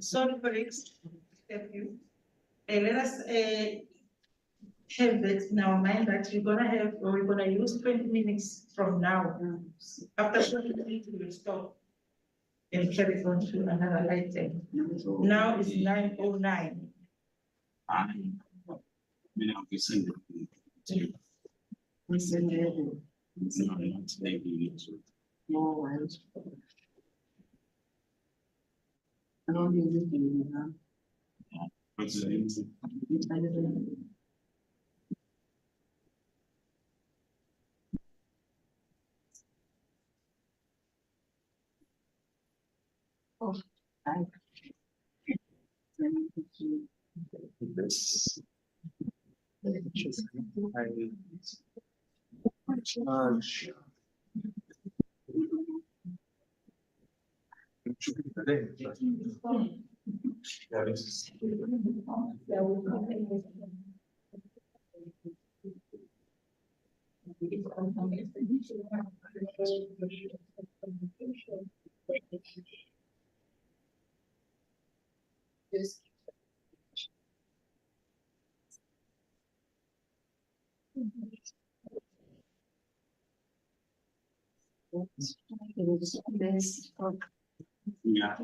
Sorry, colleagues. Thank you. Let us have that in our mind that we're gonna use 20 minutes from now. After 20 minutes, we will stop and carry on to another item. Now it's 9:09. We send it to you. We send it. It's not today, we need to. No, I don't need anything. What's the name? Oh, I. This. Yes. Yeah.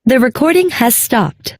The recording has stopped.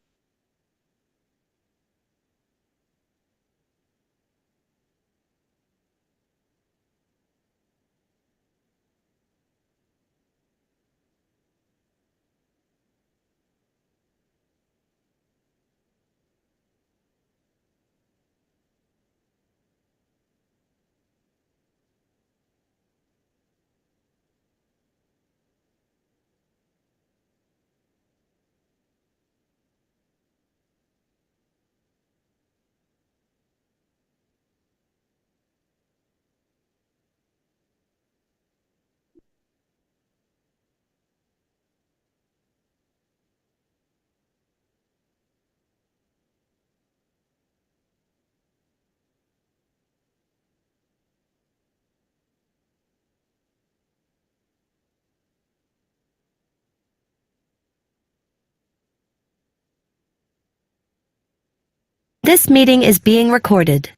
This meeting is being recorded.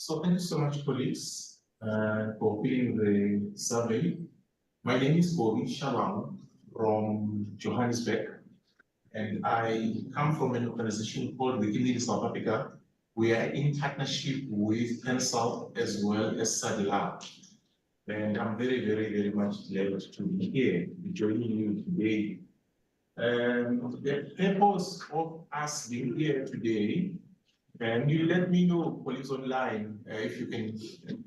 So thank you so much, colleagues, for filling the survey. My name is Bobby Shalom from Johannesburg, and I come from an organization called Wikimedia South Africa. We are in partnership with South as well as SADLAB. And I'm very, very, very much glad to be here, to join you today. The purpose of us being here today, and you let me know, colleagues online, if you can,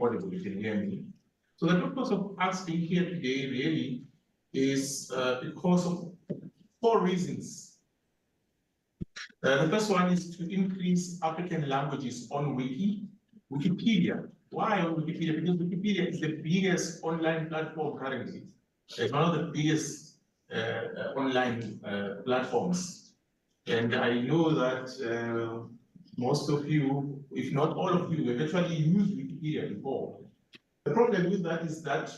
audible, you can hear me. So the purpose of us being here today really is because of 4 reasons. The first one is to increase African languages on Wikipedia. Why on Wikipedia? Because Wikipedia is the biggest online platform currently. It's one of the biggest online platforms. And I know that most of you, if not all of you, have actually used Wikipedia before. The problem with that is that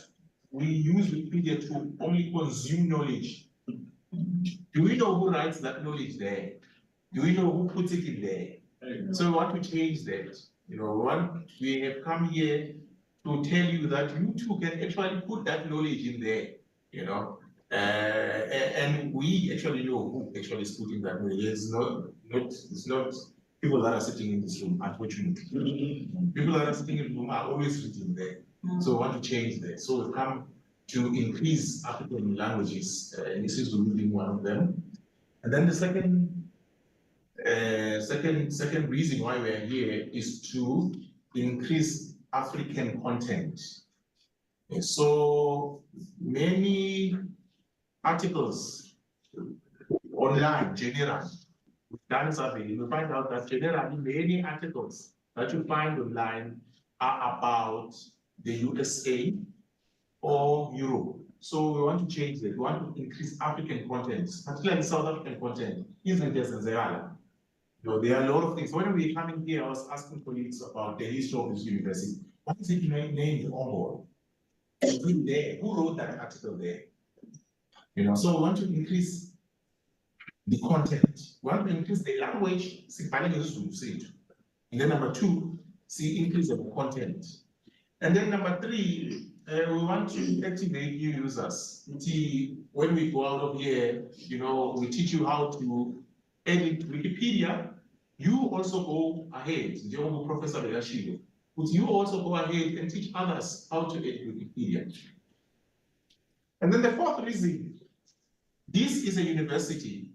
we use Wikipedia to only consume knowledge. Do we know who writes that knowledge there? Do we know who puts it in there? So we want to change that. You know, we have come here to tell you that you too can actually put that knowledge in there, you know. And we actually know who actually is putting that knowledge. It's not people that are sitting in this room, unfortunately. People that are sitting in the room are always sitting there. So we want to change that. So we come to increase African languages, and this is being one of them. And then the second reason why we are here is to increase African content. So many articles online, generally, done survey, you will find out that generally many articles that you find online are about the USA or Europe. So we want to change that. We want to increase African content, particularly South African content, even Zayala. You know, there are a lot of things. When we were coming here, I was asking colleagues about the history of this university. What is it named Ongo? Is it there? Who wrote that article there? You know, so we want to increase the content. We want to increase the language, and then number 2, see increase of content. And then number 3, we want to activate new users. When we go out of here, you know, we teach you how to edit Wikipedia. You also go ahead, Professor Belashido, but you also go ahead and teach others how to edit Wikipedia. And then the 4th reason, this is a university,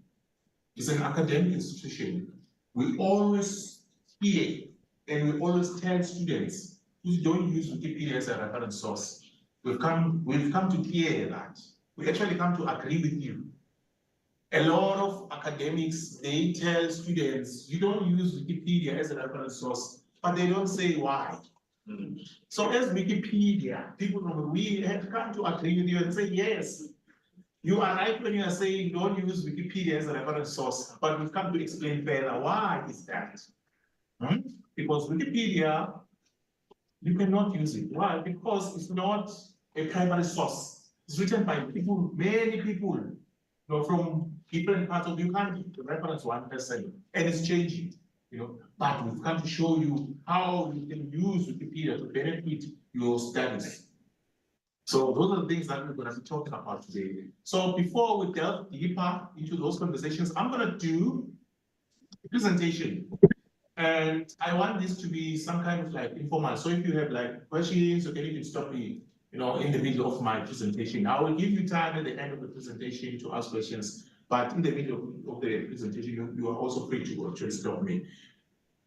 it's an academic institution. We always hear and we always tell students, you don't use Wikipedia as a reference source. We've come to hear that. We actually come to agree with you. A lot of academics, they tell students, you don't use Wikipedia as a reference source, but they don't say why. So as Wikipedia, we have come to agree with you and say, yes, you are right when you are saying don't use Wikipedia as a reference source, but we've come to explain further why is that. Because Wikipedia, you cannot use it. Why? Because it's not a primary source. It's written by people, many people, you know, from different parts of you can't reference one person, and it's changing, you know. But we've come to show you how you can use Wikipedia to benefit your studies. So those are the things that we're going to be talking about today. So before we delve deeper into those conversations, I'm going to do a presentation. And I want this to be some kind of like informal. So if you have like questions, okay, you can stop me, you know, in the middle of my presentation. I will give you time at the end of the presentation to ask questions, but in the middle of the presentation, you are also free to actually stop me.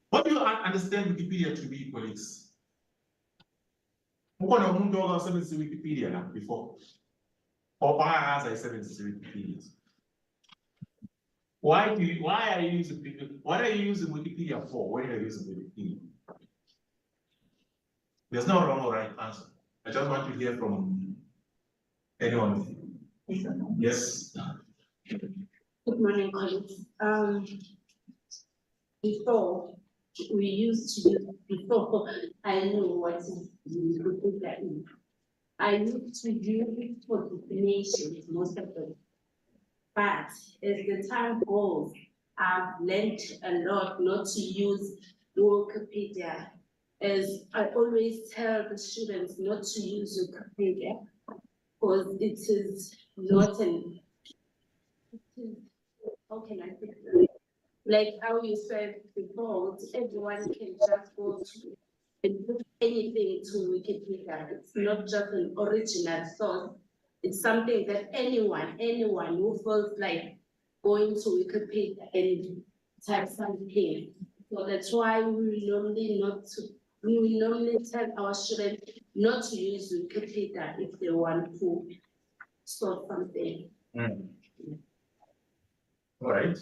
What do you understand Wikipedia to be, colleagues? Wikipedia before. Or as I said, it's Wikipedia. Why are you using Wikipedia? What are you using Wikipedia for? When are you using Wikipedia? There's no wrong or right answer. I just want to hear from anyone. Yes. Good morning, colleagues. Before we used to use, before I knew what Wikipedia is, I used to use it for definitions most of them. But as the time goes, I've learned a lot not to use Wikipedia as I always tell the students not to use Wikipedia, because it is not an, how can I say that? Like how you said before, everyone can just go to and put anything to Wikipedia. It's not just an original source. It's something that anyone who feels like going to Wikipedia and type something. So that's why we will normally tell our students not to use Wikipedia if they want to sort something. All right.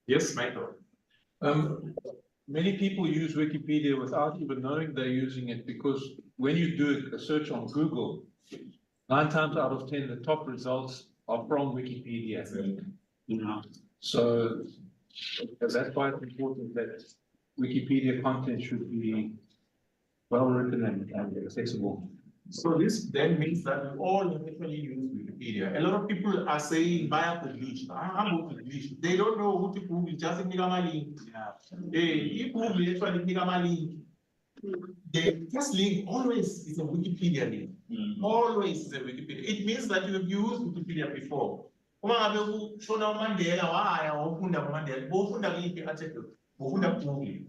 Yes, Michael. Many people use Wikipedia without even knowing they're using it, because when you do a search on Google, 9 times out of 10, the top results are from Wikipedia. So that's why it's important that Wikipedia content should be well written and accessible. So this then means that we all actually use Wikipedia. A lot of people are saying via publish. I'm publish. They don't know who to Google, just click on my link. If Google actually click on my link, the first link always is a Wikipedia link. Always is a Wikipedia. It means that you have used Wikipedia before. Uma ngabe ushona uMandela waya wafunda uMandela, wofunda kuyiphi article? Wofunda Google.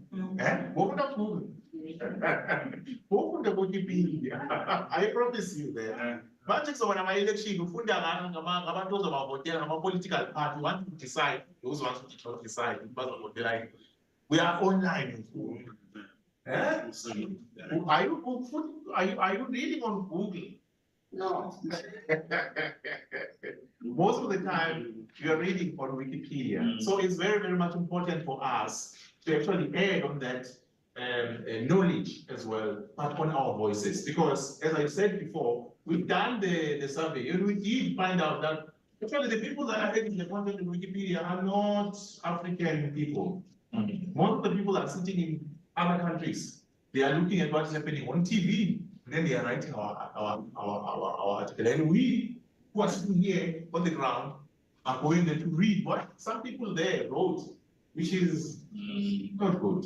Wofunda Google. Wofunda Wikipedia. I promise you that. Manje kuzobona ama-election ufunda ngabantu ozobavotela ngama-political party, want to decide, those ones who did not decide, bazovotela. We are online. Are you reading on Google? No. Most of the time, you are reading on Wikipedia. So it's very, very much important for us to actually add on that knowledge as well, but on our voices. Because as I said before, we've done the survey and we did find out that actually the people that are adding the content on Wikipedia are not African people. Most of the people are sitting in other countries. They are looking at what's happening on TV, and then they are writing our article. And we who are sitting here on the ground are going there to read what some people there wrote, which is not good.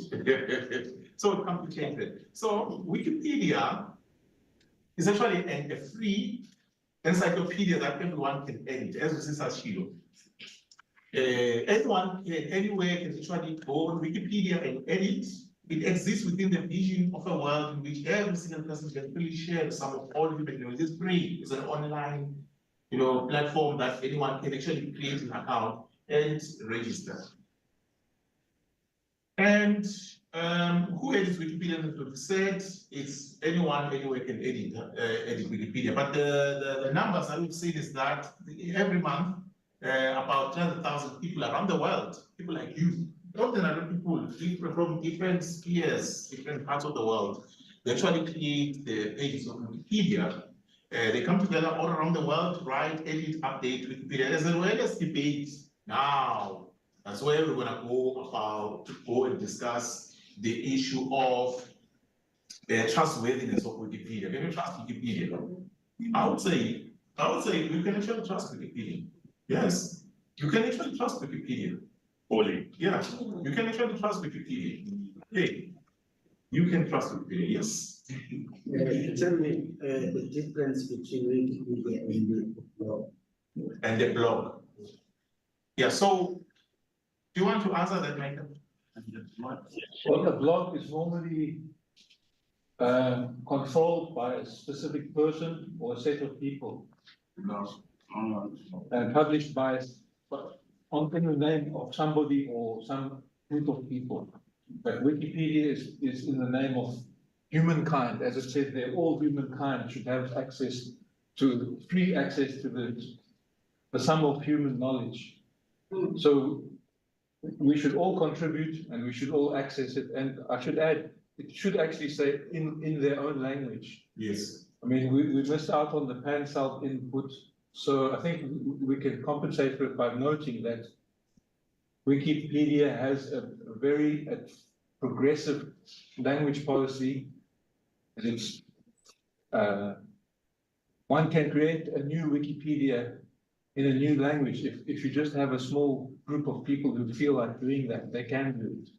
So complicated. So Wikipedia is actually a free encyclopedia that everyone can edit, as this is Shilo. Anyone can, anywhere can actually go on Wikipedia and edit. It exists within the vision of a world in which every single person can really share some of all human knowledge. It's free. It's an online, platform that anyone can actually create an account and register. And who edits Wikipedia? As we said, it's anyone, anywhere can edit Wikipedia. But the numbers I would say is that every month, about 300,000 people around the world, people like you, ordinary people from different spheres, different parts of the world, they actually create the pages of Wikipedia. They come together all around the world, write, edit, update Wikipedia. There's a awareness debate now. That's where we're gonna go and discuss the issue of trustworthiness of Wikipedia. Can you trust Wikipedia? I would say you can actually trust Wikipedia. Yes, you can actually trust Wikipedia. Only. Yeah, you can actually trust Wikipedia. Hey, you can trust Wikipedia, yes. Tell me the difference between Wikipedia and the blog. And the blog. Yeah, so do you want to answer that, Michael? Well, a blog is normally controlled by a specific person or a set of people, and published by in the name of somebody or some group of people. But Wikipedia is in the name of humankind. As I said, they're all humankind should have free access to the sum of human knowledge. So we should all contribute and we should all access it. And I should add, it should actually say in their own language. Yes. I mean, we missed out on the pan-South input. So I think we can compensate for it by noting that Wikipedia has a very progressive language policy. And it's, one can create a new Wikipedia in a new language. If you just have a small group of people who feel like doing that, they can do it.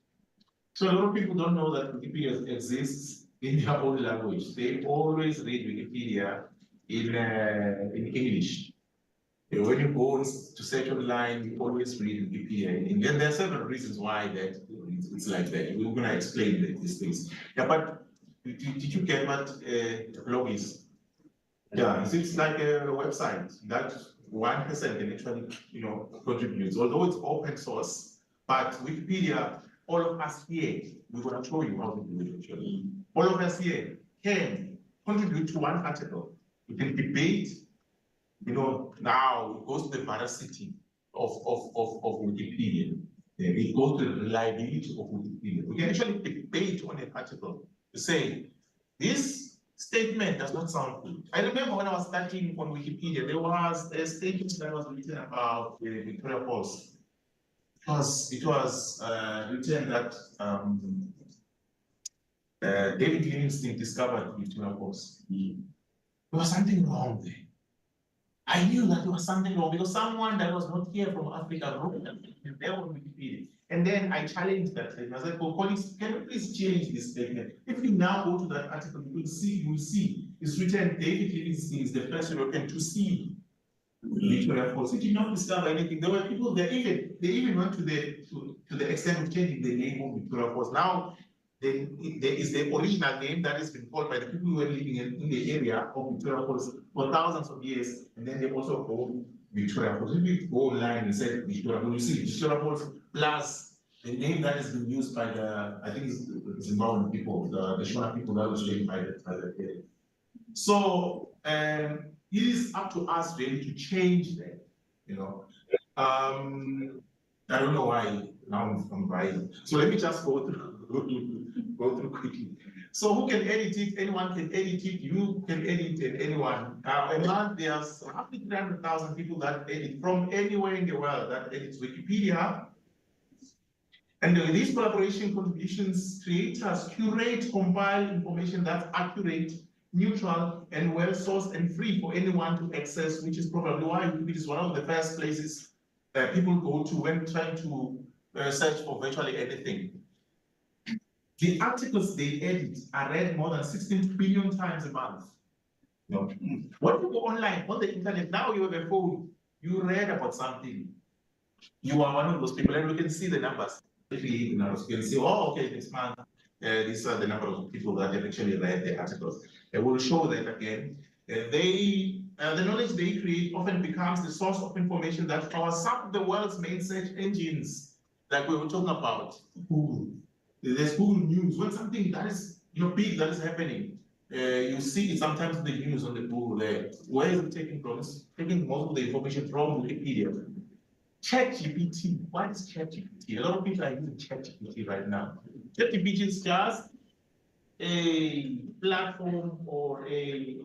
So a lot of people don't know that Wikipedia exists in their own language. They always read Wikipedia in English. When you go to search online, you always read Wikipedia in English. And there are several reasons why that it's like that. We're going to explain these things. Yeah, but did you get what a blog is? Yeah, it's like a website that one person can actually, contribute. Although it's open source, but Wikipedia, all of us here, we're going to show you how to do it actually. All of us here can contribute to one article. We can debate, now it goes to the veracity of Wikipedia. It goes to the reliability of Wikipedia. We can actually debate on an article to say, this statement does not sound good. I remember when I was starting on Wikipedia, there was a statement that was written about Victoria Falls. It was written that David Livingstone discovered Victoria Falls. There was something wrong there. I knew that there was something wrong because someone that was not here from Africa wrote that there on Wikipedia. And then I challenged that statement. I said, well, colleagues, can you please change this statement? If you now go to that article, you will see it's written David Livingstone is the first European to see Victoria Falls. He did not discover anything. There were people there, they even went to the extent of changing the name of Victoria Falls. Now, there is the original name that has been called by the people who were living in the area of Victoria Falls for thousands of years, and then they also called Victoria Falls. If you go online and say Victoria Falls, you see Victoria Falls plus the name that has been used by I think it's Zimbabwean people, the Shona people that was living by the area. So it is up to us really to change that, I don't know why now I'm buying. So let me just go through quickly. So who can edit it? Anyone can edit it. You can edit it, anyone. A month there's roughly 300,000 people that edit from anywhere in the world that edits Wikipedia. And these collaboration contributions, creators curate, compile information that's accurate, neutral, and well-sourced and free for anyone to access, which is probably why Wikipedia is one of the first places people go to when trying to search for virtually anything. The articles they edit are read more than 16 billion times a month. When you go online, on the internet, now you have a phone, you read about something. You are one of those people, and we can see the numbers. You can see, oh, okay, this month, these are the number of people that have actually read the articles. And we'll show that again. The knowledge they create often becomes the source of information that powers some of the world's main search engines, like we were talking about Google. There's Google News. When something that is big that is happening, you see it sometimes in the news on the Google there. Where is it taken from? It's taking most of the information from Wikipedia. ChatGPT. What is ChatGPT? A lot of people are using ChatGPT right now. ChatGPT is just a platform or a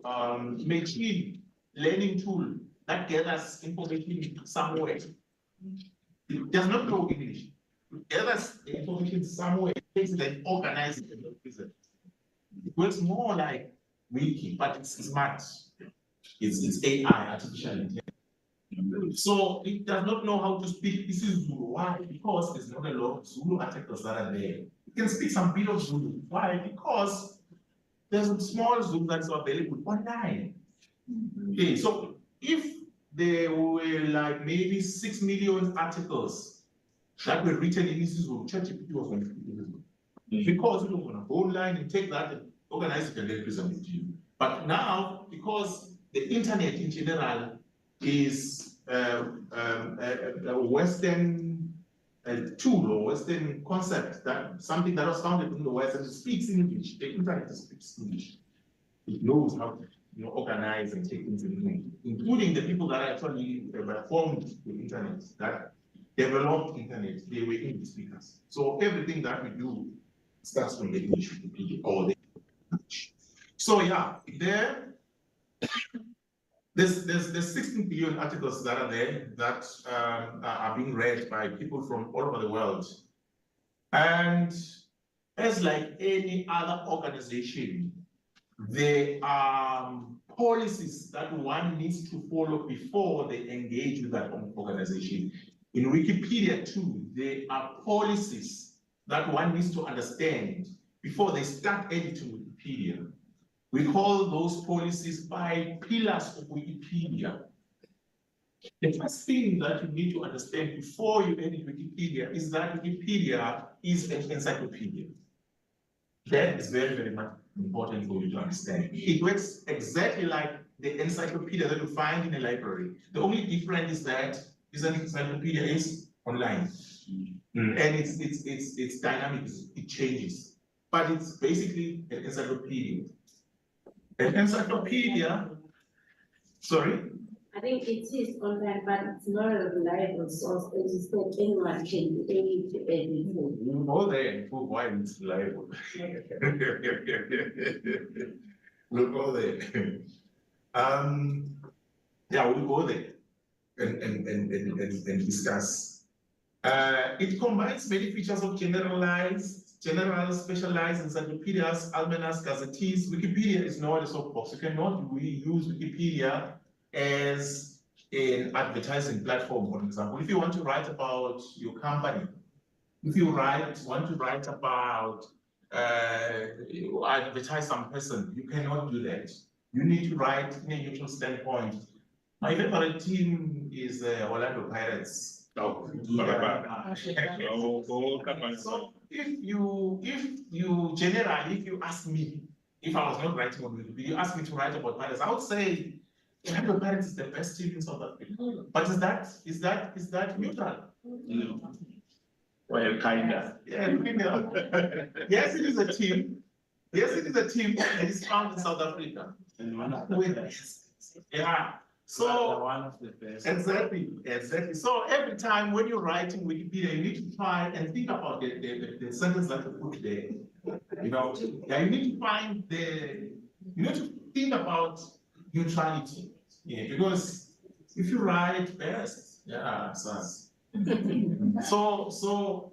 machine learning tool that gathers information somewhere. It does not know English. It gathers the information somewhere, takes it and organizes it. It works more like Wiki, but it's smart. It's AI, artificial intelligence. So it does not know how to speak. This is Zulu. Why? Because there's not a lot of Zulu articles that are there. You can speak some bit of Zulu. Why? Because there's a small Zulu that's available online. Okay, so if there were like maybe 6 million articles that were written in Zulu, ChatGPT was going to be Zulu. Because you don't want to go online and take that and organize it and then present it to you. But now, because the internet in general is a Western tool or Western concept, that something that was founded in the West and it speaks English. The internet speaks English. It knows how to organize and take things in, including the people that actually formed the internet, that developed internet. They were English speakers. So everything that we do starts from the English Wikipedia or the English. So yeah, there's 16 billion articles that are there that are being read by people from all over the world. And as like any other organization, there are policies that one needs to follow before they engage with that organization. In Wikipedia too, there are policies that one needs to understand before they start editing Wikipedia. We call those policies 5 pillars of Wikipedia. The first thing that you need to understand before you edit Wikipedia is that Wikipedia is an encyclopedia. That is very, very much important for you to understand. It works exactly like the encyclopedia that you find in a library. The only difference is that an encyclopedia is online. And it's dynamic, it changes. But it's basically an encyclopedia. An encyclopedia, sorry? I think it is online, but it's not a reliable source. It is that anyone can edit anything. You go there and prove why it's reliable. We'll go there. Yeah, we'll go there and discuss. It combines many features of general, specialized encyclopedias, almanacs, gazettees. Wikipedia is not a soapbox. You cannot really use Wikipedia as an advertising platform, for example. If you want to write about your company, if you want to write about, advertise some person, you cannot do that. You need to write in a neutral standpoint. My favorite team is Orlando Pirates. Oh, So if you ask me, if I was not writing on Wikipedia, you ask me to write about Pirates, I would say Orlando Pirates is the best team in South Africa. But is that neutral? No. Well, kinda. Yeah, yes, it is a team. Yes, it is a team that is found in South Africa. And one of the best. Yeah. So One of the best. exactly. So every time when you're writing Wikipedia, you need to try and think about the sentence that you put there. You know, yeah, you need to think about neutrality. Yeah, because if you write best, yeah, so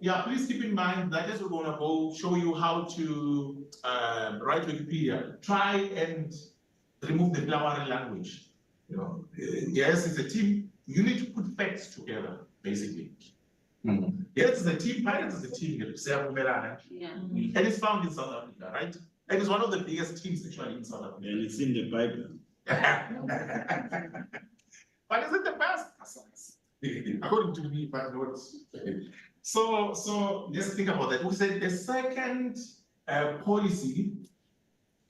yeah, please keep in mind that as we're gonna go show you how to write Wikipedia, try and remove the flowery language. You know, yes, it's a team. You need to put facts together, basically. Yes, it's a team. Pirates is a team. Yeah. And it's found in South Africa, right? And it's one of the biggest teams actually in South Africa. And it's in the Bible. But is it the best? According to me, but not. So let's think about that. We said the second policy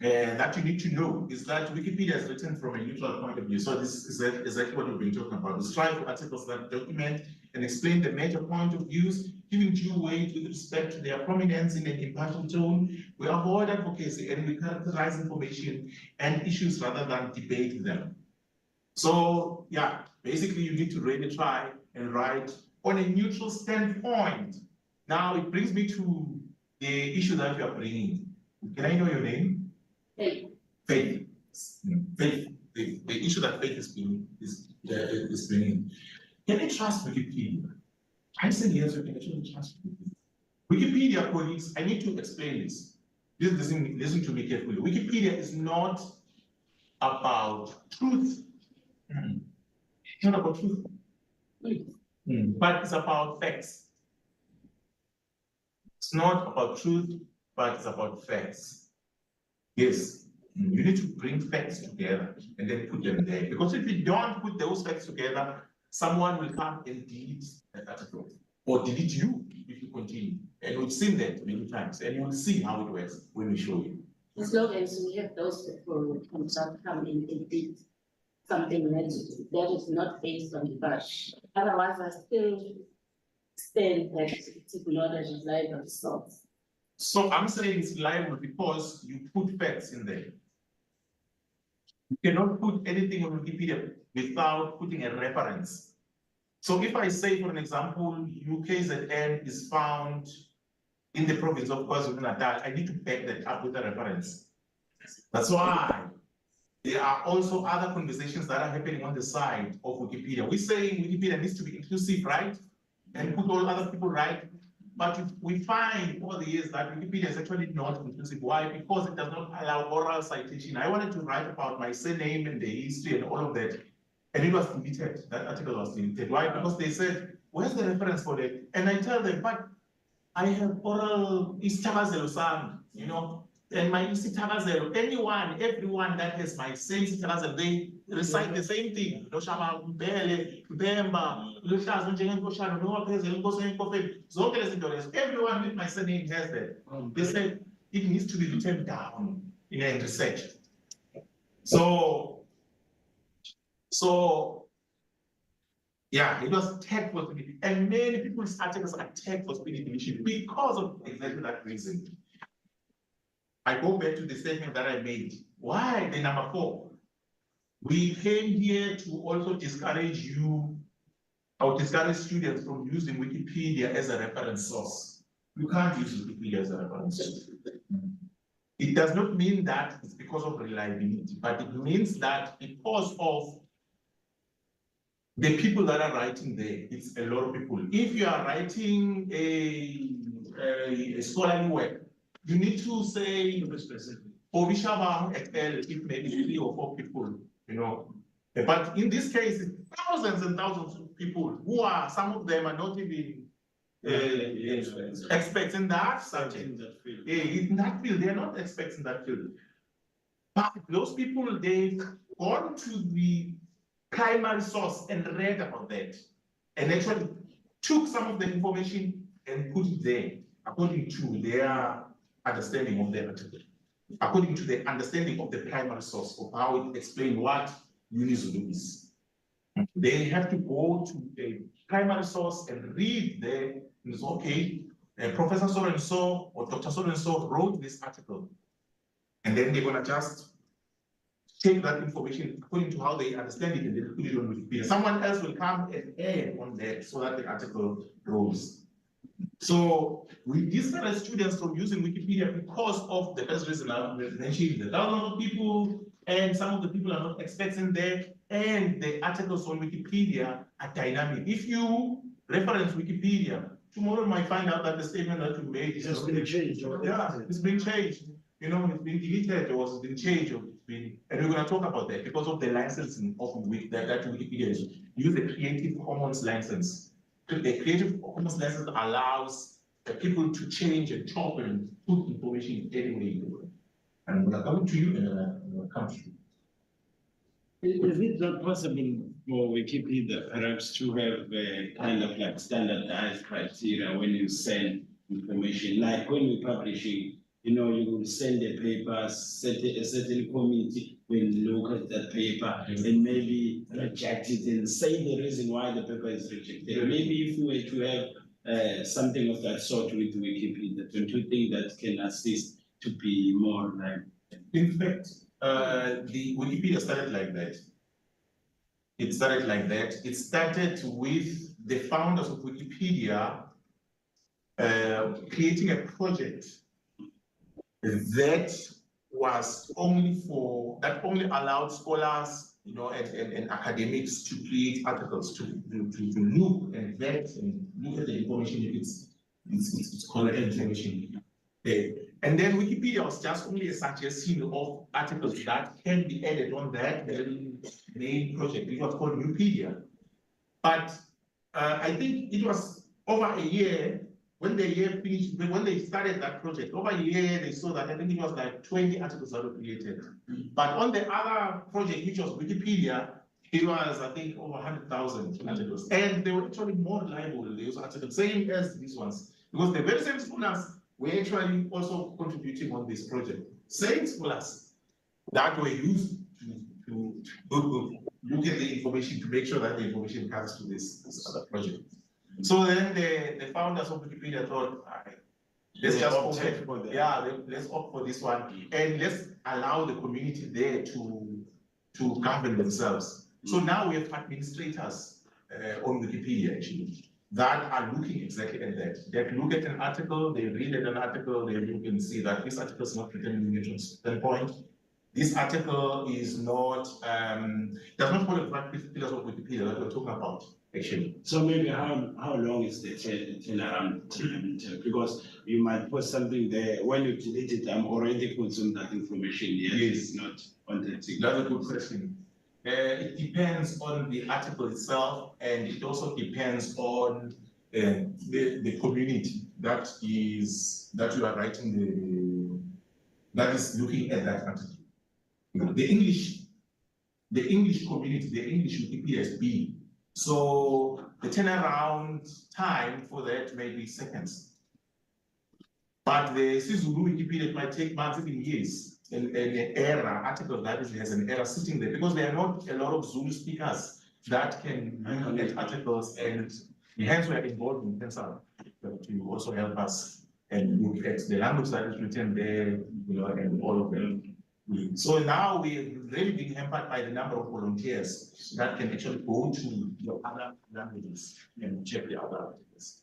that you need to know is that Wikipedia is written from a neutral point of view. So this is exactly what we've been talking about. We strive for articles that document and explain the major point of views, giving due weight with respect to their prominence in an impartial tone. We avoid advocacy and we characterize information and issues rather than debate them. So yeah, basically you need to really try and write on a neutral standpoint. Now it brings me to the issue that you are bringing. Can I know your name? Faith. Faith. The issue that Faith is bringing. Can you trust Wikipedia? I say yes, you can actually trust Wikipedia. Wikipedia, colleagues, I need to explain this. Listen to me carefully. Wikipedia is not about truth. It's not about truth. But it's about facts. It's not about truth, but it's about facts. Yes, you need to bring facts together and then put them there. Because if you don't put those facts together, someone will come and delete that article or delete you if you continue. And we've seen that many times, and you'll see how it works when we show you. As long as we have those people who come and edit something that is not based on fact. Otherwise, I still stand that technology is like a source. So I'm saying it's reliable because you put facts in there. You cannot put anything on Wikipedia without putting a reference. So if I say, for an example, UKZN is found in the province of KwaZulu-Natal, I need to back that up with a reference. That's why there are also other conversations that are happening on the side of Wikipedia. We're saying Wikipedia needs to be inclusive, right? And put all other people right. But we find over the years that Wikipedia is actually not inclusive. Why? Because it does not allow oral citation. I wanted to write about my surname and the history and all of that. And it was deleted. That article was deleted. Why? Because they said, where's the reference for that? And I tell them, but I have oral isithakazelo sami, you know, and my isithakazelo, everyone that has my same isithakazelo, they recite the same thing. Noshama Mbele, Mbemba, Luhlazo njengenkoshana, nowaphezela inkosi enkofeni, zonke lezi zinto lezo. Everyone with my surname has that. They say it needs to be written down in a research. So yeah, it was tagged for speed, and many people's articles are tagged for speed deletion because of exactly that reason. I go back to the statement that I made. Why the number 4? We came here to also discourage you, or discourage students from using Wikipedia as a reference source. You can't use Wikipedia as a reference source. It does not mean that it's because of reliability, but it means that because of the people that are writing there, it's a lot of people. If you are writing a scholarly work, you need to say Obishabang et al. It may be 3 or 4 people, you know. But in this case, it's thousands and thousands of people who are, some of them are not even experts in that subject. In that field, they are not experts in that field. But those people, they've gone to the primary source and read about that, and actually took some of the information and put it there according to their understanding of the article, according to the understanding of the primary source of how it explained what UniZulu is. They have to go to a primary source and read there, and it's okay, Professor so-and-so or Dr. so-and-so wrote this article, and then they're gonna just take that information according to how they understand it and then put it on Wikipedia. Someone else will come and add on that so that the article grows. So we discourage students from using Wikipedia because of the first reason I mentioned, the thousands of people, and some of the people are not experts in there, and the articles on Wikipedia are dynamic. If you reference Wikipedia, tomorrow you might find out that the statement that you made is It's been changed. yeah, it's been changed. You know, it's been deleted or it's been changed or it's been, and we're going to talk about that because of the licensing of that Wikipedia is. Use a Creative Commons license. The Creative Commons license allows the people to change and chop and put information any way you want. And we're coming to you and we'll come to you. Is it not possible for Wikipedia perhaps to have a kind of like standardized criteria when you send information? Like when you're publishing, you know, you will send a paper, a certain committee will look at that paper and maybe reject it and say the reason why the paper is rejected. Maybe if we were to have something of that sort with Wikipedia, don't you think that can assist to be more like? In fact, the Wikipedia started like that. It started like that. It started with the founders of Wikipedia creating a project that was only allowed scholars, you know, and academics to create articles, to look and vet and look at the information if it's correct information. And then Wikipedia was just only a suggestion of articles that can be added on that main project. It was called Nupedia. But I think it was over a year, when the year finished, when they started that project, over a year, they saw that I think it was like 20 articles that were created. But on the other project, which was Wikipedia, it was, I think, over 100,000 articles. And they were actually more reliable, those articles, same as these ones. Because the very same scholars were actually also contributing on this project. Same scholars that were used to look at the information to make sure that the information comes to this other project. So then the founders of Wikipedia thought, let's just opt for that. Yeah, let's opt for this one, and let's allow the community there to govern themselves. So now we have administrators on Wikipedia actually that are looking exactly at that. They look at an article, they read an article, they look and see that this article is not written in a neutral standpoint. This article is not does not follow the pillars of Wikipedia that we're talking about. Actually. So maybe how long is the turnaround time? Because you might post something there, when you delete it, I'm already consumed that information. Yes. It's not authentic. That's a good question. It depends on the article itself, and it also depends on the community that you are writing that is looking at that article. The English community, the English Wikipedia is big. So the turnaround time for that may be seconds. But the Zulu Wikipedia might take months, even years. An error, article that has an error sitting there because there are not a lot of Zulu speakers that can look at articles, and hence we are involved in Tensor to also help us and look at the language that is written there, and all of them. So now we're really being hampered by the number of volunteers that can actually go to the other languages and check the other articles.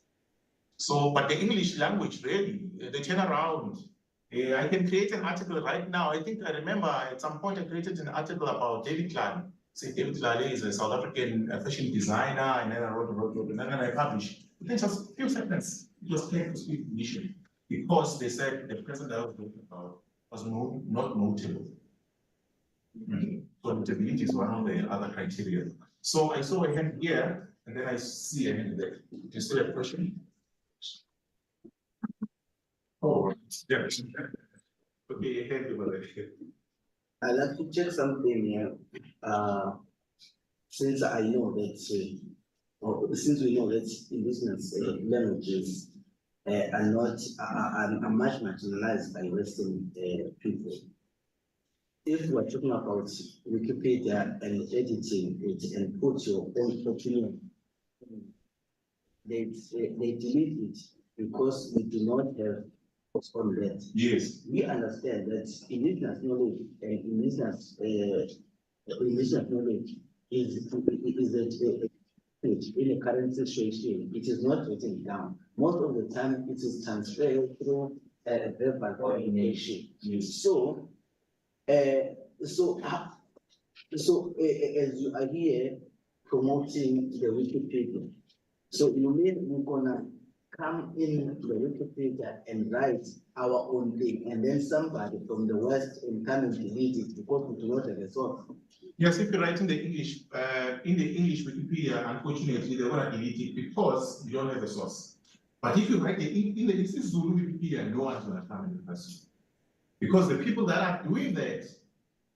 So, but the English language, really, the turnaround. I can create an article right now. I think I remember at some point I created an article about David Klein. Say David Klein is a South African fashion designer, and then I wrote, and then I published. Within just a few seconds, it was clear to speak initially because they said the person that I was talking about was not notable. So notability is one of the other criteria. So I saw a hand here, and then I see a hand there. Do you still have a question? Oh, yes. Okay, hand over there. I'd like to check something here. Since I know that, or since we know that indigenous languages are much marginalized by Western people. If we're talking about Wikipedia and editing it and put your own opinion, they delete it because we do not have on that. Yes. We understand that indigenous knowledge and indigenous knowledge is that in a current situation, it is not written down. Most of the time, it is transferred through verbal communication. Yes. So, as you are here promoting the Wikipedia, so you mean we're gonna come in the Wikipedia and write our own thing, and then somebody from the West will come and delete it because we do not have a source? Yes, if you're writing the English, in the English Wikipedia, unfortunately, they want to delete it because you don't have a source. But if you write in the Zulu Wikipedia, no one's going to come and question. Because the people that are doing that,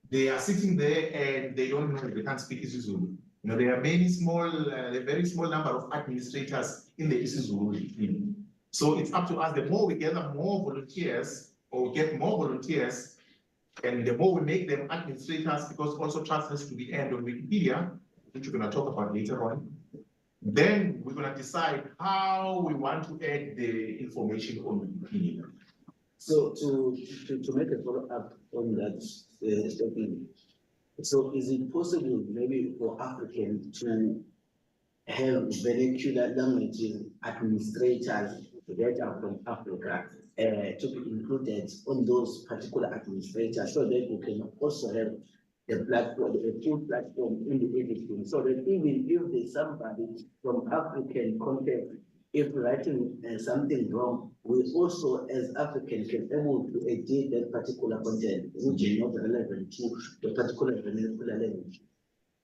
they are sitting there and they don't know, they can't speak Zulu. There are many small, a very small number of administrators in the Zulu. So it's up to us. The more we gather more volunteers, or get more volunteers, and the more we make them administrators, because also trust has to be earned on Wikipedia, which we're going to talk about later on, then we're going to decide how we want to add the information on Wikipedia. So to make a follow-up on that statement, so is it possible maybe for African to have vernacular languages administrators that are from Africa to be included on those particular administrators, so that you can also have the platform, the full platform in the editing, so that even if there's somebody from African context, if writing something wrong, we also as Africans can able to edit that particular content, which is not relevant to the particular vernacular language.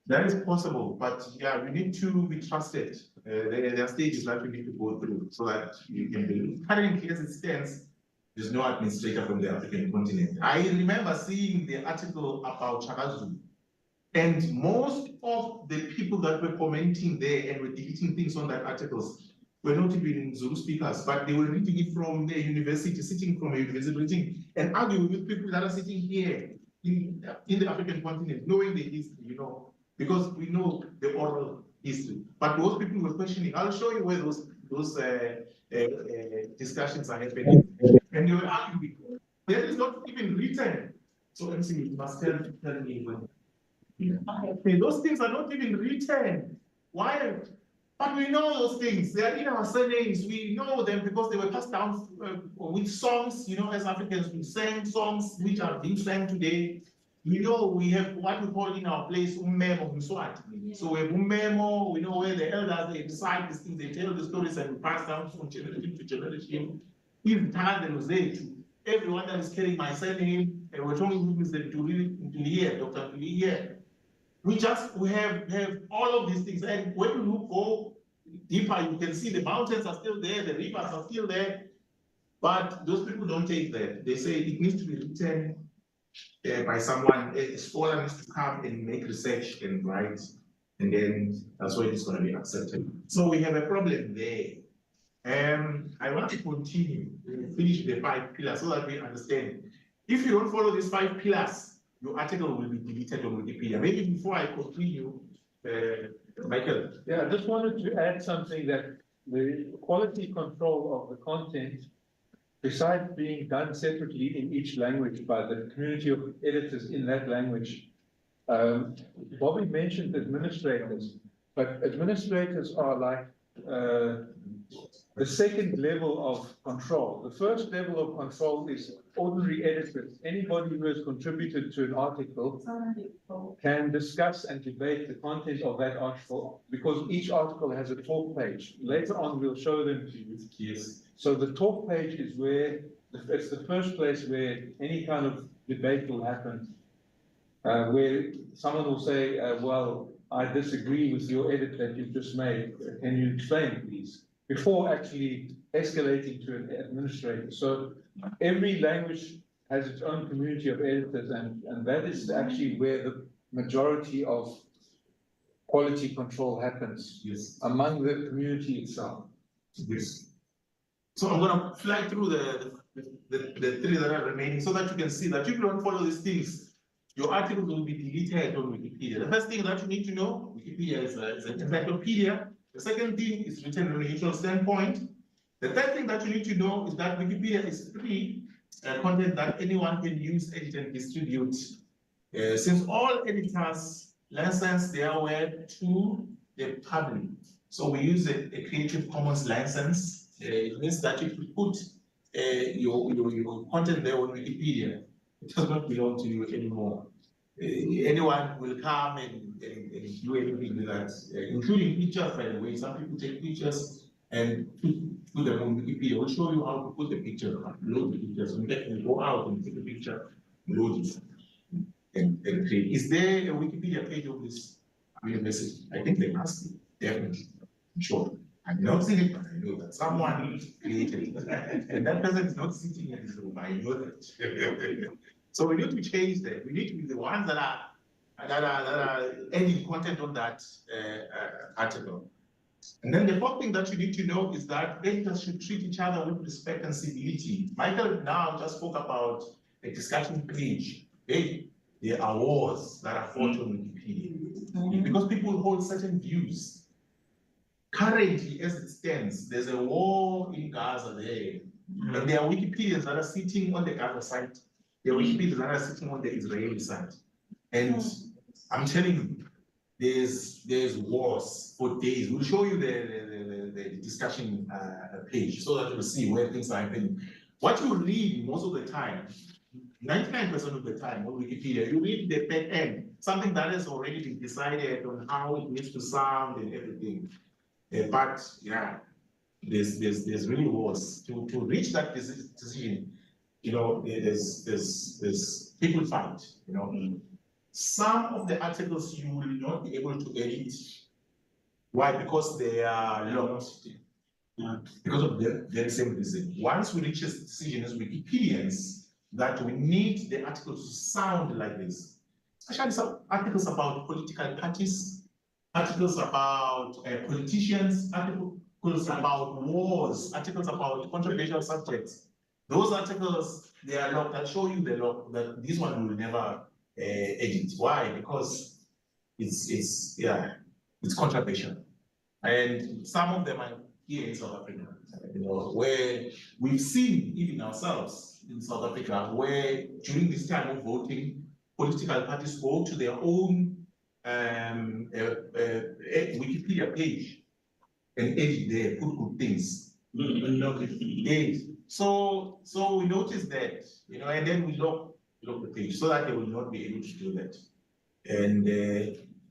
That is possible, but yeah, we need to be trusted. There are stages that we need to go through so that you can believe. Currently, as it stands, there's no administrator from the African continent. I remember seeing the article about Chakazu, and most of the people that were commenting there and were deleting things on that articles were not even Zulu speakers, but they were reading it from the university, sitting from a university, and arguing with people that are sitting here in the African continent, knowing the history, because we know the oral history. But those people were questioning. I'll show you where those discussions are happening. And they were arguing. That is not even written. So MC, you must tell me when. Those things are not even written. Why? But we know those things. They are in our surnames. We know them because they were passed down with songs. As Africans, we sang songs which are being sang today. We know we have what we call in our place ummemo Mswati. So we have ummemo. We know where the elders they recite these things, they tell the stories, and we pass down from generation to generation. Even everyone that is carrying my surname, and we're talking who is the Dr. Dr. We have all of these things, and when you go deeper, you can see the mountains are still there, the rivers are still there, But those people don't take that. They say it needs to be written by someone, a scholar needs to come and make research and write, and then that's why it's going to be accepted. So we have a problem there. I want to continue, finish the 5 pillars so that we understand. If you don't follow these 5 pillars, your article will be deleted on Wikipedia. Maybe before I continue, Michael. Yeah, I just wanted to add something that the quality control of the content, besides being done separately in each language by the community of editors in that language, Bobby mentioned administrators, but administrators are like the second level of control. The first level of control is ordinary editors. Anybody who has contributed to an article can discuss and debate the content of that article, because each article has a talk page. Later on, we'll show them to you. Yes. So the talk page is where, it's the first place where any kind of debate will happen, where someone will say, well, I disagree with your edit that you've just made. Can you explain, please? Before actually escalating to an administrator. So every language has its own community of editors, and that is actually where the majority of quality control happens. Yes. Among the community itself. Yes. So I'm gonna fly through the 3 that are remaining so that you can see that if you don't follow these things, your articles will be deleted on Wikipedia. The first thing that you need to know, Wikipedia is an encyclopedia. The second thing is written from a neutral standpoint. The third thing that you need to know is that Wikipedia is free content that anyone can use, edit, and distribute. Since all editors license their work to the public, so we use a Creative Commons license. It means that if you put your content there on Wikipedia, it does not belong to you anymore. Anyone will come and do anything with that, including pictures, by the way. Some people take pictures and put them on Wikipedia. We'll show you how to put the picture, upload the pictures. In fact, you go out and take the picture, load it, and create. Is there a Wikipedia page of this university? I think there must be, definitely. I'm sure. I've not seen it, but I know that someone created it. And that person is not sitting in this room. I know that. So we need to change that. We need to be the ones that are adding content on that article. And then the fourth thing that you need to know is that editors should treat each other with respect and civility. Michael now just spoke about a discussion page. There are wars that are fought on Wikipedia because people hold certain views. Currently, as it stands, there's a war in Gaza there. And there are Wikipedians that are sitting on the Gaza side. There are Wikipedians that are sitting on the Israeli side. And I'm telling you, there's wars for days. We'll show you the discussion page so that you'll see where things are happening. What you read most of the time, 99% of the time on Wikipedia, you read the back end, something that has already been decided on how it needs to sound and everything. But yeah, there's really wars to reach that decision. You know, there's people fight. You know, some of the articles you will not be able to edit. Why? Because they are locked. Because of the very same reason. Once we reach this decision as Wikipedians that we need the articles to sound like this, especially some articles about political parties, articles about politicians, articles about wars, articles about controversial subjects. Those articles, they are locked. I'll show you the lock, that this one will never edit. Why? Because it's controversial. And some of them are here in South Africa, you know, where we've seen even ourselves in South Africa, where during this time of voting, political parties go to their own Wikipedia page and edit there, put good things. So we noticed that, you know, and then we lock the page so that they will not be able to do that.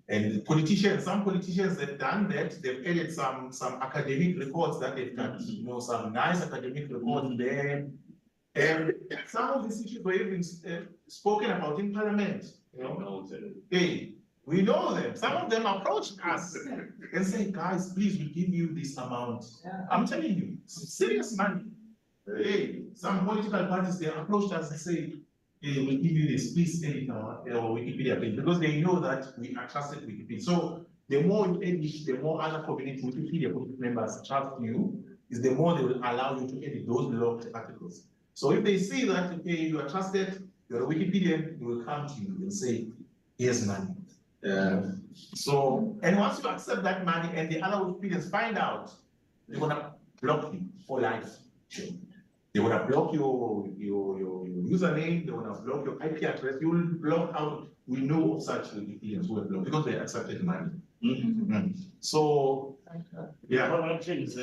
And politicians, some politicians have done that. They've added some academic records that they've got, you know, some nice academic records there. And some of these issues were even spoken about in Parliament. You know, hey, we know them. Some of them approached us and said, guys, please, we give you this amount. I'm telling you, serious money. Hey, some political parties, they approached us and say, hey, we'll give you this, please edit our Wikipedia page, because they know that we are trusted Wikipedia. So the more you edit, the more other community Wikipedia members trust you, is the more they will allow you to edit those locked articles. So if they see that, okay, you are trusted, you're a Wikipedian, they will come to you and say, here's money. So, and once you accept that money and the other Wikipedians find out, they're gonna block you for life. They're gonna block your username, they're gonna block your IP address, you will block out. We know of such Wikipedians who are blocked because they accepted money. So, yeah. Corruption is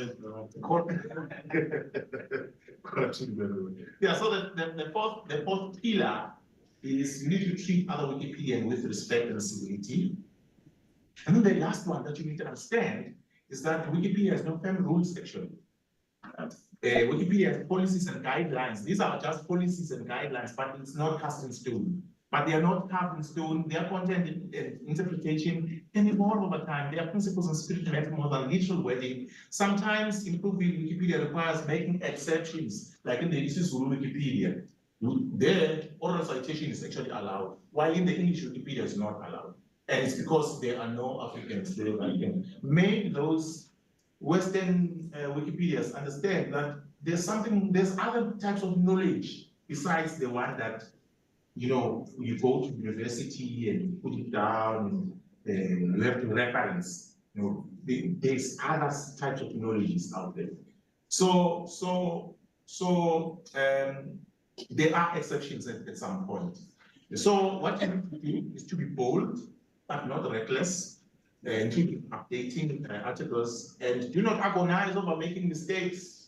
Corruption is everywhere. Yeah, so the fourth pillar is you need to treat other Wikipedians with respect and civility. And then the last one that you need to understand is that Wikipedia has no firm rules section. Wikipedia has policies and guidelines. These are just policies and guidelines, but it's not cast in stone. But they are not carved in stone. Their content and interpretation can evolve over time. Their principles and spirit matter more than literal wording. Sometimes improving Wikipedia requires making exceptions, like in the Zulu Wikipedia. There, oral citation is actually allowed, while in the English Wikipedia is not allowed. And it's because there are no Africans there that can make those Western Wikipedias understand that there's other types of knowledge besides the one that, you know, you go to university and you put it down and you have to reference. You know, there's other types of knowledges out there. So there are exceptions at some point. So what you need to do is to be bold, but not reckless, and keep updating articles, and do not agonize over making mistakes.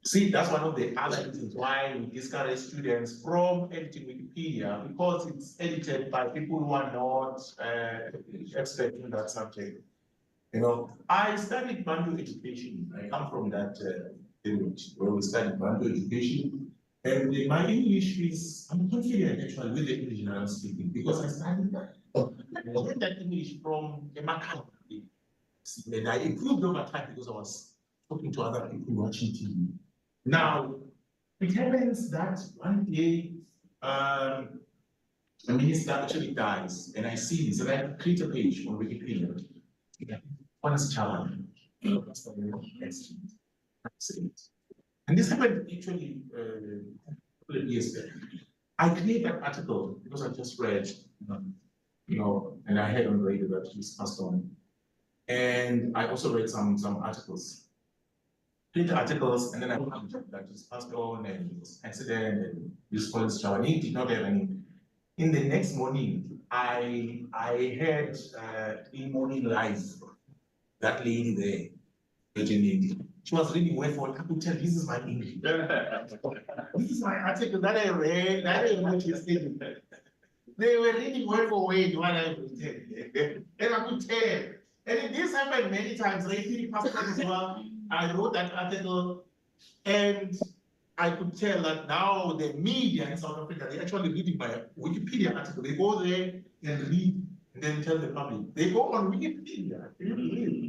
See, that's one of the other reasons why we discourage students from editing Wikipedia, because it's edited by people who are not expert in that subject. You know, I studied Bantu education. I come from that village where we studied Bantu education. And my English is, I'm confident actually with the English that I'm speaking, because I studied that. I learned that English from a Macau. And I improved over time because I was talking to other people watching TV. Now, it happens that one day, a minister actually dies, and I see this, and I create a page on Wikipedia. Honest challenge. And this happened actually a couple of years back. I created that article because I just read, you know, and I heard on the radio that he's passed on. And I also read some articles. Read articles, and then I found that he's passed on, and it was an accident, and this police shower. He did not have any. In the next morning, I heard in Morning Live, that lady there, Virgin Lady. She was reading word for word. I could tell this is my English. This is my article that I read, that I wrote yesterday. They were reading word for word what I wrote. And I could tell. And this happened many times. Repeating past as well. I wrote that article, and I could tell that now the media in South Africa, they're actually reading my Wikipedia article. They go there and read, and then tell the public. They go on Wikipedia.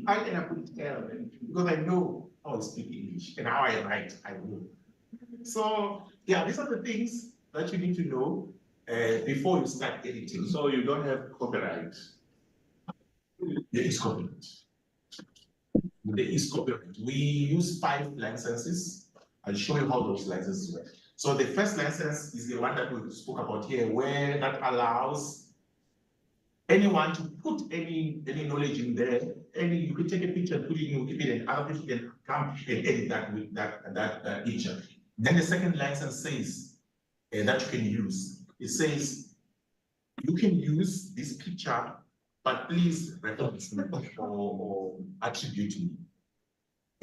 I could tell them, because I know how I speak English and how I write, I know. So, yeah, these are the things that you need to know before you start editing. So you don't have copyright? There is copyright. There is copyright. We use 5 licenses. I'll show you how those licenses work. So the first license is the one that we spoke about here, where that allows anyone to put any knowledge in there. You can take a picture and put it in Wikipedia, and other people can come and edit that with that picture. Then the second license says that you can use. It says you can use this picture, but please reference me or attribute me.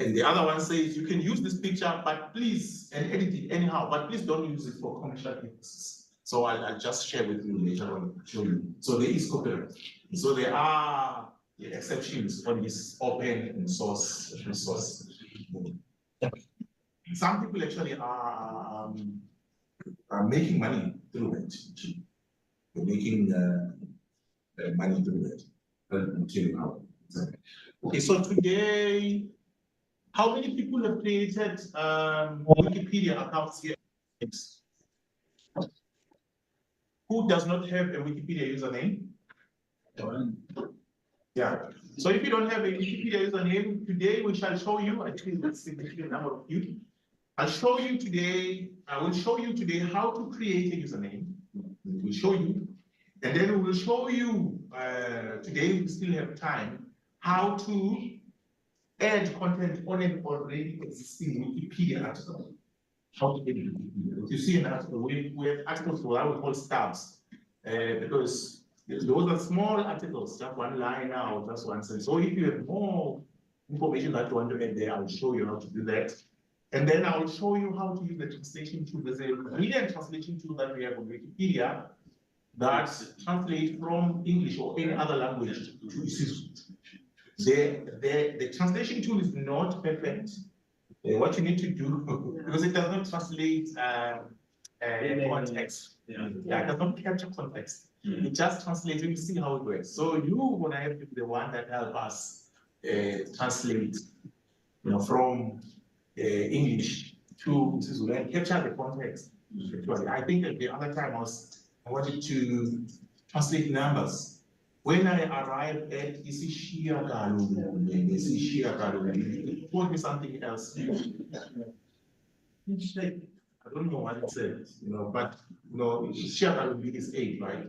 And the other one says you can use this picture, but please, and edit it anyhow, but please don't use it for commercial purposes. So I'll just share with you later on, show you. So there is copyright. So there are the exceptions on this open source resource. Some people actually are making money through it. They're making money through it. Until now. Okay, so today, How many people have created Wikipedia accounts here? Who does not have a Wikipedia username? Yeah. So if you don't have a Wikipedia username, today we shall show you, I think that's a significant number of you. I'll show you today, I will show you today how to create a username. We'll show you. And then we will show you, today we still have time, how to add content on an already existing Wikipedia article. How to edit Wikipedia. If you see an article, we have articles for what we call stubs, because those are small articles, just one line out, just one sentence. So if you have more information that you want to add there, I'll show you how to do that. And then I will show you how to use the translation tool. There's a brilliant translation tool that we have on Wikipedia that translates from English or any other language to Isisu. The translation tool is not perfect. What you need to do, because it does not translate context. Yeah, it does not capture context. It just translates, you see how it works. So you're gonna have to be the one that help us translate, from English to Isisu and capture the context. I think that the other time I wanted to translate numbers. When I arrived at Isishia it told me something else. I don't know what it says, but Isishia is 8, right?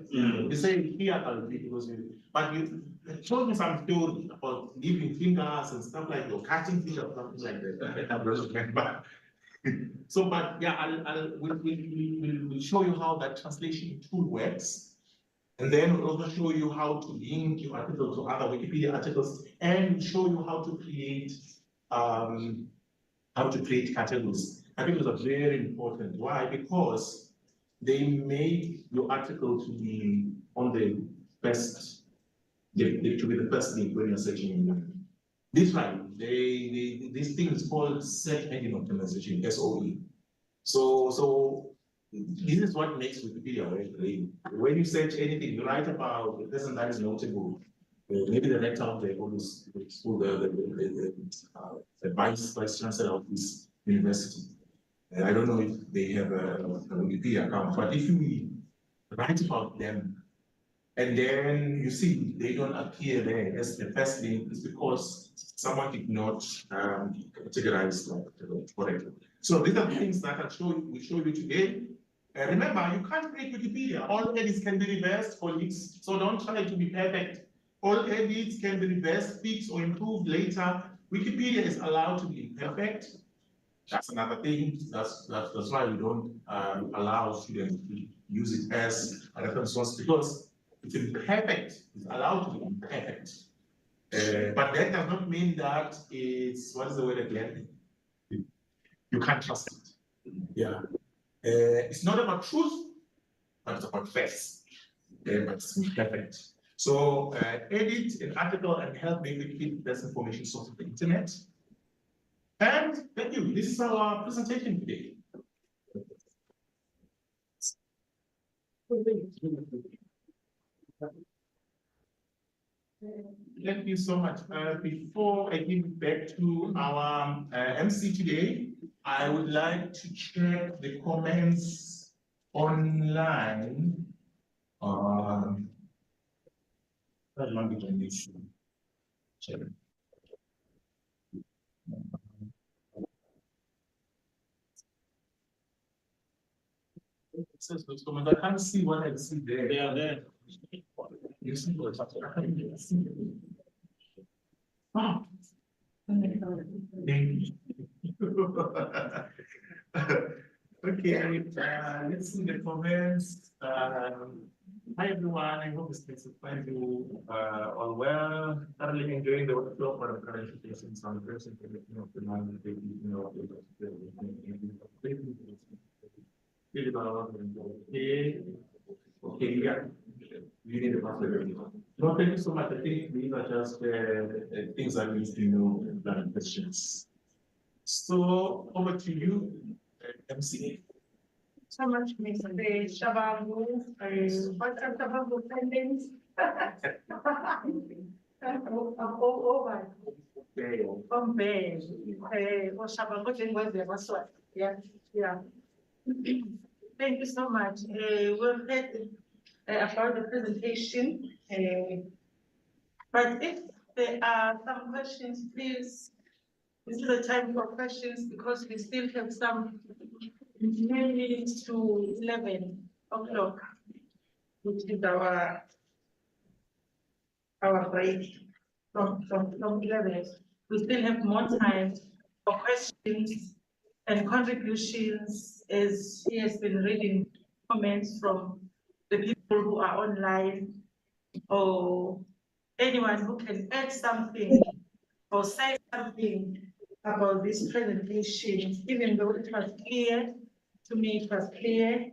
They say here because but it told me some story about leaving fingers and stuff like that, catching fish or something like that. But so, but yeah, we'll show you how that translation tool works. And then we'll also show you how to link your article to other Wikipedia articles and show you how to create categories. Categories are very important. Why? Because they make your article to be on the best, to be the first link when you're searching. This one, this thing is called search engine optimization, SOE. So this is what makes Wikipedia very great. When you search anything, you write about the person that is notable. Maybe the rector of the school, the vice chancellor of this university. I don't know if they have a Wikipedia account, but if you write about them, and then you see they don't appear there as the first link, is because someone did not categorize correctly. So these are the things that we show you today. Remember, you can't break Wikipedia. All edits can be reversed, colleagues. So don't try to be perfect. All edits can be reversed, fixed, or improved later. Wikipedia is allowed to be imperfect. That's another thing. That's why we don't allow students to use it as a reference source, because it's imperfect. It's allowed to be imperfect. But that does not mean that it's, what is the word again? You can't trust it. Yeah. It's not about truth, but it's about facts. But it's imperfect. So edit an article and help make it keep the best information source of the internet. And thank you. This is our presentation today. Thank you so much. Before I give it back to our MC today, I would like to check the comments online. Check. I can't see what I see there. They are there. You see what I can't see. Oh. Okay, let's see the comments. Hi everyone, I hope this makes it find you all well. Thoroughly enjoying the workflow for the current situations on the person of the non okay, yeah. You need a password. No, thank you so much. I think these are just things I need to know and questions. So over to you, MC. So much, Mr. Shabamu, what's up, Shabamu, pendants? I'm all over. Yeah, yeah. Thank you so much. We've heard about the presentation. But if there are some questions, please, this is the time for questions because we still have some minutes to 11 o'clock, which is our break from 11. We still have more time for questions and contributions as he has been reading comments from the people who are online or anyone who can add something or say something about this presentation, even though it was clear, to me it was clear,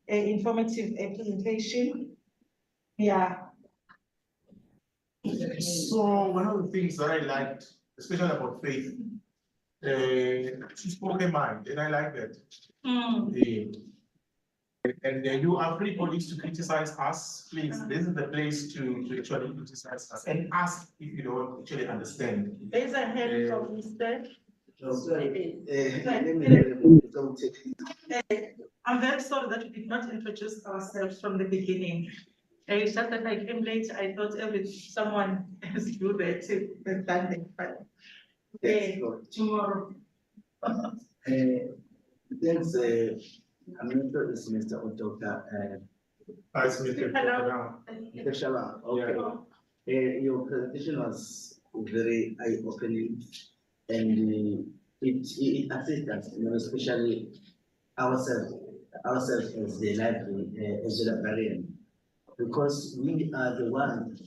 informative presentation. Yeah. So one of the things that I liked, especially about faith, she spoke her mind, and I like that. And you are free colleagues to criticize us, please. This is the place to actually criticize us and ask if you don't actually understand. There's a hand from Mr. I'm very sorry that we did not introduce ourselves from the beginning. It's just that I came late. I thought someone else do that and done it, but tomorrow. Thanks, I'm not sure it's Mr. or Dr. It's Mr. Mr. Shala, okay. Your presentation was very eye-opening and it assists us, especially ourselves as the library, as the librarian, because we are the ones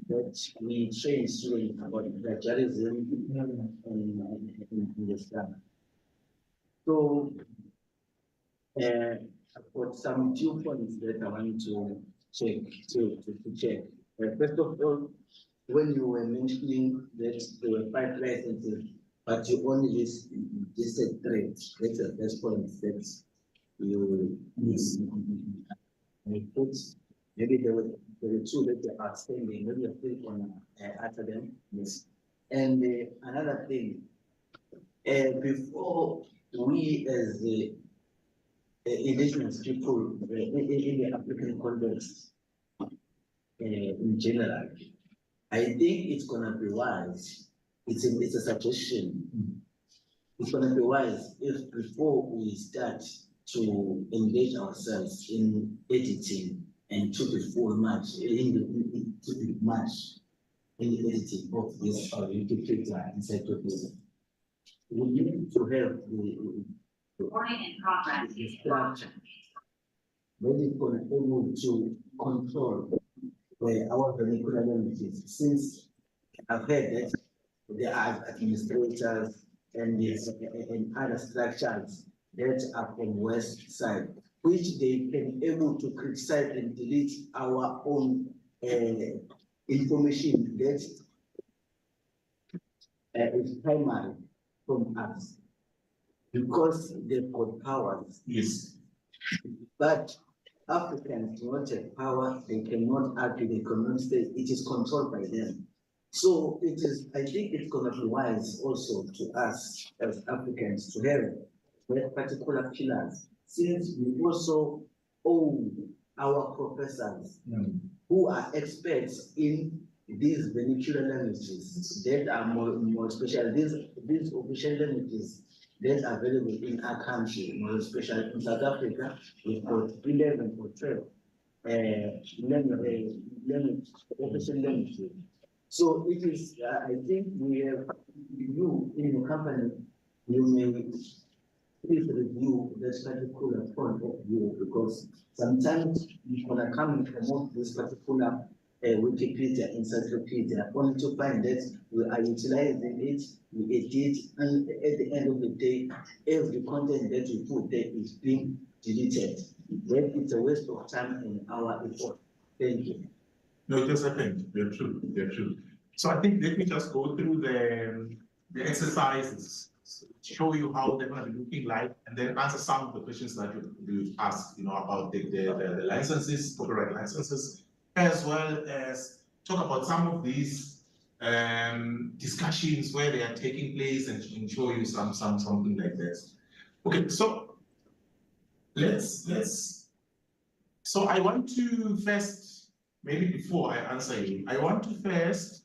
that we train students about plagiarism in the Islam. So, I've got some 2 points that I want to check. First of all, when you were mentioning that there were 5 licenses, but you only listed 3, that's the first point that you put. Maybe there were 2 that are outstanding, maybe you're still on after them. Yes. And another thing, before we as the indigenous people in the African context in general, I think it's gonna be wise. It's a suggestion. It's gonna be wise if before we start to engage ourselves in editing and to be full match in the editing of this Wikipedia encyclopedia. We need to have the structure that is going to be able to control our vernacular languages. Since I've heard that there are administrators and other structures that are from West side, which they can be able to criticize and delete our own information that is primary from us, because they've got powers. Yes. But Africans do not have power, they cannot argue, they cannot say it is controlled by them. So it is, I think it's gonna be wise also to us as Africans to have that particular pillars, since we also own our professors who are experts in these vernacular languages that are more special, these official languages that are available in our country, more especially in South Africa. We've got 11 or 12 official languages. So it is, I think we have, you in the company, you may please review that particular point of view, because sometimes you're gonna come and promote this particular Wikipedia encyclopedia only to find that we are utilizing it, we edit, and at the end of the day, every content that we put there is being deleted. Then it's a waste of time and our effort. Thank you. No, just a second. They're true. They're true. So I think let me just go through the exercises, show you how they're going to be looking like, and then answer some of the questions that you asked, about the licenses, copyright licenses, as well as talk about some of these discussions where they are taking place and show you something like this. Okay, so so I want to first, maybe before I answer you, I want to first,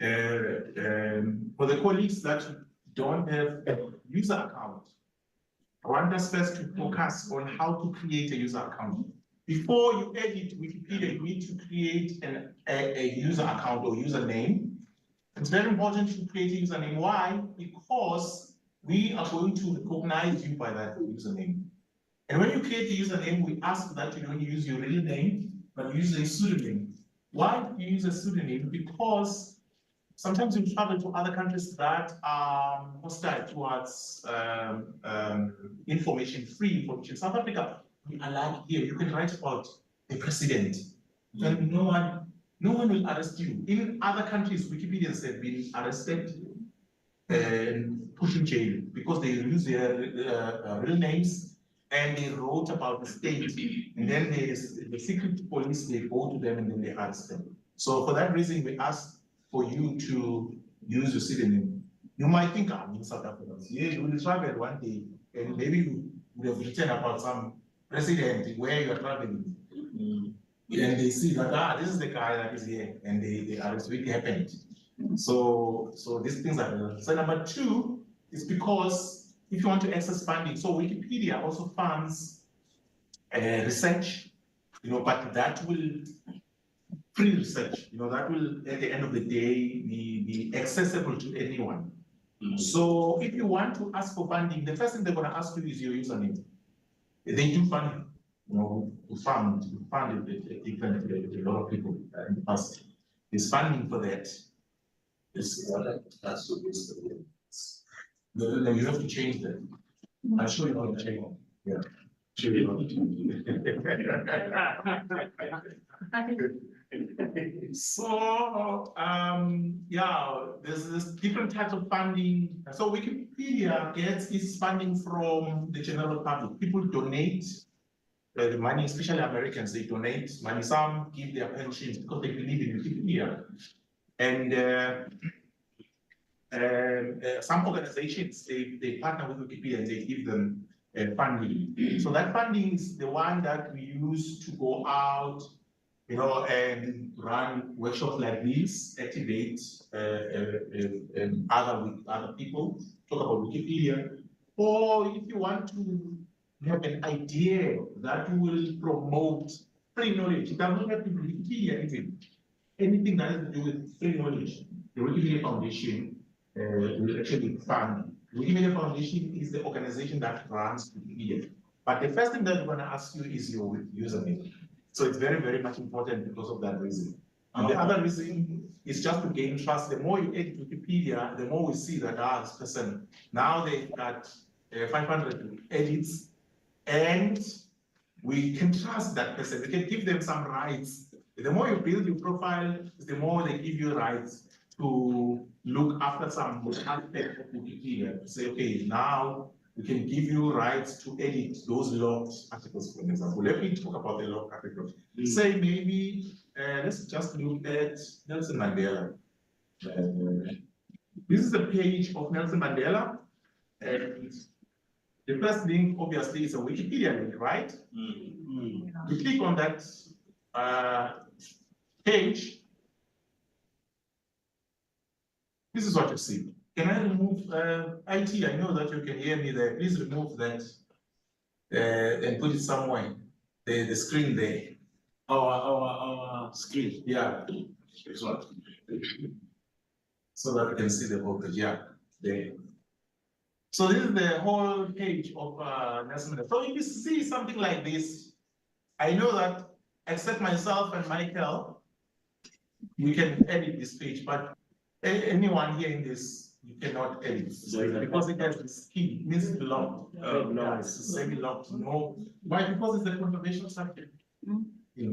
for the colleagues that don't have a user account, I want us first to focus on how to create a user account. Before you edit Wikipedia, you need to create a user account or username. It's very important to create a username. Why? Because we are going to recognize you by that username. And when you create a username, we ask that you don't use your real name, but use a pseudonym. Why do you use a pseudonym? Because sometimes you travel to other countries that are hostile towards information-free information. South Africa, we are like here, you can write about the president, and no one will arrest you. In other countries, Wikipedians have been arrested and put in jail because they use their real names and they wrote about the state. And then the secret police, they go to them and then they arrest them. So for that reason, we ask for you to use your pseudonym. You might think, I'm in South Africa. Yeah, you will travel one day and maybe you would have written about some president where you are traveling. And they see that, this is the guy that is here, and they arrest. It happened. So these things are done. So number two is because if you want to access funding, so Wikipedia also funds research, but that will free research, that will at the end of the day be accessible to anyone. So if you want to ask for funding, the first thing they're going to ask you is your username. They do funding, fund a lot of people in the past. There's funding for that. That's no, you have to change that. I'll show you how to change it. Yeah. Show you how to change it. So, yeah, there's different types of funding. So Wikipedia gets its funding from the general public. People donate the money, especially Americans, they donate money. Some give their pensions because they believe in Wikipedia. And some organizations, they partner with Wikipedia and they give them funding. So that funding is the one that we use to go out, and run workshops like this, activate other people, talk about Wikipedia. Or if you want to have an idea that will promote free knowledge, it doesn't have to be Wikipedia even. Anything that has to do with free knowledge, the Wikimedia Foundation will actually fund. The Wikimedia Foundation is the organization that runs Wikipedia. But the first thing that we're going to ask you is your username. So it's very, very much important because of that reason. And the other reason is just to gain trust. The more you edit Wikipedia, the more we see that this person, now they've got 500 edits, and we can trust that person. We can give them some rights. The more you build your profile, the more they give you rights to look after some aspect of Wikipedia. To say, okay, now we can give you rights to edit those logged articles, for example. Let me talk about the logged articles. Say maybe, let's just look at Nelson Mandela. This is a page of Nelson Mandela. And the first link, obviously, is a Wikipedia link, right? You click on that page. This is what you see. Can I remove IT? I know that you can hear me there. Please remove that and put it somewhere. The screen there. Our screen. Yeah. This one. So that you can see the whole page. Yeah. There. So this is the whole page of Nelson Mandela. So if you see something like this, I know that except myself and Michael, we can edit this page, but anyone here in this, you cannot edit because it has this key. It means it's locked. It's semi-locked. No, why? Because it's a controversial subject.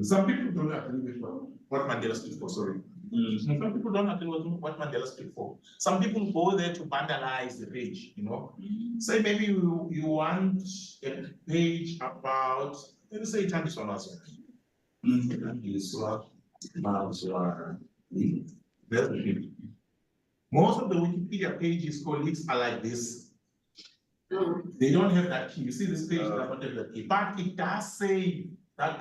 Some people don't agree with what Mandela stood for. Sorry. Some people don't agree with what Mandela stood for. Some people go there to vandalize the page. Say maybe you want a page about, let me say it on us. There's the thing. Most of the Wikipedia pages, colleagues, are like this. They don't have that key. You see this page does not have that key, but it does say that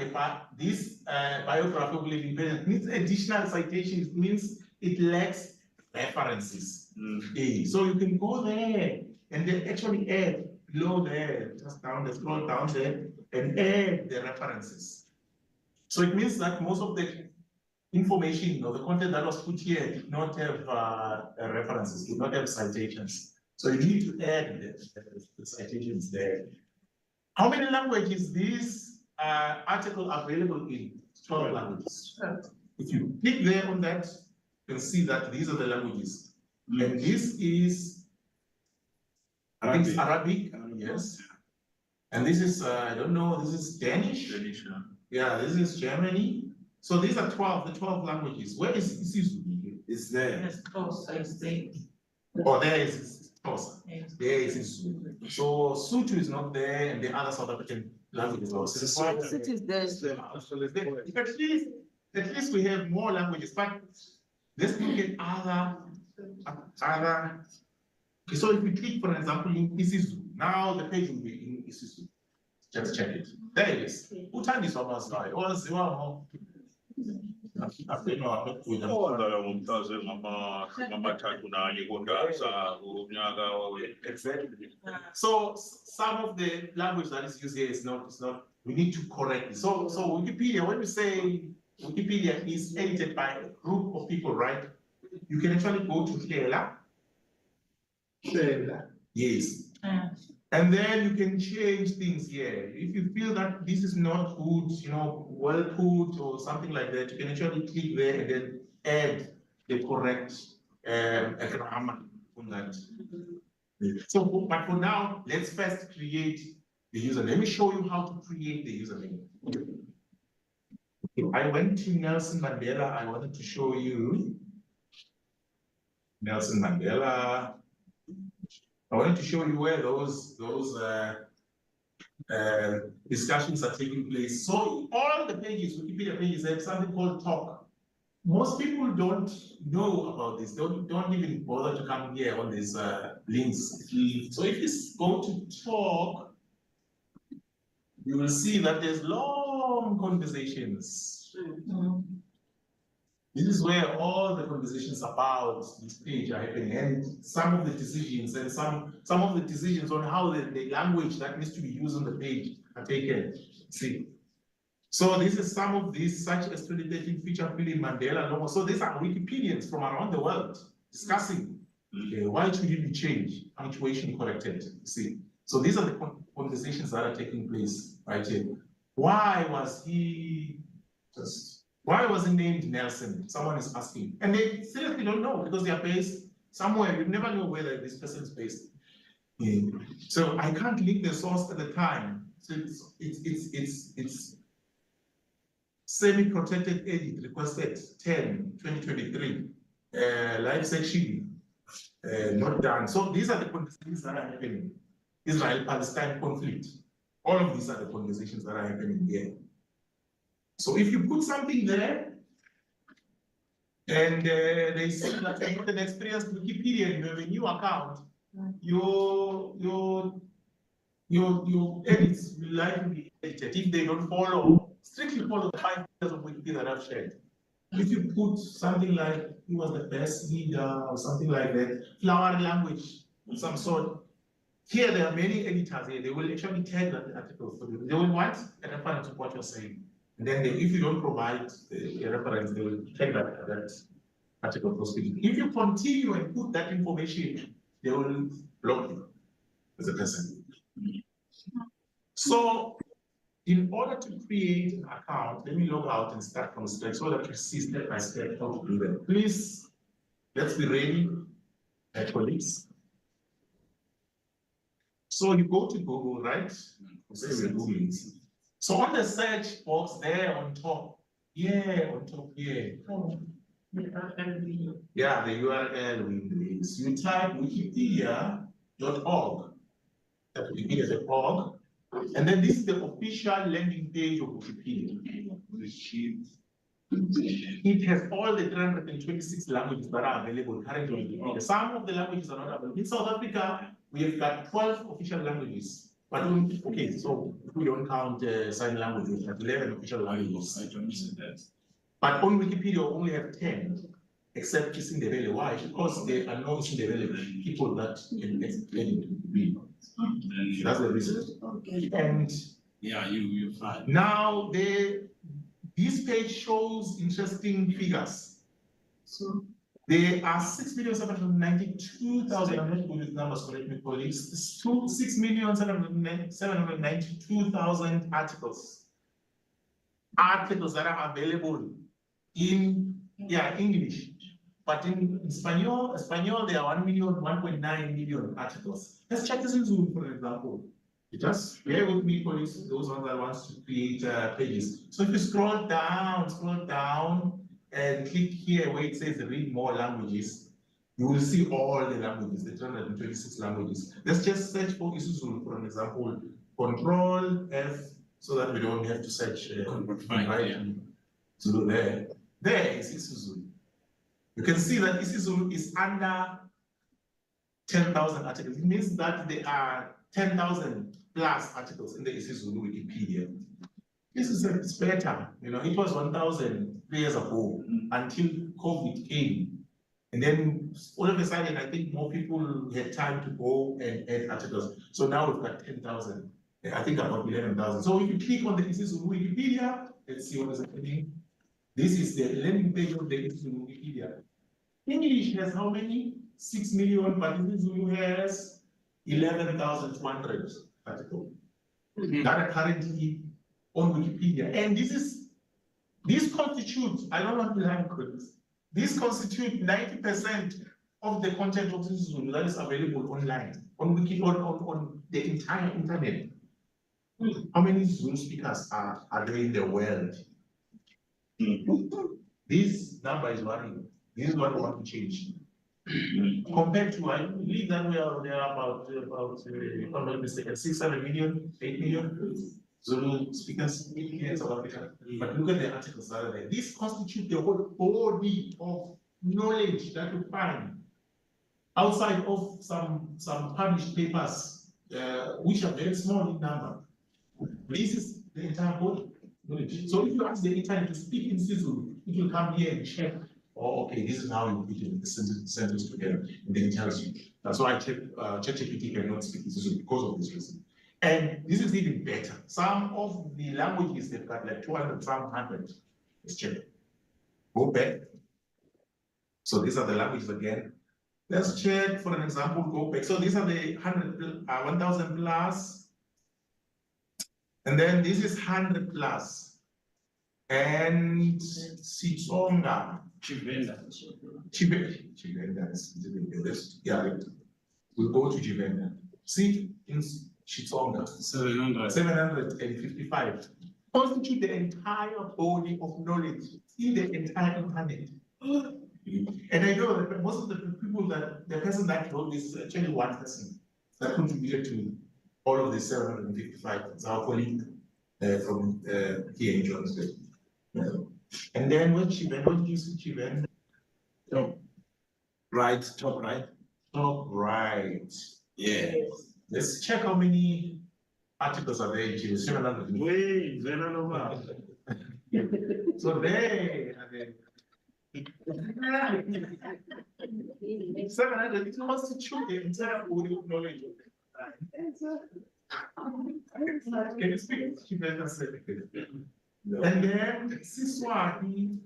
this biography of living parents needs additional citations, means it lacks references. So you can go there and then actually add below there, just down the scroll down there, and add the references. So it means that most of the information or the content that was put here did not have references, did not have citations. So you need to add the citations there. How many languages this article available in? 12 languages. If you click there on that, you can see that these are the languages. And this is, I think it's Arabic, yes. And this is, I don't know, this is Danish. Yeah, this is Germany. So these are 12, the 12 languages. Where is Isizu? It's there. Yes, close, I say. Oh, there is Xhosa. Yes. There is Isizu. So Sotho is not there, and the other South African languages also. Cities there. At least we have more languages, but let's look at other. Okay, so if we click, for example, in Isizu, now the page will be in Isizu. Just check it. There it is. Uthandiswa mazwi, owaziwa ngo. Exactly. So some of the language that is used here is not, we need to correct it. So Wikipedia, when we say Wikipedia is edited by a group of people, right? You can actually go to Hlela. Yes. And then you can change things here. If you feel that this is not good, well put or something like that, you can actually click there and then add the correct grammar on that. So, but for now, let's first create the username. Let me show you how to create the username. If I went to Nelson Mandela, I wanted to show you Nelson Mandela. I wanted to show you where those discussions are taking place. So all the pages, Wikipedia pages, have something called talk. Most people don't know about this. Don't even bother to come here on these links. So if you go to talk, you will see that there's long conversations. This is where all the conversations about this page are happening, and some of the decisions and some of the decisions on how the language that needs to be used on the page are taken. See, so this is some of these, such as 2013 feature film Mandela logo. So these are Wikipedians from around the world discussing why should it be changed, punctuation corrected. See, so these are the conversations that are taking place right here. Why was he named Nelson? Someone is asking. And they seriously don't know because they are based somewhere. You never know whether this person is based. So I can't link the source at the time. So it's semi-protected edit requested 10/2023. Live section not done. So these are the conversations that are happening. Israel-Palestine conflict. All of these are the conversations that are happening here. So if you put something there, and they say that you're not an experienced Wikipedia, you have a new account, your edits will likely be edited if they don't strictly follow the 5 pillars of Wikipedia that I've shared. If you put something like, he was the best leader or something like that, flowery language of some sort, here there are many editors here, they will actually tag that article for you. They will want a reference to what you're saying. And then if you don't provide a reference, they will take that article for speaking. If you continue and put that information, they will block you as a person. So in order to create an account, let me log out and start from scratch so that you see step by step how to do that. Please, let's be ready, colleagues. So you go to Google, right? Say we're Googling. So on the search box there on top, yeah, yeah, the URL is you type wikipedia.org, wikipedia.org, and then this is the official landing page of Wikipedia. It has all the 326 languages that are available currently. Some of the languages are not available. In South Africa, we have got 12 official languages. But okay, so if we don't count sign languages, we have 11 official languages. I don't see that. But on Wikipedia, we only have 10, except Isindebele. Why? Because there are no Isindebele people that can explain it to be. That's the reason. And Yeah, you find. now this page shows interesting figures. So, There are 6,792,000, I'm not good with numbers, correct me, colleagues. 6,792,000 articles. Articles that are available in English. But in Espanol, there are 1.9 million articles. Let's check this in Zoom, for example. You just bear with me, colleagues, those ones that wants to create pages. So if you scroll down, and click here where it says read more languages, you will see all the languages, the 226 languages. Let's just search for isiZulu, for an example. Control F, so that we don't have to search Zulu there. There is isiZulu. You can see that isiZulu is under 10,000 articles. It means that there are 10,000 plus articles in the isiZulu Wikipedia. This is it's better. It was 1,000 years ago until COVID came. And then all of a sudden, I think more people had time to go and add articles. So now we've got 10,000. I think about 11,000. So if you click on the isiZulu Wikipedia, let's see what is happening. This is the landing page of the isiZulu Wikipedia. English has how many? 6 million, but isiZulu has 11,200 articles that are currently on Wikipedia. And this constitutes, I don't want to lie, this constitutes 90% of the content of isiZulu that is available online, on the entire internet. How many Zulu speakers are there in the world? This number is worrying. This is what we want to change. Compared to, I believe that there are about if I'm not mistaken, 600 million, 8 million Zulu speakers in South Africa. But look at the articles that are there. This constitutes the whole body of knowledge that you find outside of some published papers, which are very small in number. This is the entire body. So if you ask the internet to speak in isiZulu, it will come here and check. Oh, okay, this is how you put the sentence together, and then it tells you. That's why ChatGPT cannot speak isiZulu because of this reason. And this is even better. Some of the languages they've got like 200, 100. Let's check. Go back. So these are the languages again. Let's check for an example. Go back. So these are the 1,000 plus. And then this is 100 plus. And Sitsonga. Chivenda. Yeah, we'll go to Chivenda. See, in Chitsonga, 755. Constitute the entire body of knowledge in the entire internet. And I know that most of the people the person that wrote this is actually one person that contributed to all of the 755. It's our colleague from here in Johannesburg. And then what did you see Chivenda? Top right. Top right. Yeah. Let's check how many articles are there in Chivenda. 700. Wait, very normal. So there are the 700 constitute the entire body of knowledge. Can you speak Chivenda? And then Siswati,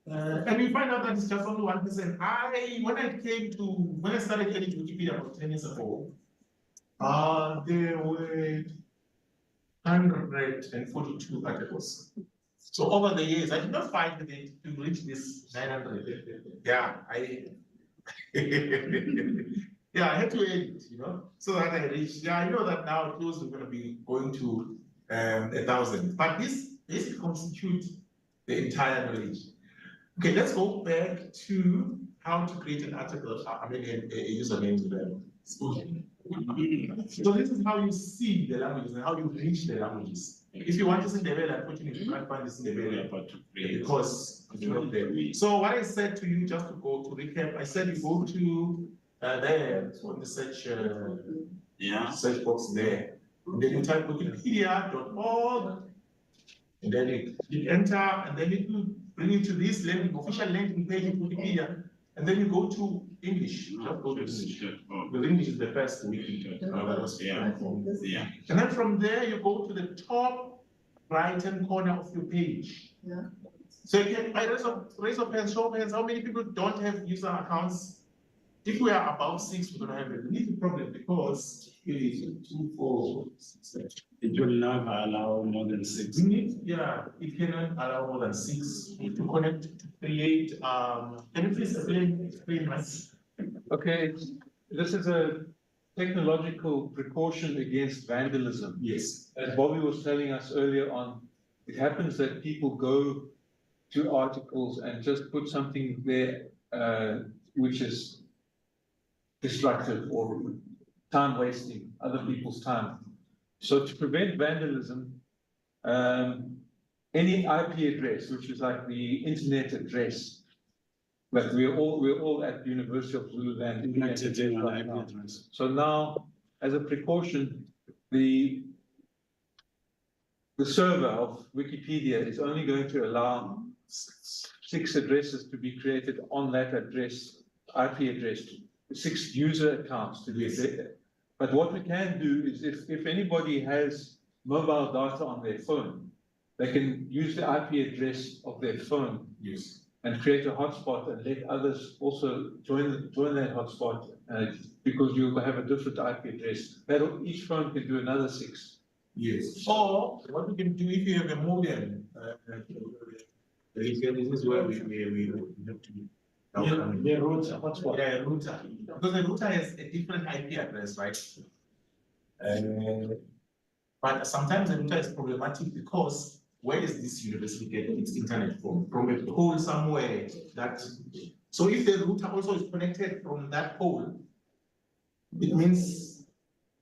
and we find out that it's just only 1%. When I started getting Wikipedia about 10 years ago, there were 142 articles. So over the years, I did not find it to reach this 900. Yeah, I had to edit, so that I reached. Yeah, I know that now close to going to be going to 1,000. But this constitutes the entire knowledge. Okay, let's go back to how to create an article, a username to them. So this is how you see the languages and how you reach the languages. If you want to see Ndebele, unfortunately, you can't find this Ndebele because it's not there. So what I said to you, just to go to recap, I said you go to there on the search search box there. And then you type wikipedia.org, and then you enter, and then it will bring you to this landing, official landing page of Wikipedia. And then you go to English. Just go to English. Because English is the first wiki. Yeah. And then from there, you go to the top right-hand corner of your page. Yeah. So you can raise up hands, show of hands. How many people don't have user accounts? If we are above 6, we're gonna have a little problem because it is 2, 4, 6. It will never allow more than 6. Yeah, it cannot allow more than 6 to connect to create. Can you please explain this? Okay, this is a technological precaution against vandalism. Yes. As Bobby was telling us earlier on, it happens that people go to articles and just put something there which is destructive or time wasting, other people's time. So to prevent vandalism, any IP address, which is like the internet address, but we're all at the University of Zululand. Connected to an IP address. So now, as a precaution, the server of Wikipedia is only going to allow 6 addresses to be created on that address, IP address, 6 user accounts to be created. But what we can do is if anybody has mobile data on their phone, they can use the IP address of their phone. Yes. And create a hotspot and let others also join that hotspot because you will have a different IP address. That each phone can do another 6. Yes. Or what we can do if you have a modem, this is where we have to be. The router, hotspot. Yeah, a router. Because the router has a different IP address, right? But sometimes the router is problematic because where does this university get its internet from? From a pole somewhere that. So if the router also is connected from that pole, it means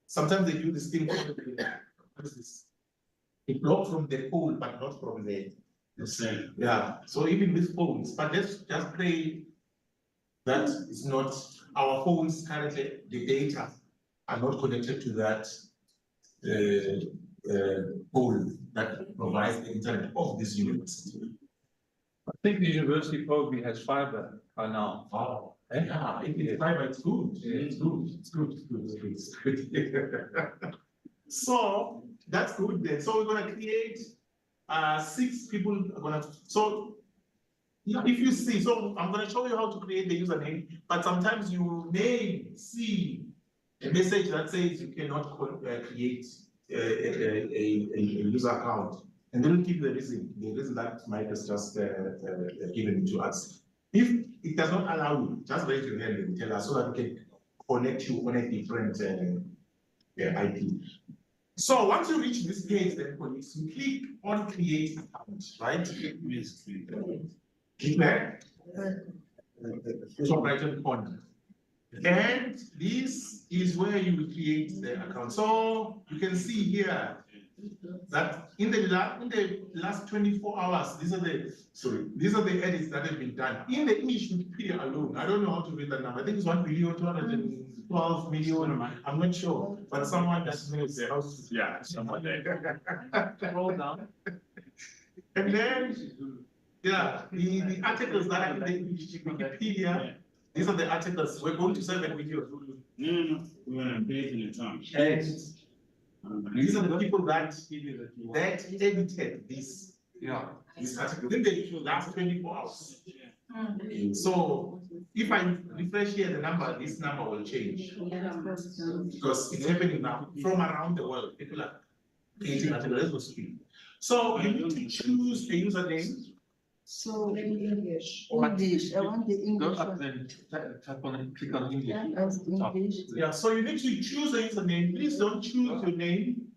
sometimes they do this thing. What is this? It blocks from the pole, but not from the same. Yeah. So even with phones, but let's just pray that it's not our phones currently, the data are not connected to that pole that provides the internet of this university. I think the university probably has fiber by now. Wow. Eh? Yeah, it's fiber, it's good. Yeah. It's good. It's good. It's good. It's good. So that's good then. So we're gonna create 6 people are gonna so if you see, so I'm gonna show you how to create the username, but sometimes you may see a message that says you cannot create a user account, and then give the reason that Mike has just given to us. If it does not allow you, just raise your hand and tell us so that we can connect you on a different IP. So once you reach this page, then police, you click on create account, right? Yes, Click there. Top right hand corner. And this is where you will create the account. So you can see here that in the last 24 hours, these are the edits that have been done in the English Wikipedia alone. I don't know how to read that number. I think it's 1,212 million. I'm not sure, but someone that knows. Yeah, someone there. Roll down. And then, yeah, the articles that are in the English Wikipedia. These are the articles. We're going to send them with you. No. We're gonna create an account. And these are the people that edited this. Yeah. This article in the last 24 hours. So if I refresh here the number, this number will change. Because it's happening now from around the world. People are creating articles. So you need to choose a username. So in English. English, I want the Go English up one. then, tap on it, click on English. As English. Yeah, so you need to choose a username. Please don't choose your name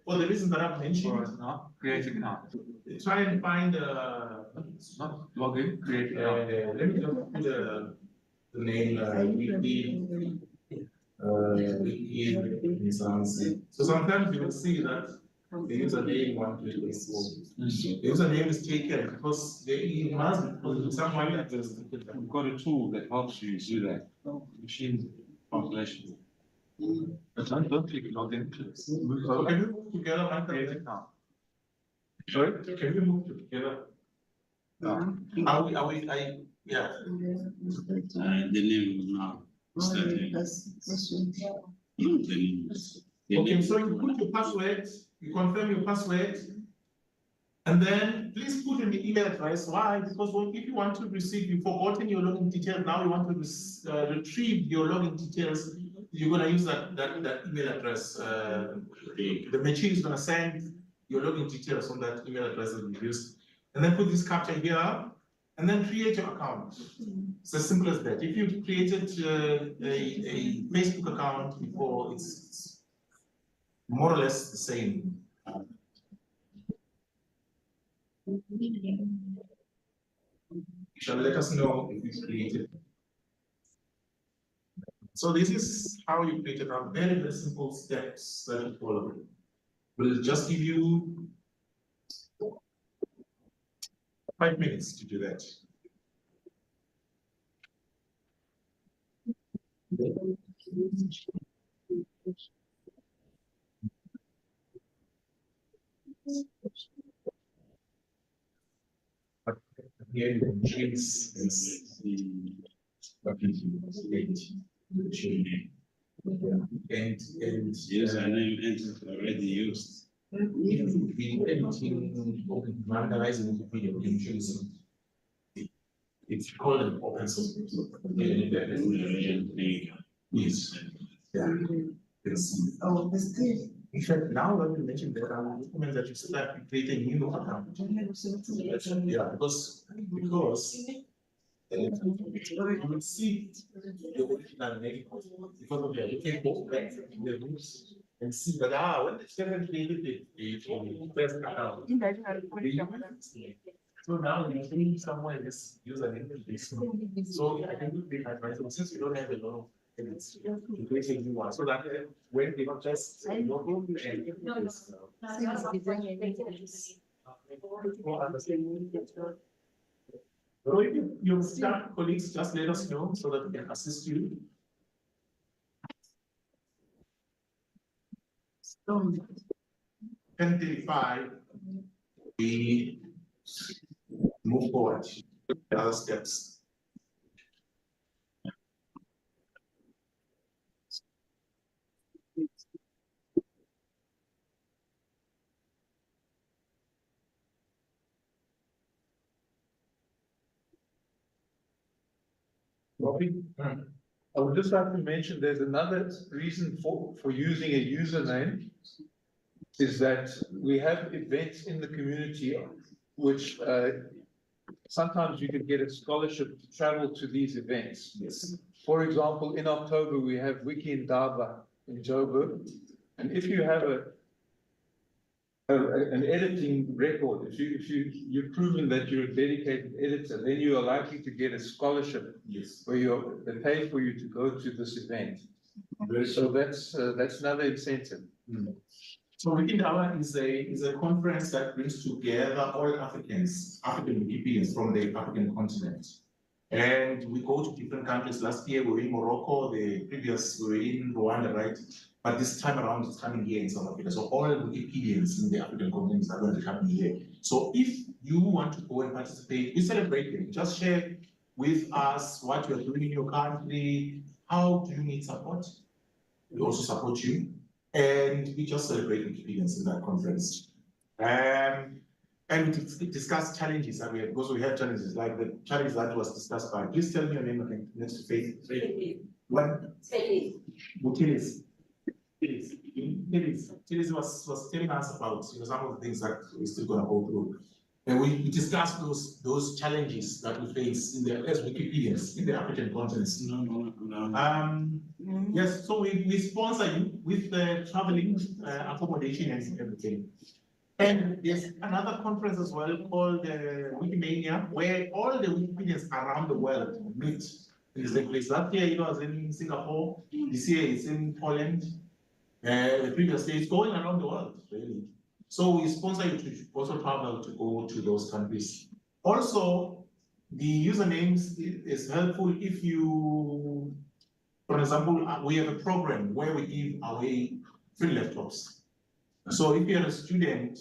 for the reasons that I've mentioned. Now, create account. Try and find Not login, create account. let me just put the name weekly. So sometimes you will see that the username 124. The username is taken because it must be because someone that is. We've got a tool that helps you do that, machine translation. But don't click log in. Move So over. can we move together, Michael? Sorry? Can we move together? No. Are we, yeah. The name now. Starting. The name. Okay, so you put your password, you confirm your password, and then please put in the email address. Why? Because if you want to receive, you've forgotten your login details, now you want to retrieve your login details, you're gonna use that email address. The machine is gonna send your login details on that email address that you used, and then put this captcha here, and then create your account. It's as simple as that. If you've created a Facebook account before, it's more or less the same. You shall let us know if you created. So this is how you create it out. Very, very simple steps that you follow. We'll just give you 5 minutes to do that. Here you can choose this and Username is already used. It's called an open source. Yes. Yeah. Yes. Oh, the state. In fact, now that you mentioned that, I would recommend that you start to create a new account. Yeah, because you will see the original name because of the you can go back to the roots and see that when the children created the first account. they used it. So now you see somewhere this username is this. So I can do the advice. Since you don't have a lot of edits, you create a new one so that when they not just logo and so if your staff colleagues, just let us know so that we can assist you. 10:35, we move forward to the other steps. I would just like to mention there's another reason for using a username is that we have events in the community which sometimes you can get a scholarship to travel to these events. Yes. For example, in October, we have Wiki Indaba in Joburg. And if you have an editing record, if you're proving that you're a dedicated editor, then you are likely to get a scholarship. Yes. Where they pay for you to go to this event. So that's another incentive. So Wiki Indaba is a conference that brings together all African Wikipedians from the African continent. And we go to different countries. Last year we were in Morocco, the previous we were in Rwanda, right? But this time around it's coming here in South Africa. So all Wikipedians in the African continent are going to come here. So if you want to go and participate, we celebrate them. Just share with us what you are doing in your country. How do you need support? We also support you. And we just celebrate Wikipedians in that conference. And we discuss challenges that we have, because we have challenges, like the challenge that was discussed by, please tell me your name again, next to Faith. What? Mutilis. Tilis was telling us about some of the things that we're still gonna go through. And we discussed those challenges that we face as Wikipedians in the African continent. Yes, so we sponsor you with the traveling, accommodation and everything. And there's another conference as well called Wikimania, where all the Wikipedians around the world meet is the place. Last year it was in Singapore, this year it's in Poland. The previous year it's going around the world, really. So we sponsor you to also travel to go to those countries. Also, the usernames is helpful if you, for example, we have a program where we give away free laptops. So if you're a student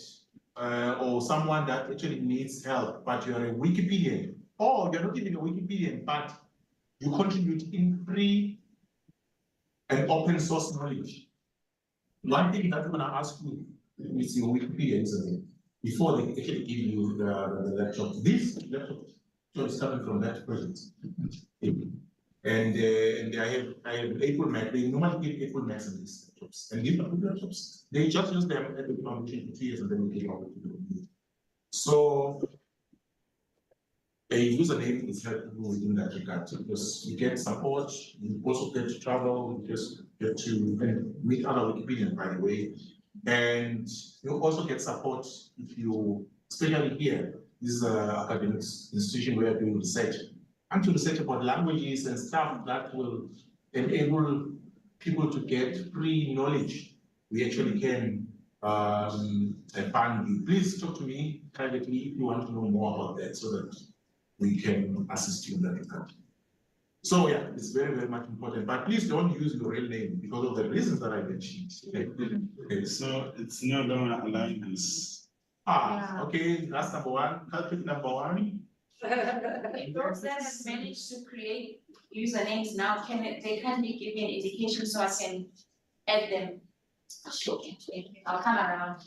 or someone that actually needs help, but you're a Wikipedian, or you're not even a Wikipedian, but you contribute in free and open source knowledge. One thing that I'm gonna ask you is your Wikipedia username before they actually give you the laptop. This laptop is coming from that project. And I have April Mac. They normally give April Macs in these laptops. And these laptops, they just use them at the foundation for 2 years and then we give out to them. So a username is helpful in that regard because you get support, you also get to travel, you just get to meet other Wikipedians, by the way. And you also get support if you, especially here, this is an academic institution where you're doing research. And to research about languages and stuff that will enable people to get free knowledge. We actually can fund you. Please talk to me privately if you want to know more about that so that we can assist you in that regard. So yeah, it's very, very much important. But please don't use your real name because of the reasons that I mentioned. Okay. So it's no longer alliance. Okay, that's number one. Culprit number one. Those that have managed to create usernames now, they can be given indication so I can add them. Okay, I'll come around.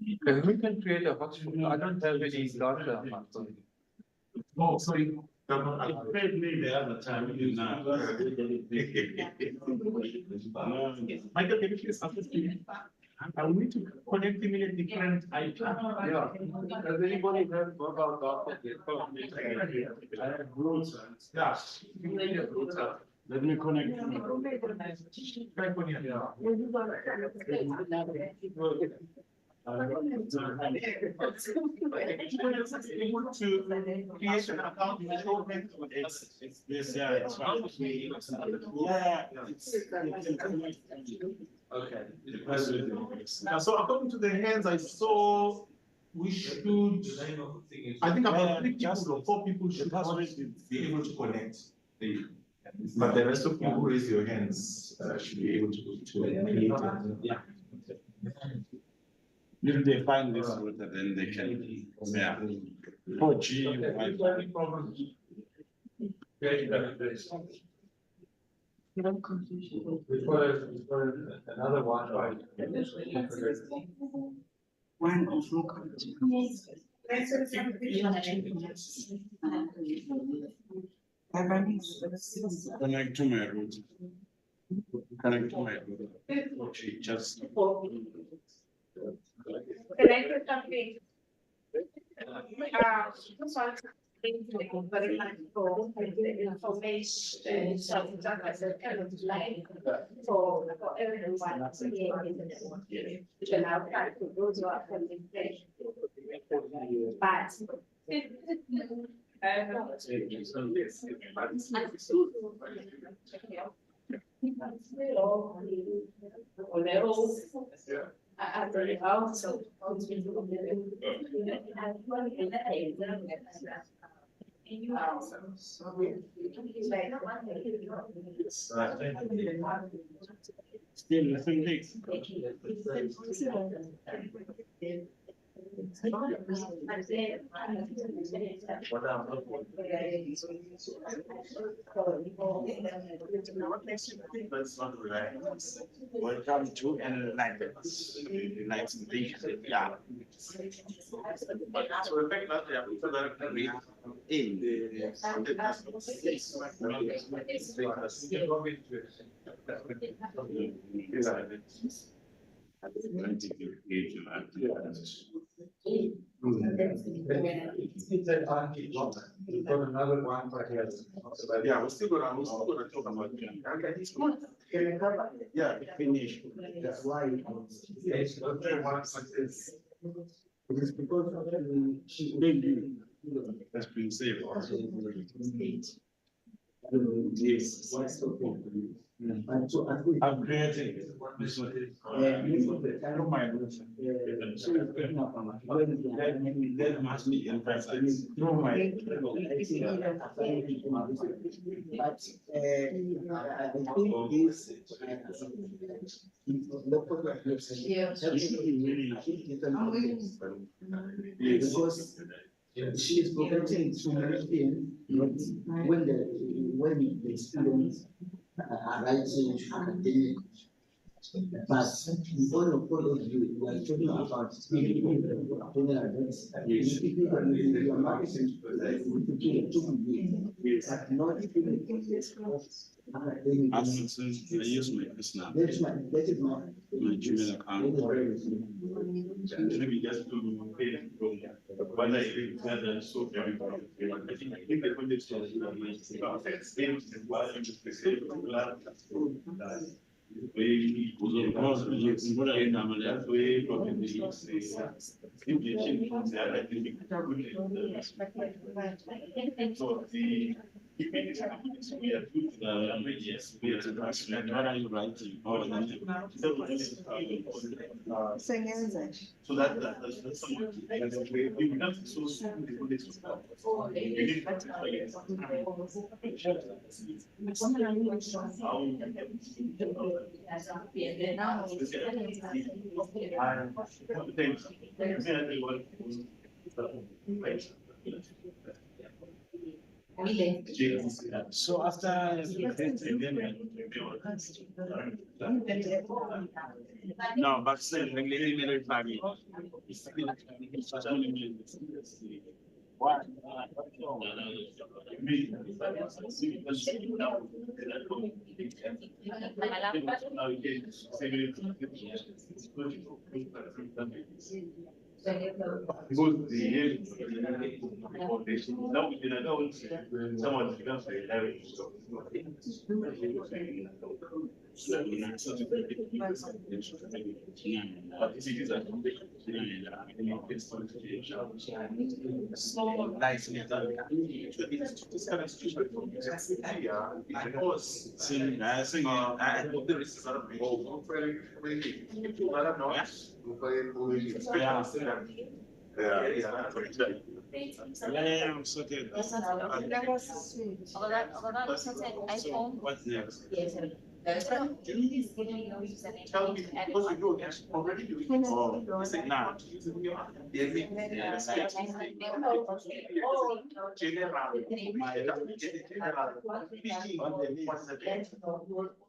Because we can create a hotspot. I don't have any data. Oh, sorry. It paid me the other time, you know. Michael, can you please assist me? I will need to connect him in a different IP. Yeah. Does anybody have mobile data? I have roots. Yeah. Let me connect. Able to create an account. It's this, yeah, it's fine. Yeah, it's. Okay. So according to the hands I saw, we should, I think about 3 people or 4 people should be able to connect. But the rest of you who raise your hands should be able to create it. Yeah. If they find this router, then they can, yeah. 4G, Wi-Fi. Another one. One of local. Connect to my router. Connect to my router. 4G, just. Can I put something? Just want to very much for the information, so that was a kind of line for everyone to be able to. Which allow that to go to our presentation. But. Still the same thing. That's not right. Welcome to Enlightenment. Yeah. So the fact that they are people that we have We've got another one right here. Yeah, we're still gonna talk about it. It's good. Yeah, finish. That's why. Yes, okay, one success. It is because of Thank you. That's been saved. Yes, what's the problem? And so I think. I'm creating. Most of the time, Don't mind. so it's good enough, when That must be emphasized. Don't mind. I think, but, I think this. Local governments have to be really, I think, because she is protecting so many things, when the students are writing academic. But all of you, we are talking about general events. You are marketing, but not I use my personal. that is my My Gmail account. Maybe just to pay from whether it is so everybody. I think the context of so the yes, we are What are you writing? Oh, so that's someone. You have to so soon the context of you need so after. No, but still, regularly married family. Why? Because the year now we don't someone becomes a marriage. But this is a so nice. This kind of situation because I think I hope there is a yeah, I'm so good. What's next? Tell me, because you do it already doing it. Oh, say now.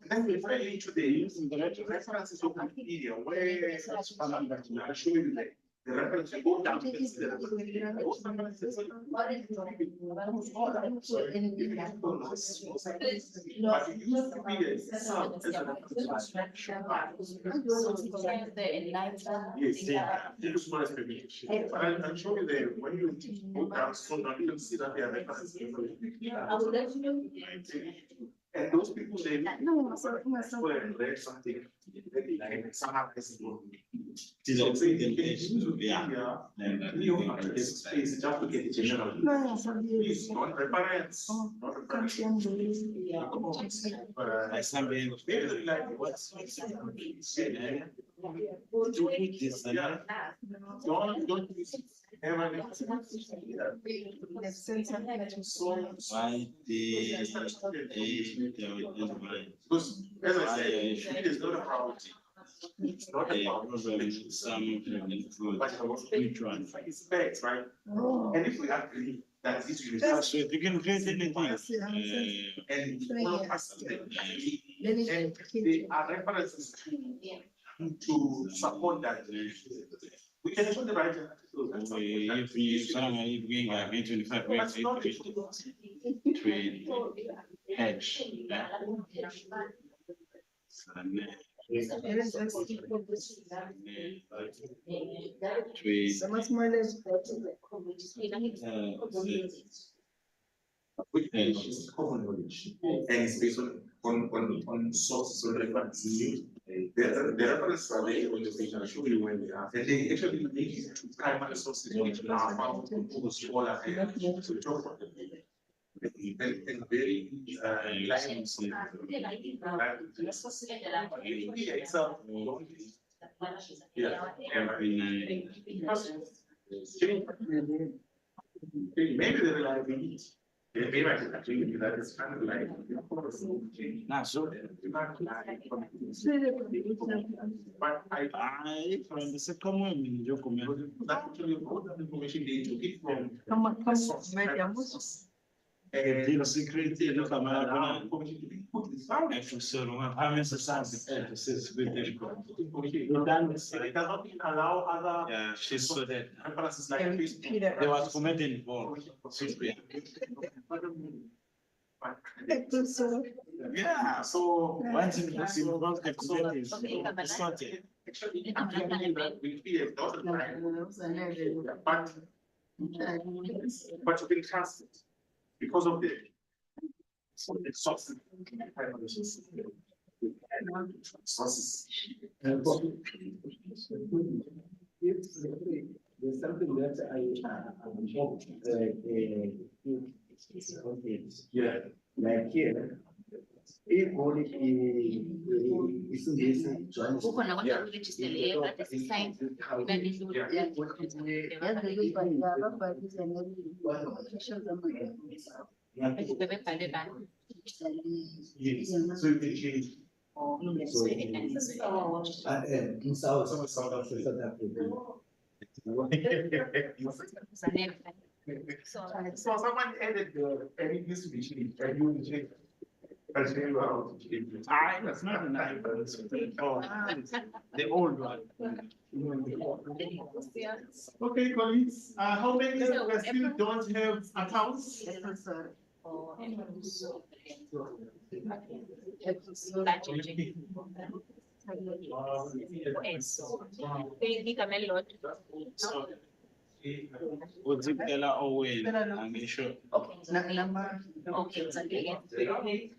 Then we fell into the references of Wikipedia where I'll show you the reference go down. But it used to be itself as a reference. Yes, it looks more experimentation. But I'll show you the when you go down so now you can see that they are references. And those people they read something like somehow it's just to get the general. Please, not reference. Not reference. Don't use it. Because as I said, it is not a priority. It's not a problem. It's facts, right? And if we agree that this is So you can create anything. and they are references to support that. We can put the right. If you going against 25 weeks, trade hedge. Trade. Which is common knowledge and it's based on sources or references. The references are there on the page. I'll show you where they are. And they actually make two primary sources which are found in all scholars. So talk about them. and very lively. Maybe the reliability. Maybe I can agree with you that it's kind of like. Not so. But I, from the second one, in your comment. that actually all that information they took it from. Come, the source, right? mediums. The security, look, I'm Allow not. information to be put inside. Professor, I'm a science emphasis with the. It does not allow other. Yeah, she's so dead. references like And Facebook. Peter. There was committee involved. Yeah, so once in the committee is started. Actually, we feel it doesn't matter. But you can trust it because of the. So the source. Sources. There's something that I hope Yeah. like here. If only is in this joint. Kukhona kodwa kurejisteleyo kade sisayini bebebhale bani. So you can change. In South Africa. So someone added the, any this to be changed, and you will change. I'll show you how to change it. That's not an iPhone. Oh, the old one. Okay, colleagues, how many of us still don't have accounts? Uzipela Owen, I'm sure. Okay,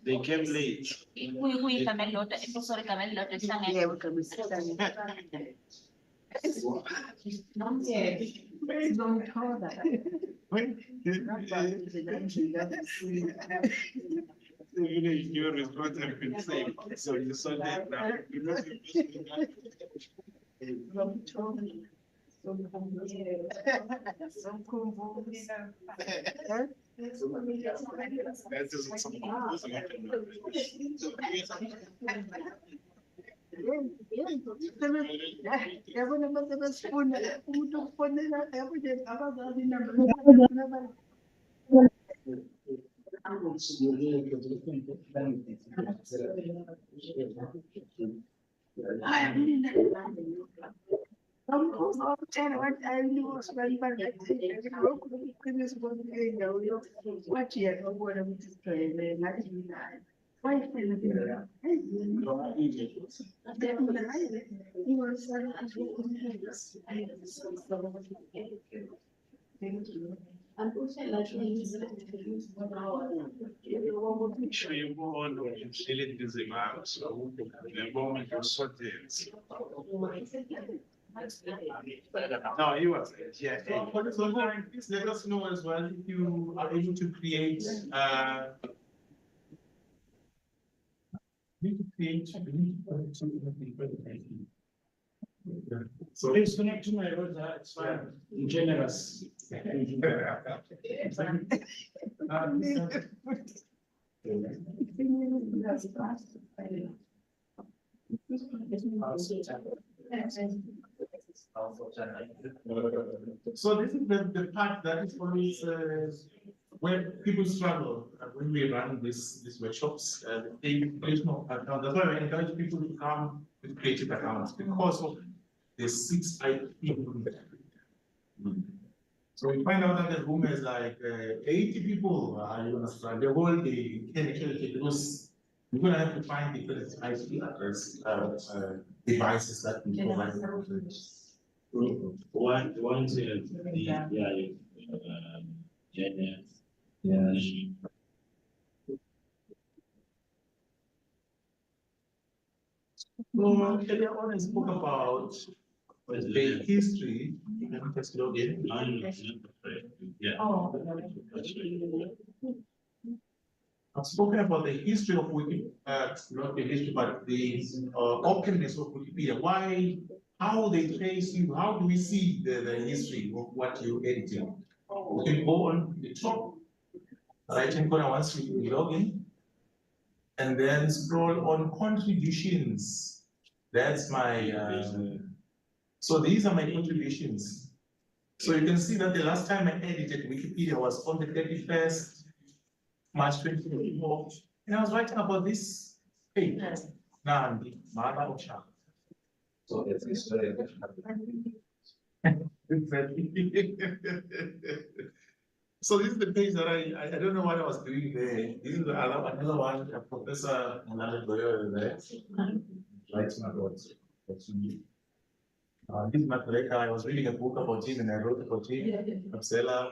They came late. kuyigama elilodwa, sorry, igama elilodwa lihlangene. Yebo, kamisa. Sizomthola. Your response has been saved, so you saw that now. That isn't something. Yabona abantu besifuna umuntu ukufonela yabona abazali nabo. Ukutshela abantu ayiniwosi lokhu kuqinisa ukuthi indawo wathi yena ubona ukuthi sijwayele ngathi yinayo. Wayefuna Sure you go on and fill it with the map, so the moment you sort it. No, he was, yeah. So please let us know as well if you are able to create, So please connect to my road, it's fine, generous. So this is the part that is always, where people struggle when we run these workshops, the creation of accounts. That's why we encourage people to come with creative accounts because of the 6 IP. So we find out that the room is like 80 people are gonna struggle the whole day. You can actually take those. We're gonna have to find different IP address devices that we provide. One, So earlier on I spoke about the history. Let me just log in. Yeah. spoken about the history of Wikipedia, not the history, but the openness of Wikipedia. Why, how they trace you, how do we see the history of what you're editing? We can go on the top right-hand corner once we log in, and then scroll on contributions. That's my, so these are my contributions. So you can see that the last time I edited Wikipedia was on the 31st March 2024, and I was writing about this page. Nandi, Mara Ocha. So it's very So this is the page that I don't know what I was doing there. This is another one, Professor Nanadoyo there. Writing about. This is Matreka. I was reading a book about him and I wrote about him, Marcella.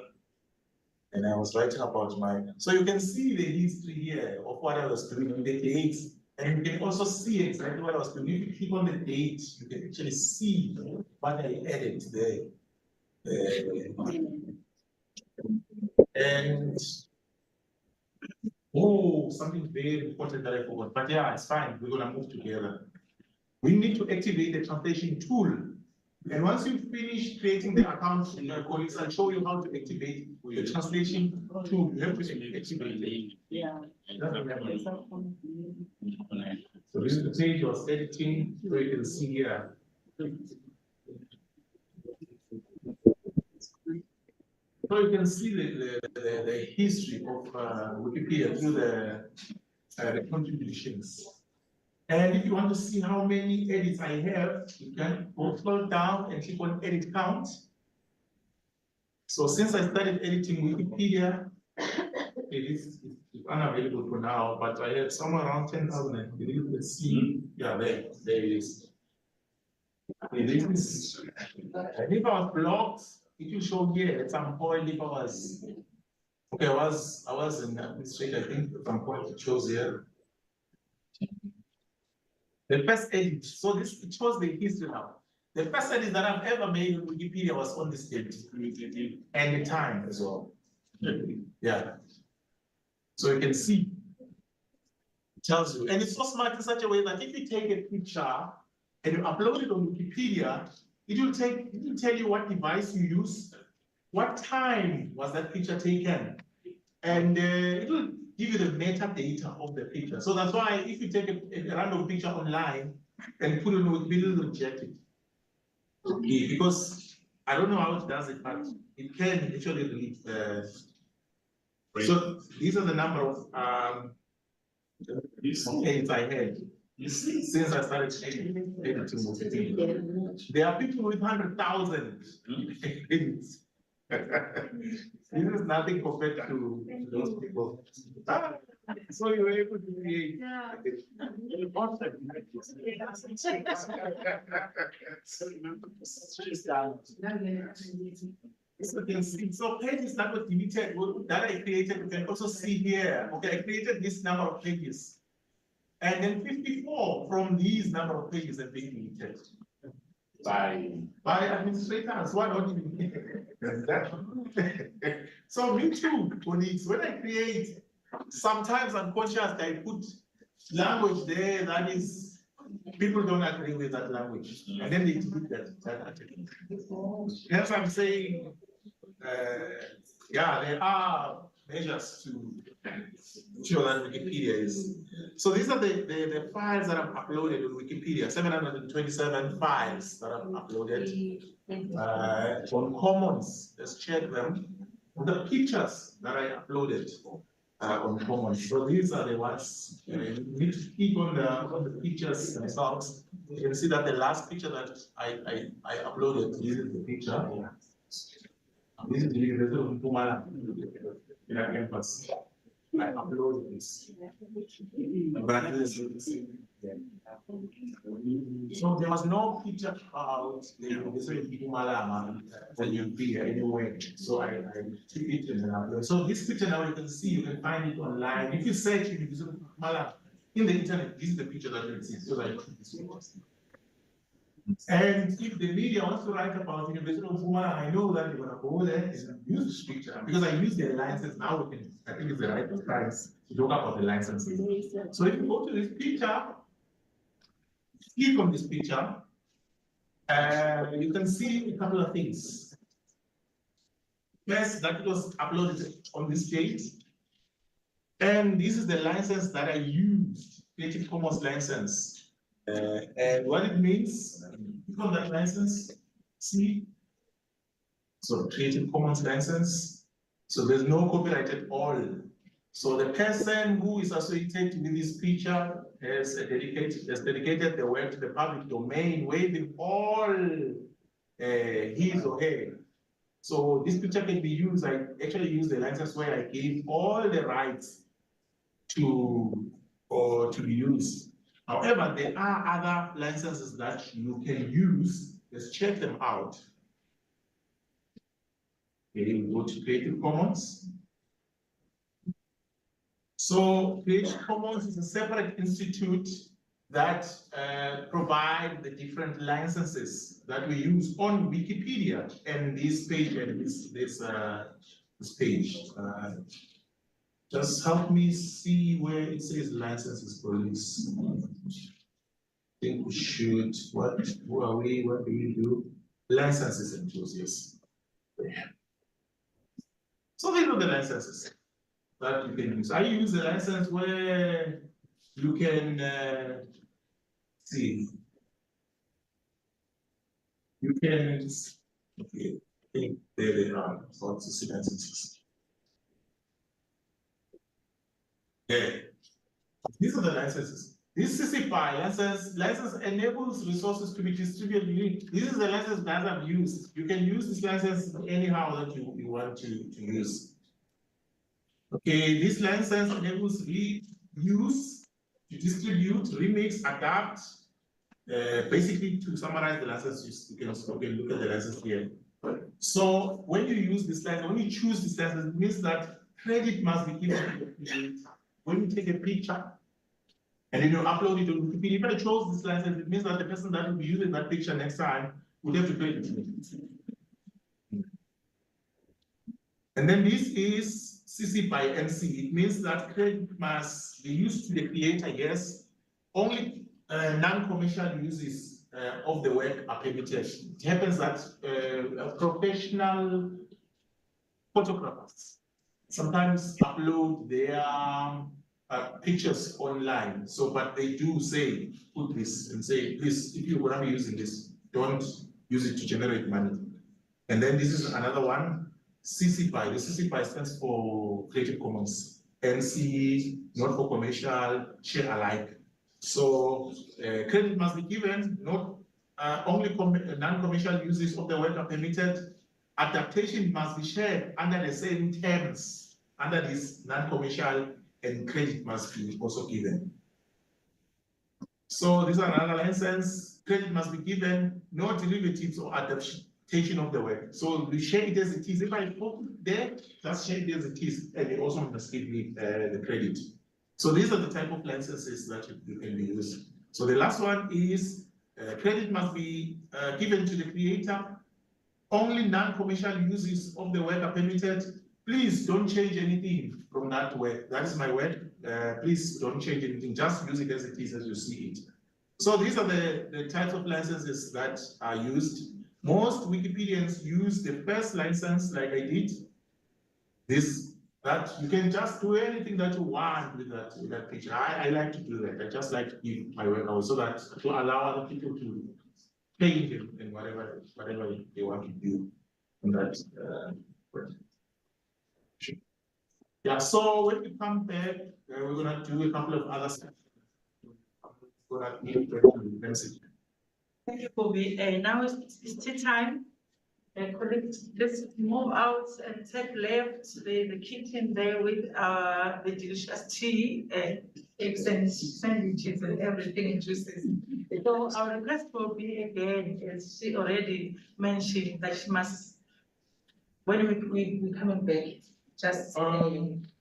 And I was writing about my, so you can see the history here of what I was doing, the dates, and you can also see exactly what I was doing. If you click on the date, you can actually see what I added there. And oh, something very important that I forgot, but yeah, it's fine. We're gonna move together. We need to activate the translation tool. And once you finish creating the account, colleagues, I'll show you how to activate the translation tool. You have to activate it. Yeah. So this is the page I was editing, so you can see here. So you can see the history of Wikipedia through the contributions. And if you want to see how many edits I have, you can go scroll down and click on edit count. So since I started editing Wikipedia, it is unavailable for now, but I have somewhere around 10,000, I believe. Let's see. Yeah, there it is. It is. And if I was blocked, it will show here at some point if I was, okay, I was in administrator, I think at some point it shows here. The first edit, so this it shows the history now. The first edit that I've ever made in Wikipedia was on this date, and the time as well. Yeah. So you can see, it tells you, and it's so smart in such a way that if you take a picture and you upload it on Wikipedia, it will tell you what device you use, what time was that picture taken, and it will give you the metadata of the picture. So that's why if you take a random picture online and put it on Wikipedia, it will reject it. Okay, because I don't know how it does it, but it can actually delete. So these are the number of edits I had since I started editing Wikipedia. There are people with 100,000 edits. This is nothing compared to those people. So you were able to create. So you can see, so pages that were deleted, that I created, you can also see here. Okay, I created this number of pages. And then 54 from these number of pages have been deleted. By administrators, why not even? So me too, colleagues, when I create, sometimes unconscious, I put language there that is, people don't agree with that language. And then they delete that article. Hence I'm saying, yeah, there are measures to ensure that Wikipedia is. So these are the files that I've uploaded on Wikipedia, 727 files that I've uploaded. On Commons, let's check them. The pictures that I uploaded on Commons. So these are the ones, you need to click on the pictures themselves. You can see that the last picture that I uploaded, this is the picture. This is the University of Mpumalanga in our campus. I uploaded this. So there was no picture about the University of Mpumalanga that you be anywhere. So I took it and then uploaded. So this picture now you can see, you can find it online. If you search University of Mpumalanga in the internet, this is the picture that you see. So I took this one. And if the media wants to write about University of Mpumalanga, I know that you're going to go there and use this picture because I use the alliances now. I think it's the right price to talk about the licenses. So if you go to this picture, click on this picture, you can see a couple of things. First, that was uploaded on this page. And this is the license that I used, Creative Commons license. And what it means, click on that license, see? So Creative Commons license. So there's no copyright at all. So the person who is associated with this picture has dedicated the work to the public domain, waiving all his or her. So this picture can be used, I actually use the license where I gave all the rights to be used. However, there are other licenses that you can use. Let's check them out. Okay, we go to Creative Commons. So Creative Commons is a separate institute that provide the different licenses that we use on Wikipedia and this page and this page. Just help me see where it says licenses police. I think we should, who are we, what do we do? Licenses and tools, yes. So these are the licenses that you can use. I use a license where you can see. You can, okay, I think there they are, for licenses. Yeah. These are the licenses. This SWiP license enables resources to be distributed. This is the license that I've used. You can use this license anyhow that you want to use. Okay, this license enables reuse, to distribute, remix, adapt. Basically, to summarize the license, you can look at the license here. So when you use this license, when you choose this license, it means that credit must be given to the creator. When you take a picture and then you upload it on Wikipedia, if I chose this license, it means that the person that will be using that picture next time would have to pay it. And then this is CC by NC. It means that credit must be used to the creator, yes. Only non-commercial uses of the work are permitted. It happens that professional photographers sometimes upload their pictures online. So, but they do say, put this and say, please, if you're going to be using this, don't use it to generate money. And then this is another one, CC BY. The CC BY stands for Creative Commons. NC, not for commercial, share alike. So credit must be given, not only non-commercial uses of the work are permitted. Adaptation must be shared under the same terms, under this non-commercial, and credit must be also given. So this is another license. Credit must be given, no derivatives or adaptation of the work. So we share it as it is. If I put there, just share it as it is, and you also must give me the credit. So these are the type of licenses that you can use. So the last one is credit must be given to the creator. Only non-commercial uses of the work are permitted. Please don't change anything from that work. That is my work. Please don't change anything. Just use it as it is, as you see it. So these are the types of licenses that are used. Most Wikipedians use the first license, like I did. That you can just do anything that you want with that picture. I like to do that. I just like to give my work out so that to allow other people to paint and whatever they want to do on that. Yeah, so when we come back, we're gonna do a couple of other steps. Thank you, Kobe. Now it's tea time. Let's move out and take left the kitchen there with the delicious tea, eggs and sandwiches and everything and juices. So our request will be again, as she already mentioned, that she must, when we coming back, just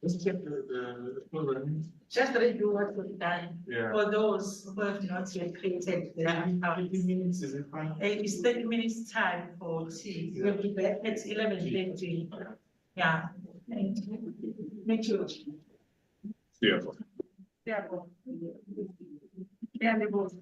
Let's check the program. just review what we've done. Yeah. For those who have not yet created their accounts. 15 minutes, is it fine? It's 30 minutes time for tea. We'll be back at 11:30. Yeah. Thank you. Yeah. Yeah, they both.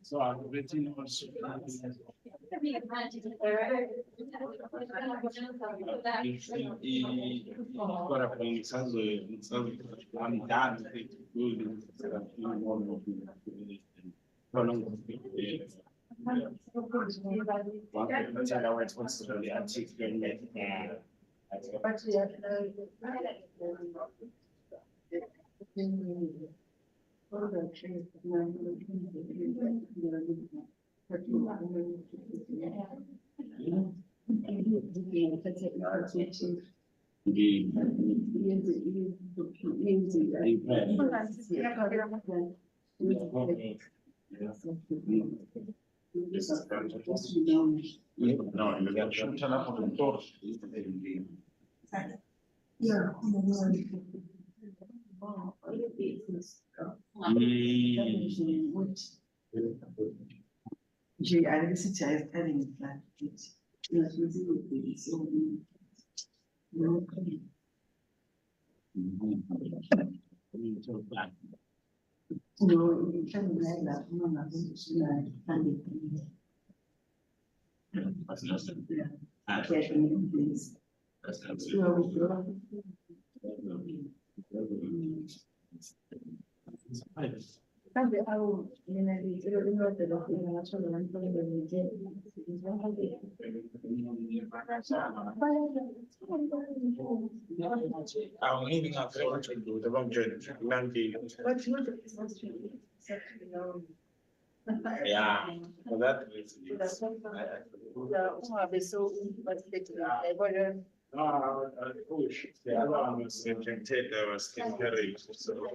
So I'm waiting also. I'm done. Gee, I didn't see I was telling that. Yes, we do. So, no. No, you can't like that. No, no, please. I'm leaving out for to do the wrong journey. Yeah, for that reason. I push. The other one was injected, there was skin carriage, so.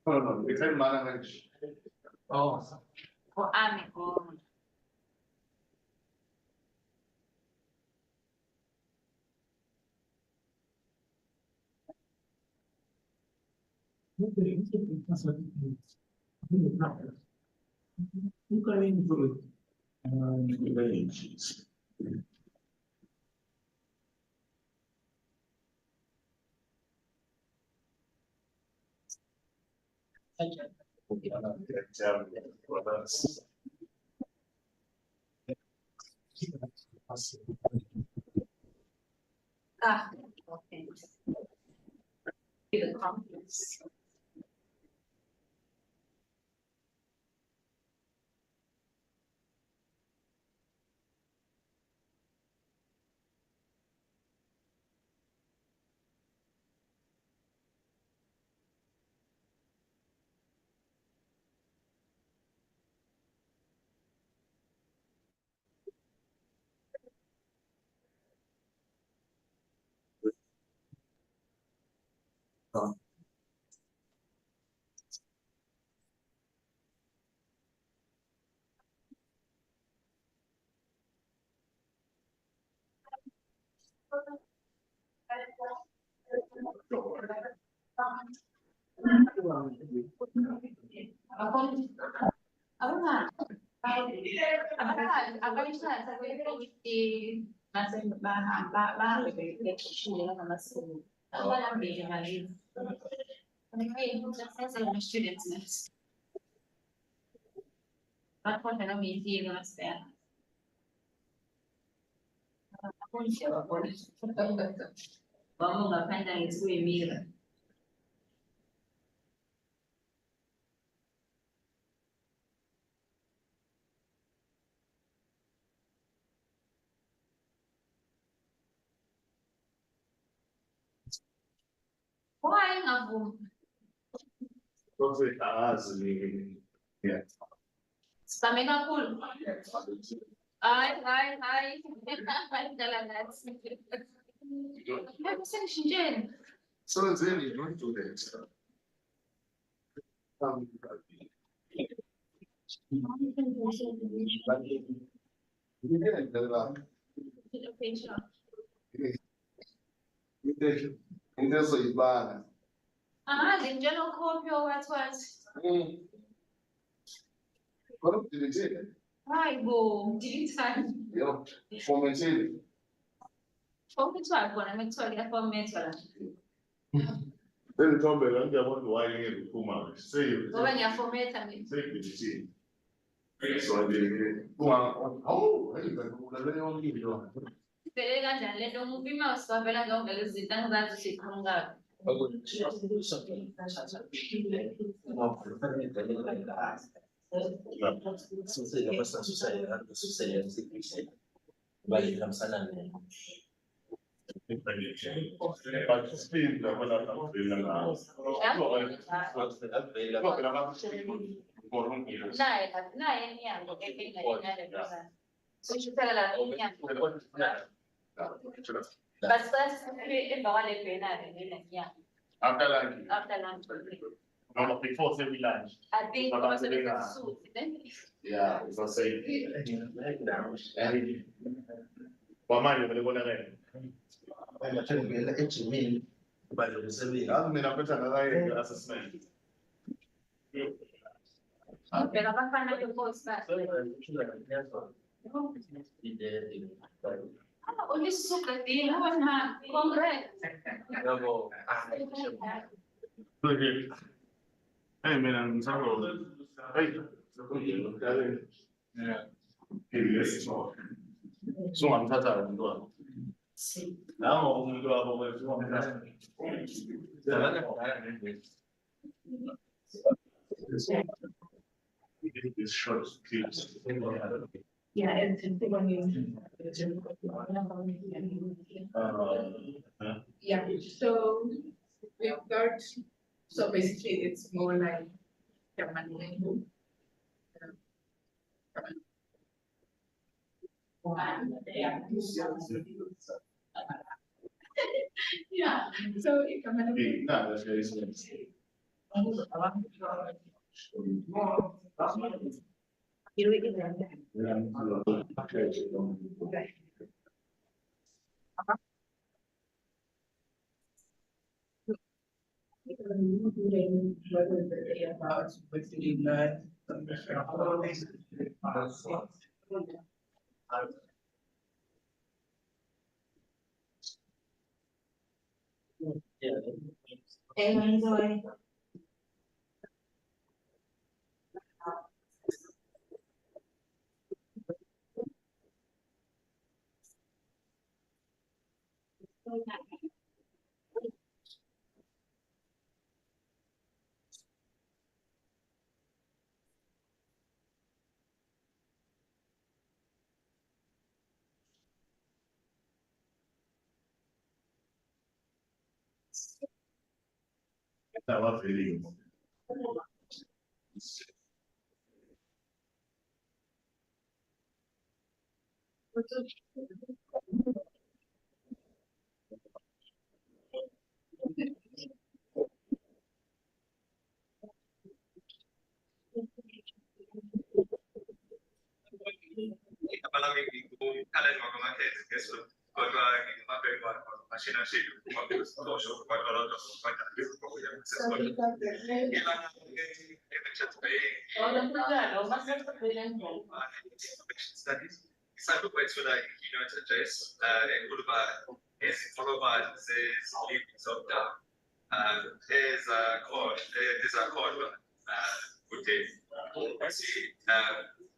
Oh, no, it's in Manamaj. Oh. Okay. The conference. Vamos ngaphandle ngithi kuyimira. Why ngavumi? Sibame kakhulu. Hayi. Ngidala ngathi. Yebo sengishintsheni. So then you don't do that. Into ibanga. Njalo copy what? What did it say? Hayi bo, delete time. Yo, formatted. Format khona mekuthiwa kuyaformat la. Then come back and get one why you come say you. Ngoba ngiyaformat mina. Say it. So I did. Oh, hey, but we don't need you. Vele kanjani lento umuntu ima usivavela zonke lezi zinto angizazi sikhuluma naye emnyango enale sishuthela la emnyango. Basically emva kwale banner ngemnyango. After lunch. After lunch. No, before say we lunch. I think Baba also Selena. the suit, then. Yeah, it's not safe. Wamani umelibona gani? Lazima inapita na rai assessment. Pero abafana beposta. Ulisuka dini wana congress. Hey man, I'm sorry. Hey. Yeah. Yes. So I'm tata ndo. Now umuntu wabo wefuna. This short clips. Yeah, and when you. Yeah, so we've got, so basically it's more like. Yeah, so if I'm gonna. No, that's very simple. Estaba feliz.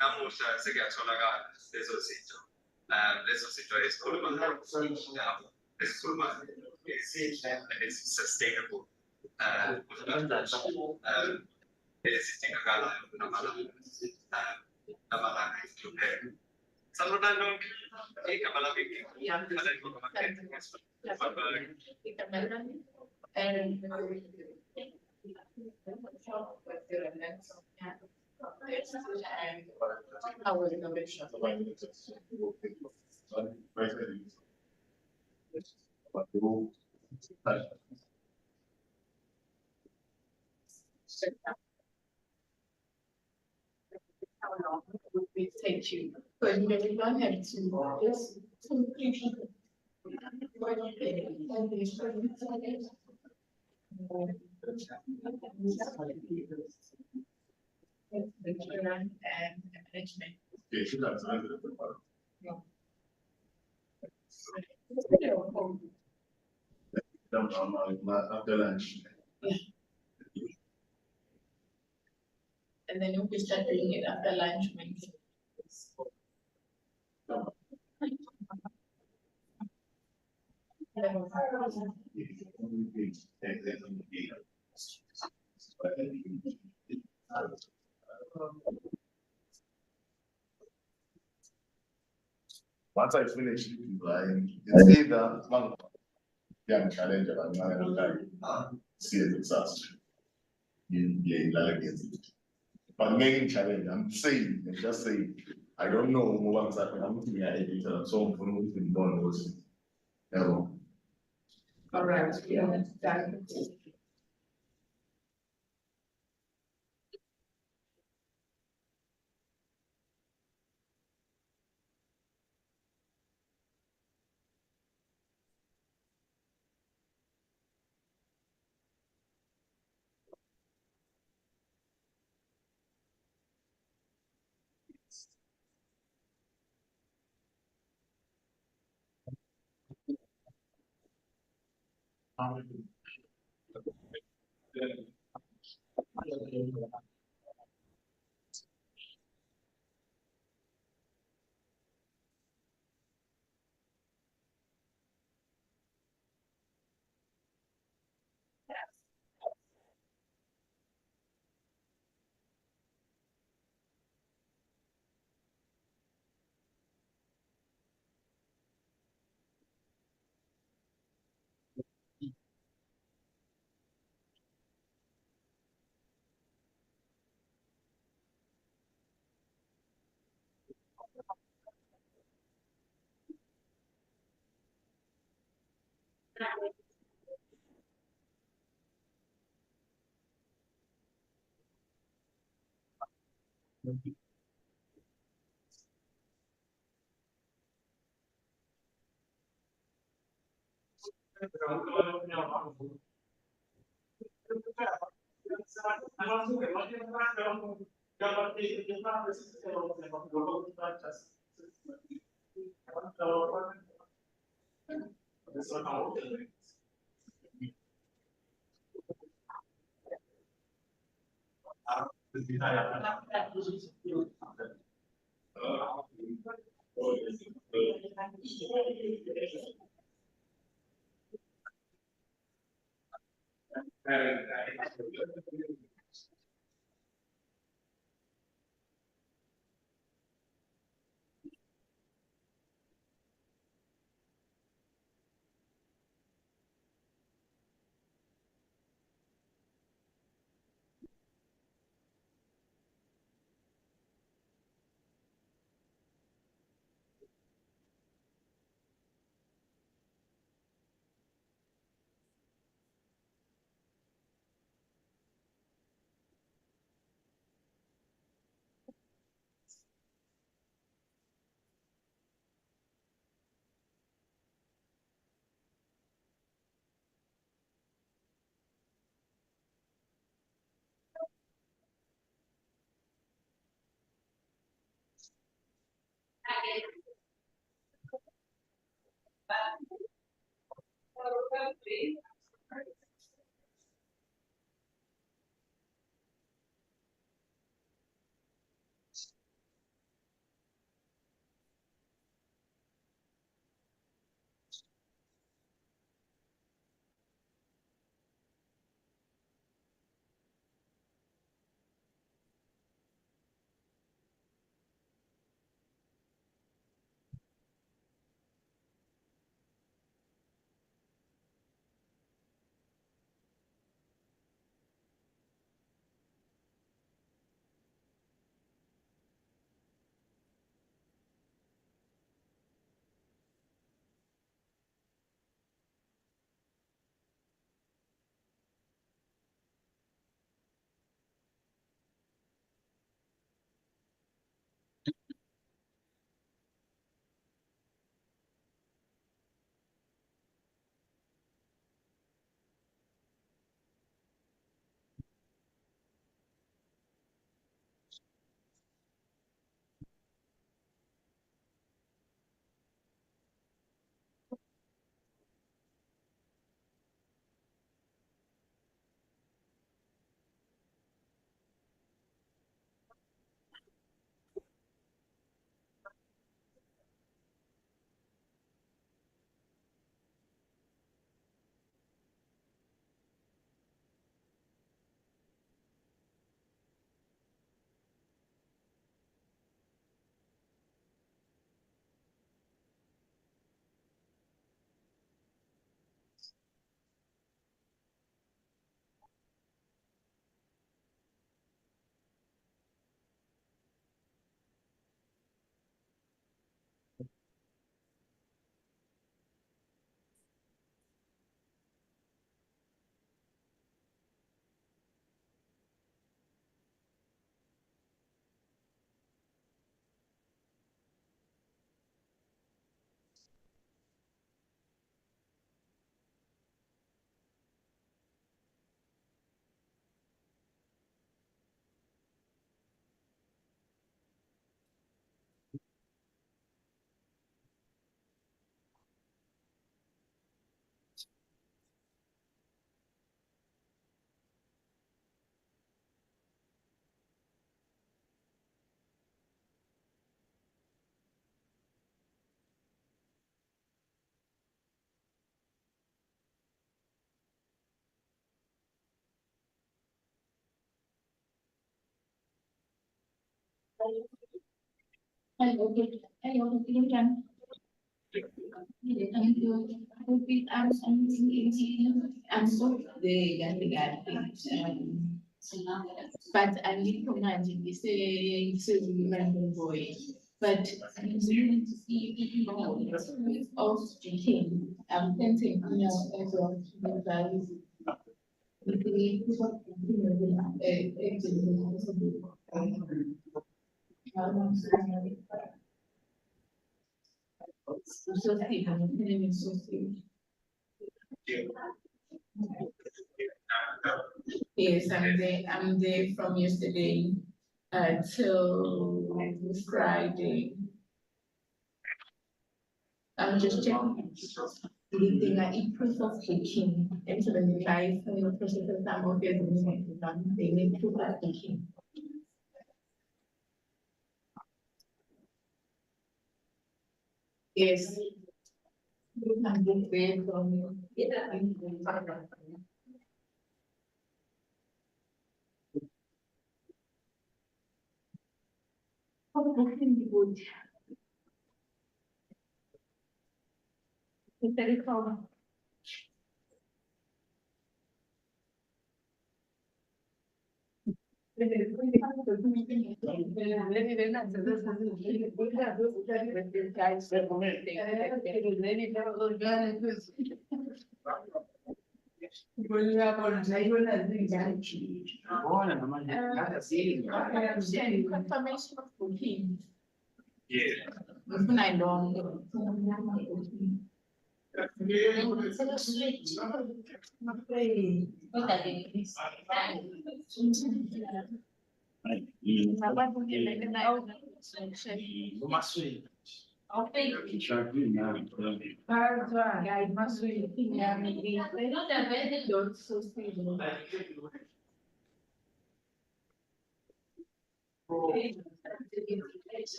Namuhla sekuyatholakala lezo zinto esikhuluma esikhuluma it's sustainable. Thank you. But you don't have to just. And management. After lunch. And then you'll start doing it after lunch. Once I finish, it's either young challenge or I'm like, see a success. You like it. But making challenge, I'm saying, I'm just saying, I don't know what's happening. I'm looking at it, so I'm going to go on those. All right, yeah, that. Hello, hello, Clinton. I'm so the guy, but I need to imagine this to random boy. But I'm willing to see of speaking. I'm thinking, as well, the values. So yes, I'm there from yesterday till Friday. I'm just checking. The thing I eat proof of cooking. Into the life, process of time of their they need proof of cooking. Yes. You can get there from. Good. Very common. Confirmation of booking. Yeah. I don't.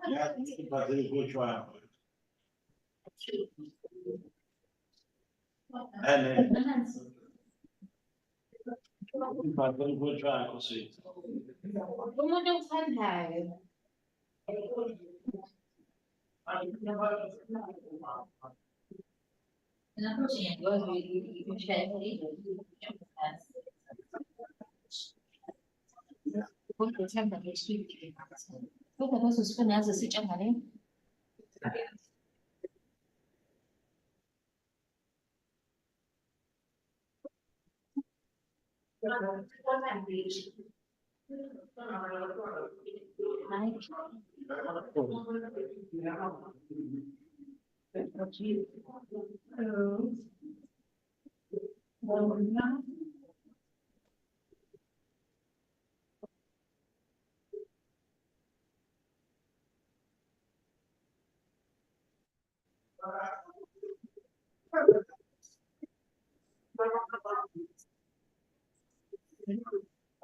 Yeah, but they go try. And but they go try also.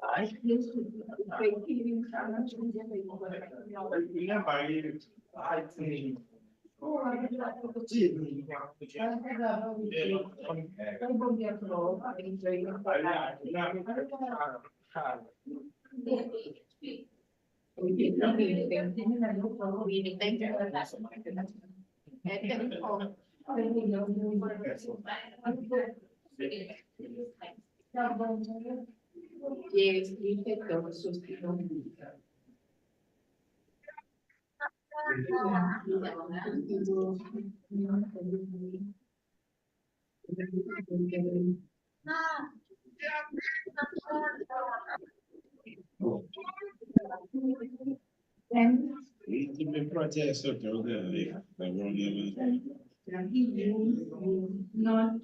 I think. Yes, we take those. And It's a protest of the not.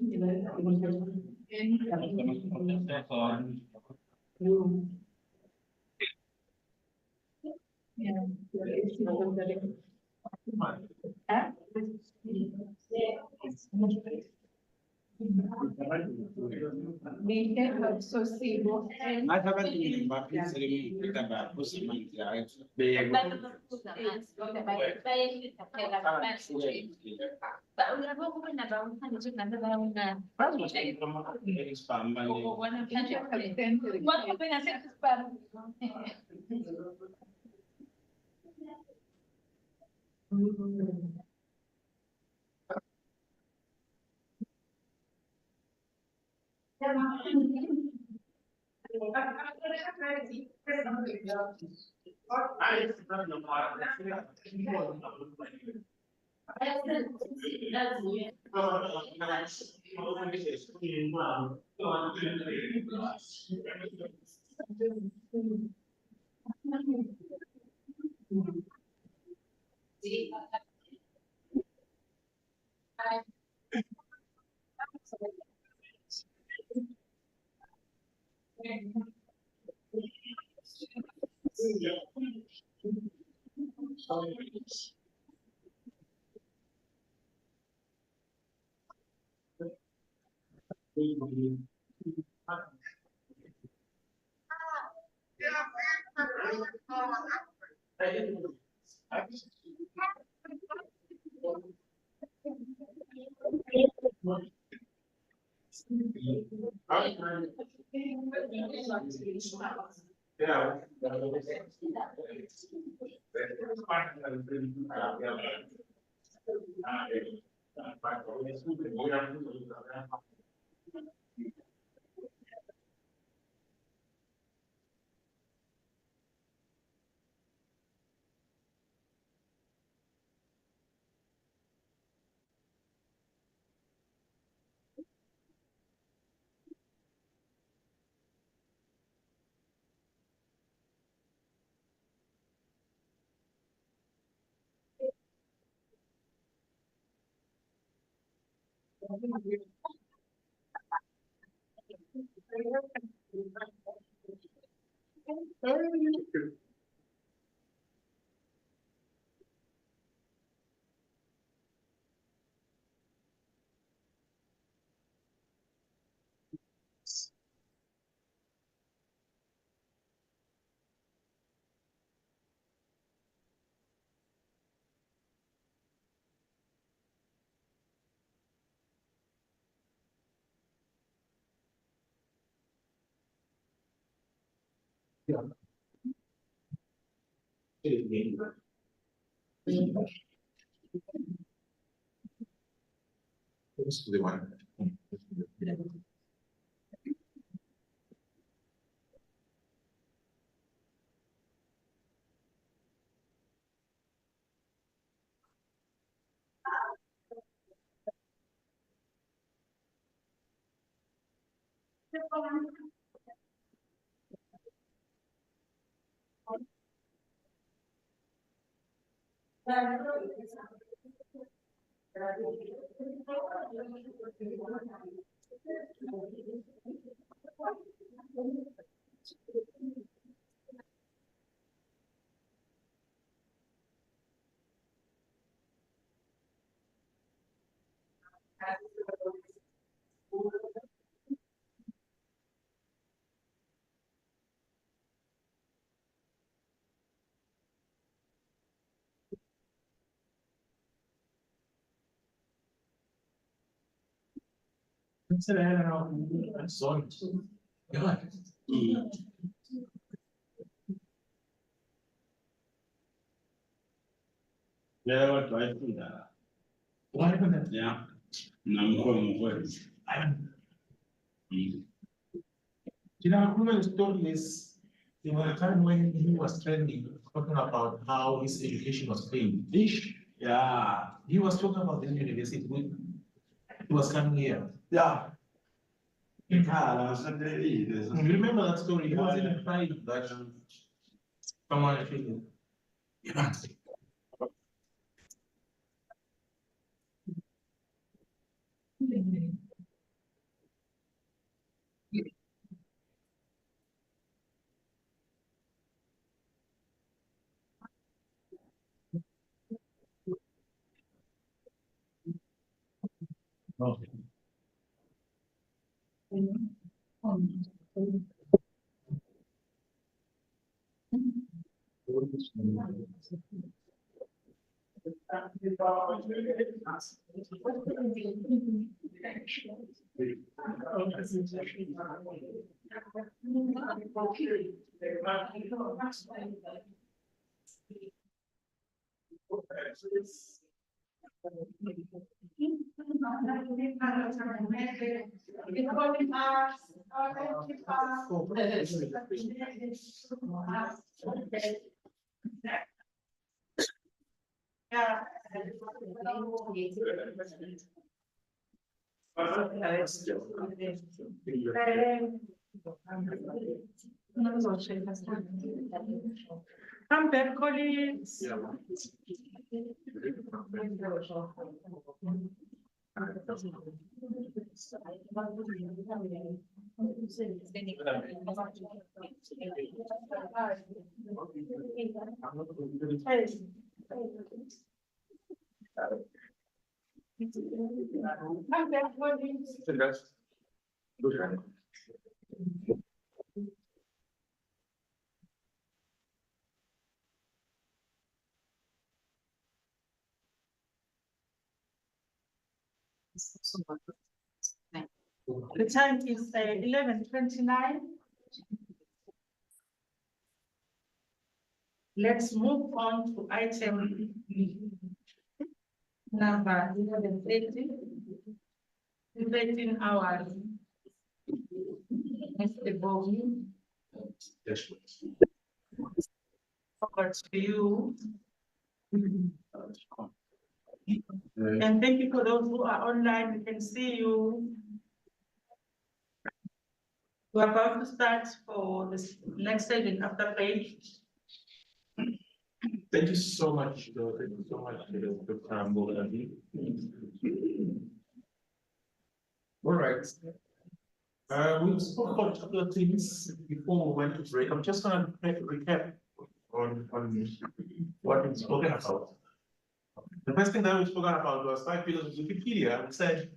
We can also see both ends. I haven't been back in ceremony with about Muslim. Yeah. This is the one. I'm sorry. God. Yeah, what do I think that? What happened? Yeah. I'm calling words. You know, one story is, there was a time when he was trending, talking about how his education was paid. Yeah. He was talking about the university, he was coming here. Yeah. You remember that story? He was even crying that someone actually. Yeah. Okay. Come back, colleagues. Come back, colleagues. The time is 11:29. Let's move on to item number 11:30. 13 hours. Mr. Bowman. Over to you. And thank you for those who are online. We can see you. We're about to start for this next session after break. Thank you so much. Thank you so much, Dr. Mbogadi. All right. We spoke about a couple of things before we went to break. I'm just going to make a recap on what we've spoken about. The first thing that we spoke about was 5 pillars of Wikipedia. We said,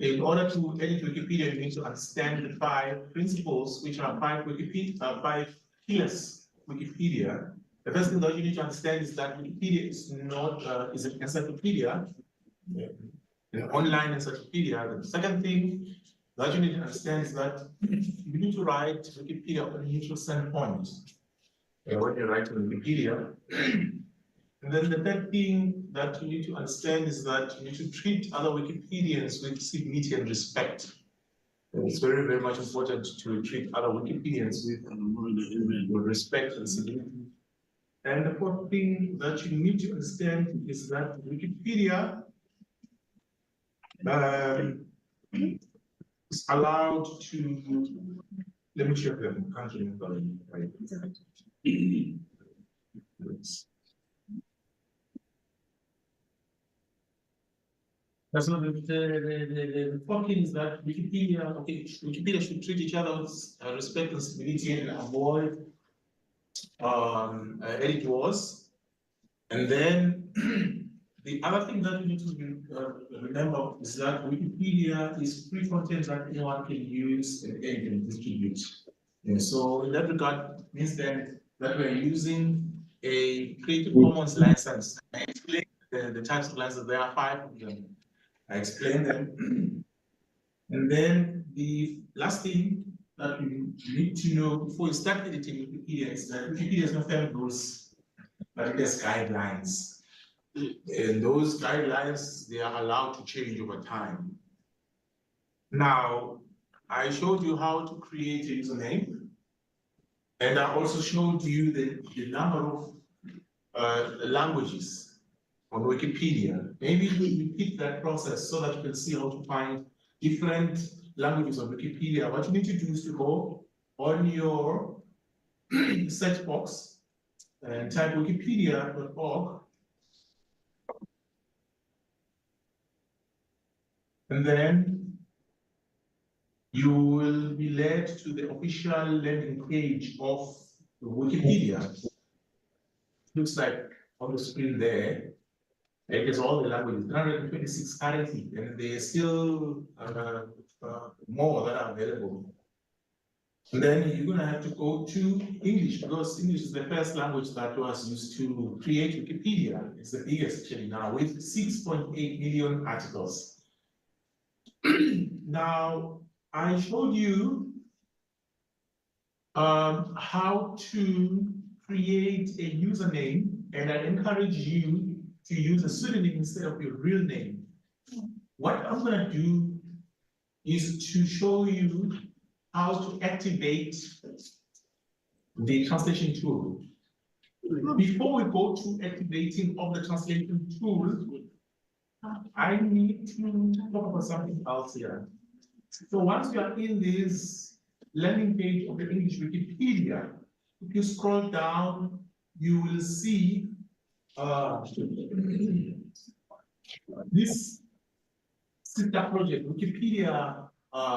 in order to edit Wikipedia, you need to understand the 5 principles, which are 5 pillars of Wikipedia. The first thing that you need to understand is that Wikipedia is not is an encyclopedia, an online encyclopedia. The second thing that you need to understand is that you need to write Wikipedia on a neutral standpoint when you write on Wikipedia. And then the third thing that you need to understand is that you need to treat other Wikipedians with civility and respect. And it's very, very much important to treat other Wikipedians with respect and civility. And the fourth thing that you need to understand is that Wikipedia is allowed to, let me check the country. That's not the fourth thing is that Wikipedia should treat each other with respect and civility and avoid edit wars. And then the other thing that you need to remember is that Wikipedia is free content that anyone can use and edit and distribute. And so in that regard, means that we're using a Creative Commons license. I explained the types of licenses. There are 5 of them. I explained them. And then the last thing that you need to know before you start editing Wikipedia is that Wikipedia has no firm rules, but it has guidelines. And those guidelines, they are allowed to change over time. Now, I showed you how to create a username. And I also showed you the number of languages on Wikipedia. Maybe you repeat that process so that you can see how to find different languages on Wikipedia. What you need to do is to go on your search box and type wikipedia.org. And then you will be led to the official landing page of Wikipedia. Looks like on the screen there. It is all the languages, 126 currently, and there's still more that are available. And then you're going to have to go to English, because English is the first language that was used to create Wikipedia. It's the biggest actually now, with 6.8 million articles. Now, I showed you how to create a username and I encourage you to use a pseudonym instead of your real name. What I'm gonna do is to show you how to activate the translation tool. Before we go to activating of the translation tool, I need to talk about something else here. So once you are in this landing page of the English Wikipedia, if you scroll down, you will see this sister project, Wikipedia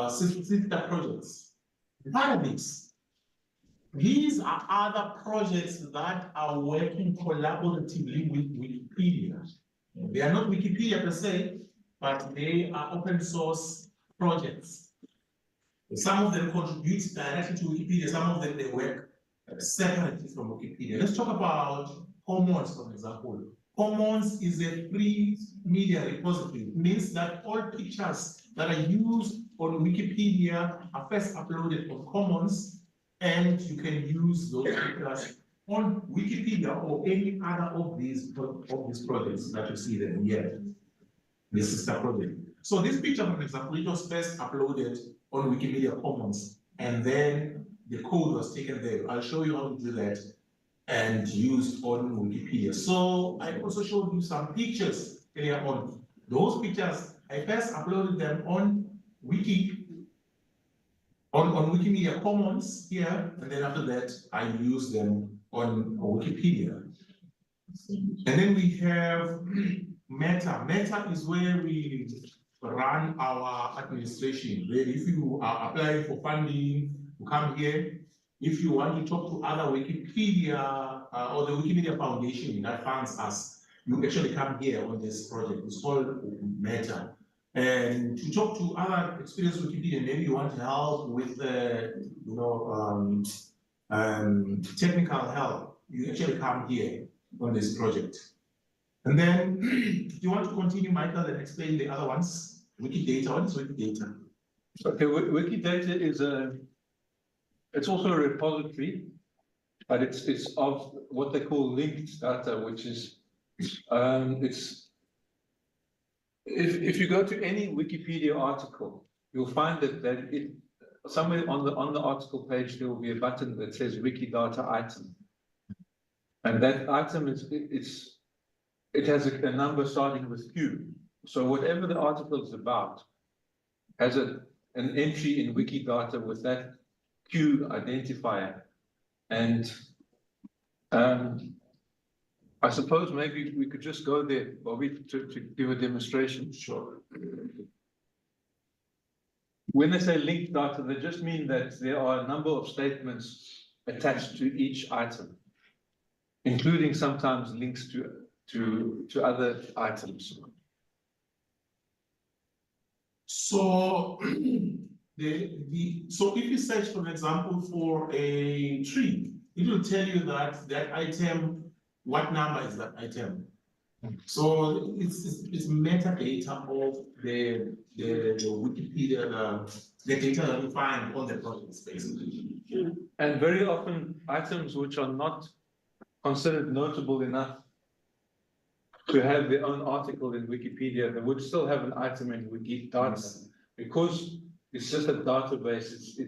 sister projects. Part of this. These are other projects that are working collaboratively with Wikipedia. They are not Wikipedia per se, but they are open source projects. Some of them contribute directly to Wikipedia, some of them they work separately from Wikipedia. Let's talk about Commons, for example. Commons is a free media repository. It means that all pictures that are used on Wikipedia are first uploaded on Commons, and you can use those pictures on Wikipedia or any other of these projects that you see them here. This is the project. So this picture, for example, it was first uploaded on Wikimedia Commons, and then the code was taken there. I'll show you how to do that and used on Wikipedia. So I also showed you some pictures earlier on. Those pictures, I first uploaded them on Wikimedia Commons here, and then after that, I used them on Wikipedia. And then we have Meta. Meta is where we run our administration. Where if you are applying for funding, you come here. If you want to talk to other Wikipedia or the Wikimedia Foundation that funds us, you actually come here on this project. It's called Meta. And to talk to other experienced Wikipedia, maybe you want help with technical help, you actually come here on this project. And then, if you want to continue, Michael, and explain the other ones, Wikidata. What is Wikidata? Okay, Wikidata is it's also a repository, but it's of what they call linked data, which is if you go to any Wikipedia article, you'll find that it somewhere on the article page there will be a button that says Wikidata item, and that item it has a number starting with Q. So whatever the article is about has an entry in Wikidata with that Q identifier. And I suppose maybe we could just go there, Bobby, to give a demonstration. Sure. When they say linked data, they just mean that there are a number of statements attached to each item, including sometimes links to other items. So so if you search, for example, for a tree, it will tell you that item, what number is that item? So it's metadata of the Wikipedia, the data that you find on the projects, basically. And very often items which are not considered notable enough to have their own article in Wikipedia, they would still have an item in Wikidata, because it's just a database.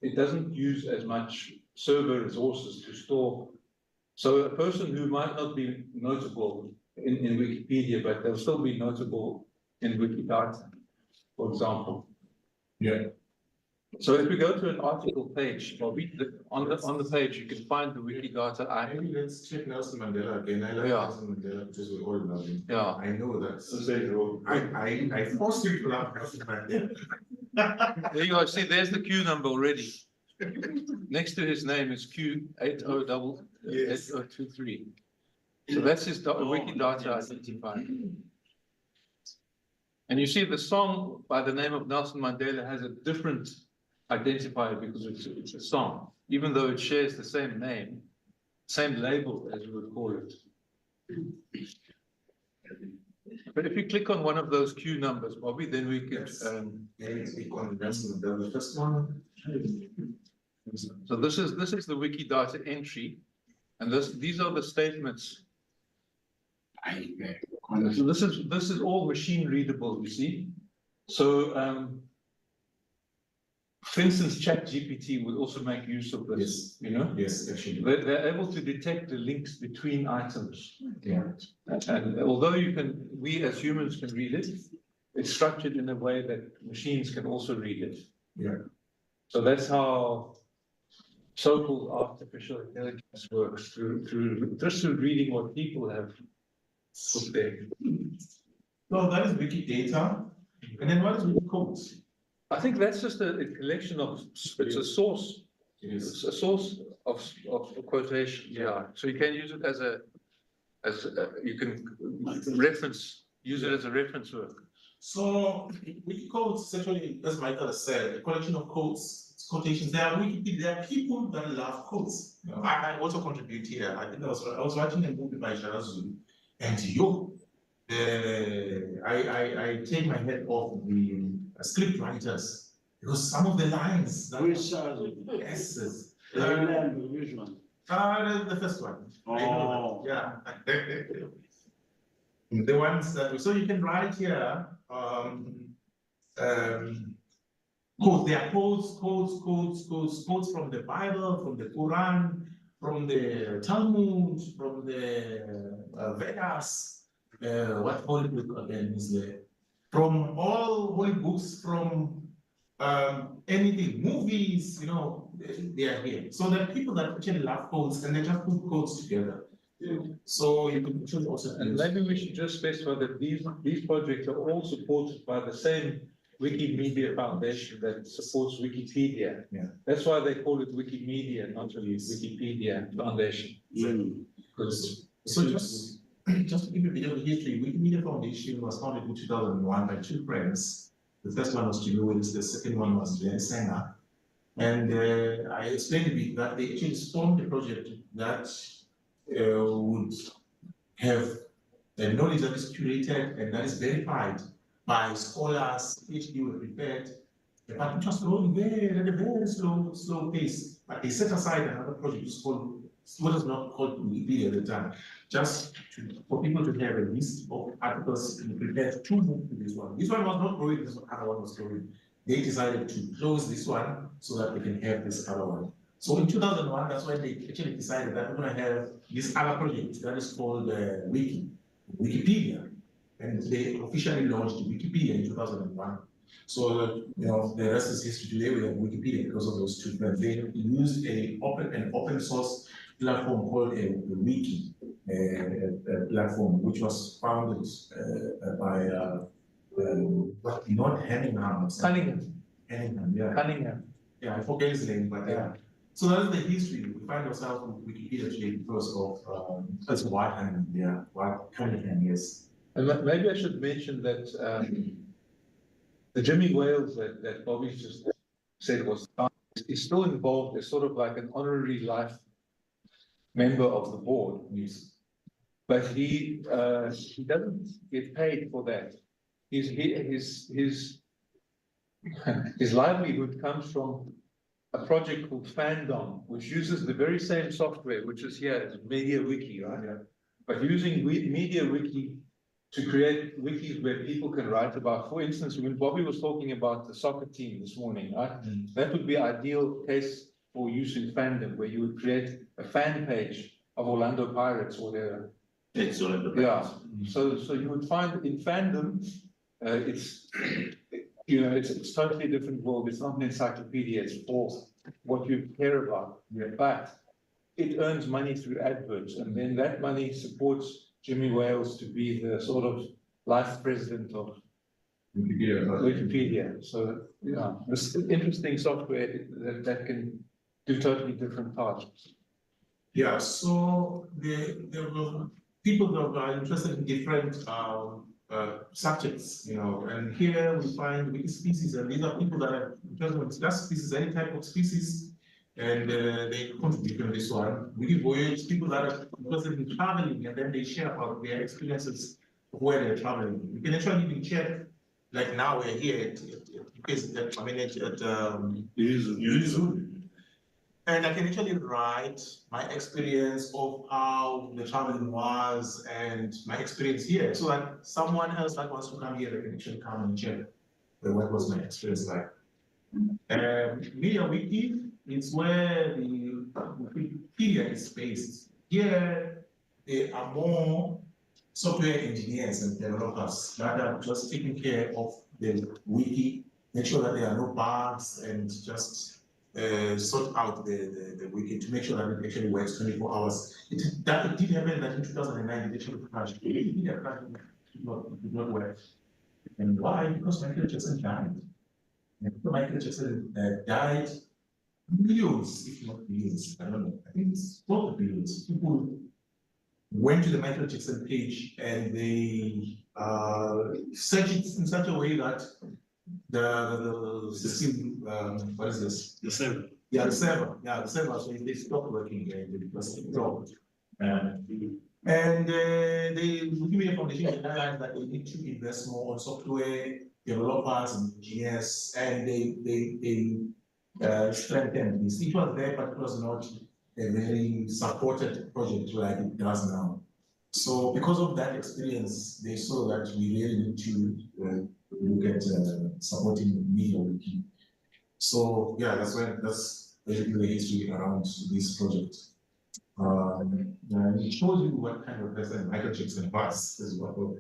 It doesn't use as much server resources to store. So a person who might not be notable in Wikipedia, but they'll still be notable in Wikidata, for example. Yeah. So if we go to an article page, on the page you can find the Wikidata item. Maybe let's check Nelson Mandela again. I like Nelson Mandela because we all love him. Yeah. I know that. I forced you to love Nelson Mandela. There you go. See, there's the Q number already. Next to his name is Q8023. So that's his Wikidata identifier. And you see the song by the name of Nelson Mandela has a different identifier because it's a song, even though it shares the same name, same label as you would call it. But if you click on one of those Q numbers, Bobby, then we could maybe click on the first one. So this is the Wikidata entry, and these are the statements So this is all machine readable, you see. So, for instance, ChatGPT would also make use of this, you know? Yes, actually. They're able to detect the links between items. Yeah. And although we as humans can read it, it's structured in a way that machines can also read it. Yeah. So that's how so-called artificial intelligence works, through reading what people have put there. No, that is Wikidata. And then what is Wikicodes? I think that's just a collection of, it's a source. It It's a source of quotation, yeah. So you can use it you can use it as a reference work. So Wikicodes is actually, as Michael has said, a collection of codes, it's quotations. There are people that love codes. You know, I also contribute here. I think I was watching a movie by Sharazu, and I take my head off the script writers, because some of the lines that yes, Which one? the first one. I know Oh. that, yeah. The ones that, so you can write here, codes, there are codes from the Bible, from the Quran, from the Talmud, from the Vedas, what holy book again is there? From all holy books, from anything, movies, you know, they are here. So there are people that actually love codes and they just put codes together. So you can actually also. And maybe we should just specify that these projects are all supported by the same Wikimedia Foundation that supports Wikipedia. Yeah. That's why they call it Wikimedia, not really Wikipedia Foundation. Because So just to give you a bit of the history, Wikimedia Foundation was founded in 2001 by two friends. The first one was Jimmy Willis, the second one was Ben Sanger. And I explained to you that they actually formed a project that would have the knowledge that is curated and that is verified by scholars, PhD were prepared, but it was going at a very slow pace. But they set aside another project, what is not called Wikipedia at the time, just for people to have a list of articles and prepared to move to this one. This one was not growing, this other one was growing. They decided to close this one so that they can have this other one. So in 2001, that's when they actually decided that we're going to have this other project that is called Wikipedia. And they officially launched Wikipedia in 2001. So, you know, the rest is history. Today we have Wikipedia because of those two friends. They used an open source platform called a wiki platform, which was founded by not Cunningham. Cunningham, yeah. Cunningham. Yeah, I forget his name, but yeah. So that's the history. We find ourselves with Wikipedia today because of that's Whiteham, yeah, Cunningham, yes. And maybe I should mention that the Jimmy Wales that Bobby just said is still involved as sort of like an honorary life member of the board. Yes. But he doesn't get paid for that. His livelihood comes from a project called Fandom, which uses the very same software, which is here as MediaWiki, right? Yeah. But using MediaWiki to create wikis where people can write about, for instance, when Bobby was talking about the soccer team this morning, right? That would be an ideal case for use in Fandom, where you would create a fan page of Orlando Pirates or whatever. It's Orlando Pirates. Yeah. So you would find in Fandom, it's totally different world. It's not an encyclopedia. It's for what you care about. Yeah. But it earns money through adverts, and then that money supports Jimmy Wales to be the sort of life president of Wikipedia. So yeah, this interesting software that can do totally different tasks. Yeah. So there were people that are interested in different subjects, you know, and here we find wiki species, and these are people that are interested in discuss species, any type of species, and they contribute on this one. Wiki voyage, people that are interested in traveling, and then they share about their experiences where they're traveling. You can actually even check, like now we're here at And I can actually write my experience of how the traveling was and my experience here. So that someone else that wants to come here, they can actually come and check what was my experience like. Media Wiki is where the Wikipedia is based. Here, there are more software engineers and developers that are just taking care of the wiki, make sure that there are no bugs, and just sort out the wiki to make sure that it actually works 24 hours. It did happen that in 2009 it actually crashed. Wikipedia crashed, did not work. And why? Because Michael Jackson died. And after Michael Jackson died, millions, if not billions, I don't know, I think it's not billions, people went to the Michael Jackson page and they searched it in such a way that the system, what is this? The server. Yeah, the server, so they stopped working because it dropped. And the Wikimedia Foundation realized that they need to invest more on software developers and engineers, and they strengthened this. It was there, but it was not a very supported project like it does now. So because of that experience, they saw that we really need to look at supporting media wiki. So yeah, that's basically the history around this project. And it shows you what kind of person Michael Jackson was as well.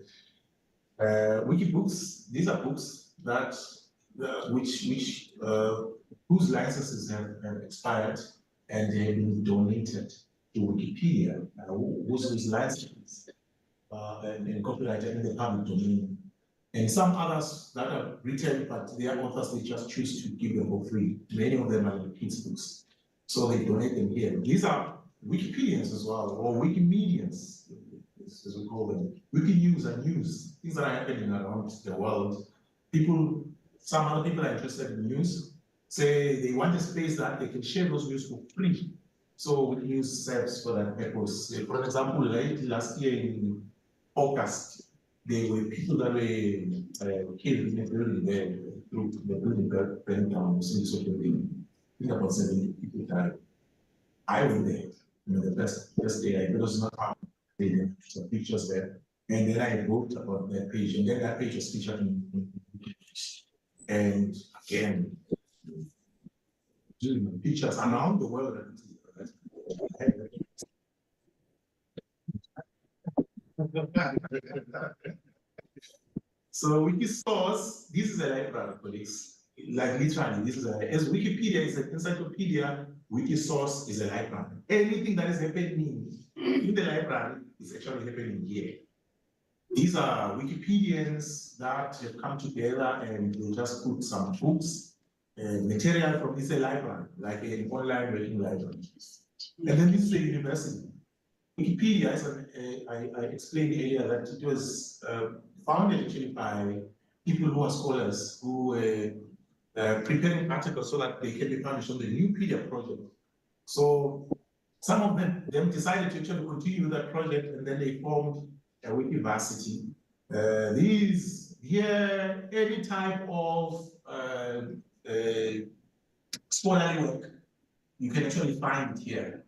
Wiki books, these are books that whose licenses have expired and they have been donated to Wikipedia, whose licenses and copyrighted in the public domain. And some others that are written, but their authors, they just choose to give them for free. Many of them are kids' books. So they donate them here. These are Wikipedians as well, or Wikimedians, as we call them. Wiki news and news, things that are happening around the world. Some other people are interested in news, say they want a space that they can share those news for free. So Wiki news serves for that purpose. For example, last year in August, there were people that were killed in a building there, through the building that burned down, I think about 70 people died. I went there, the best day, it was not hard. Some pictures there. And then I wrote about that page, and then that page was featured in and again, pictures around the world. So Wikisource, this is a library, colleagues. Like literally, as Wikipedia is an encyclopedia, Wikisource is a library. Anything that is happening in the library is actually happening here. These are Wikipedians that have come together and they just put some books, material from this library, like an online working library. And then this is a university. Wikipedia, as I explained earlier, that it was founded actually by people who are scholars who were preparing articles so that they can be published on the Nupedia project. So some of them decided to actually continue that project, and then they formed a Wikiversity. These here, any type of scholarly work, you can actually find it here.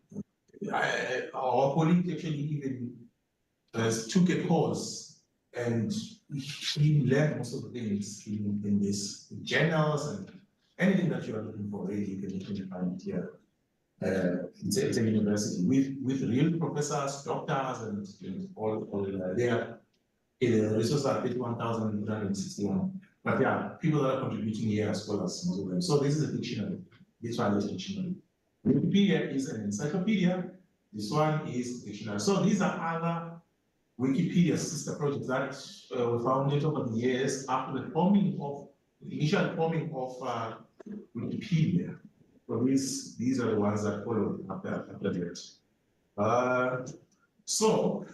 Our colleague actually even took a course and he learned most of the things in this journals and anything that you are looking for, really, you can actually find it here. It's a university with real professors, doctors, and all there. The resources are 31,161. But yeah, people that are contributing here are scholars. So this is a dictionary. This one is a dictionary. Wikipedia is an encyclopedia. This one is a dictionary. So these are other Wikipedia sister projects that were founded over the years after the initial forming of Wikipedia. So these are the ones that followed after that. So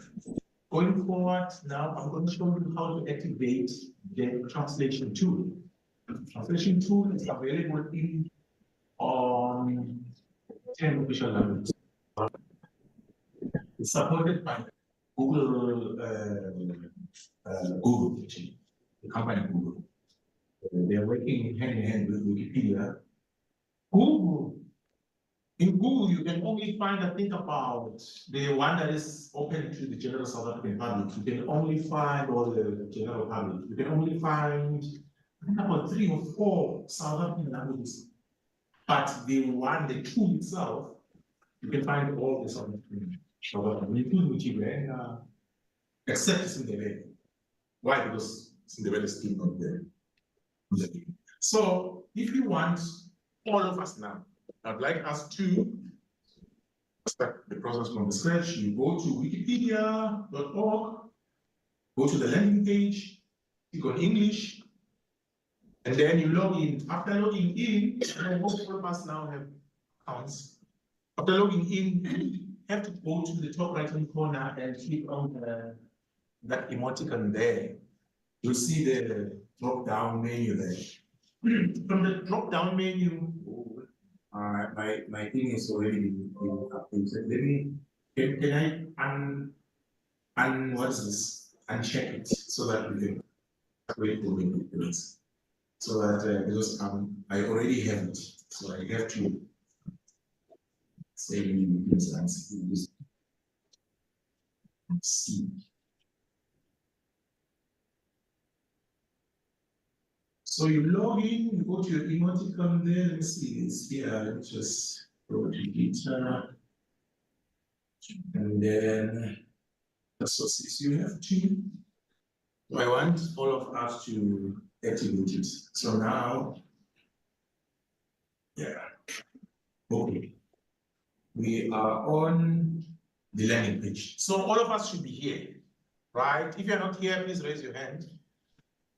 going forward now, I'm going to show you how to activate the translation tool. Translation tool is available on 10 official languages. It's supported by Google, actually, the company Google. They're working hand in hand with Wikipedia. Google In Google, you can only find, I think, about the one that is open to the general South African public. You can only find, or the general public, you can only find, I think, about 3 or 4 South African languages. But the one, the tool itself, you can find all the South African, including Chile, except it's in the way. Why? Because it's in the way is still not there. So if you want all of us now, I'd like us to start the process from the scratch. You go to wikipedia.org, go to the landing page, click on English, and then you log in. After logging in, most of us now have accounts. After logging in, you have to go to the top right-hand corner and click on that emoticon there. You'll see the drop-down menu there. From the drop-down menu, my thing is already been updated. Let me, can I what's this? Uncheck it so that we can wait for me. So that because I already have it, so I have to say this and see. So you log in, you go to your emoticon there, let me see this here, just go to guitar. And then associates, you have to. I want all of us to activate it. So now, yeah, okay. We are on the landing page. So all of us should be here, right? If you're not here, please raise your hand.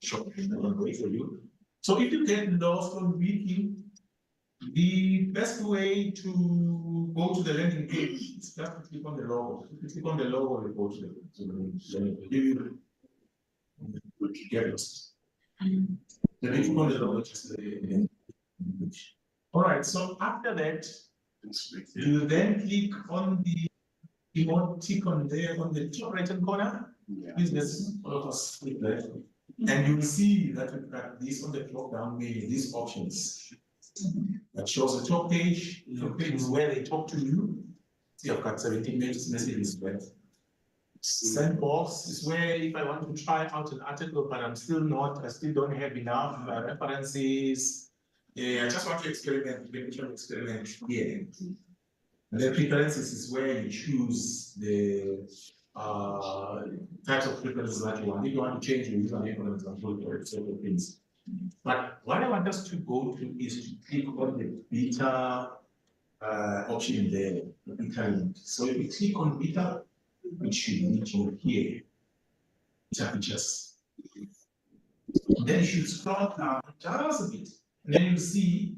Sure, I'll wait for you. So if you get lost on Wiki, the best way to go to the landing page is just to click on the logo. If you click on the logo, you go to the landing page. You get lost. Then if you click on the logo, just the landing page. All right, so after that, you then click on the emoticon there on the top right-hand corner. Please, let's all of us click there. And you will see that we've got this on the drop-down menu, these options. That shows the top page, the page is where they talk to you. See, I've got 17 messages there. Sandbox is where if I want to try out an article, but I still don't have enough references. I just want to experiment, here. And then preferences is where you choose the types of preferences that you want. If you want to change, you use an example for several things. But what I want us to go to is to click on the beta option there, the beta link. So if you click on beta, which should lead you here, beta features. Then you should scroll down just a bit, and then you see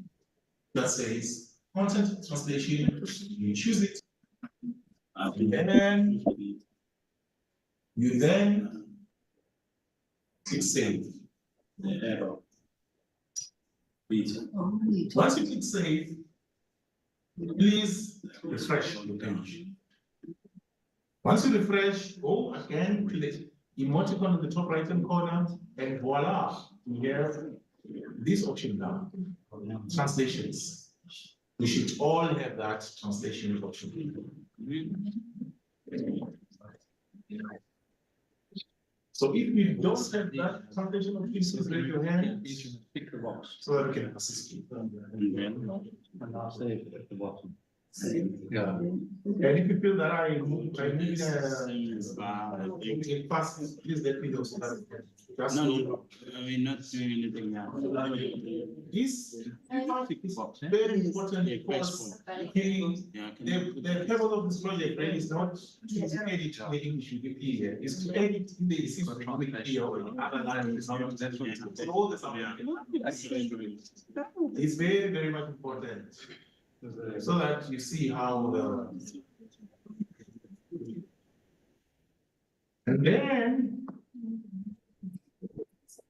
that says content translation. You choose it, and then you then click save. Once you click save, please refresh the page. Once you refresh, go again to the emoticon in the top right hand corner, and voila, we have this option now, translations. We should all have that translation option. So if you don't have that translation option, please raise your hand. Pick the box. So that we can assist you. And I'll save at the bottom. Yeah. And if you feel that I need it fast, please let me know so that we can. No, we're not doing anything now. This is very important because the purpose of this project really is not to edit the English Wikipedia, it's to edit in the existing Wikipedia or in other languages. All the it's very, very much important. So that you see how the. And then,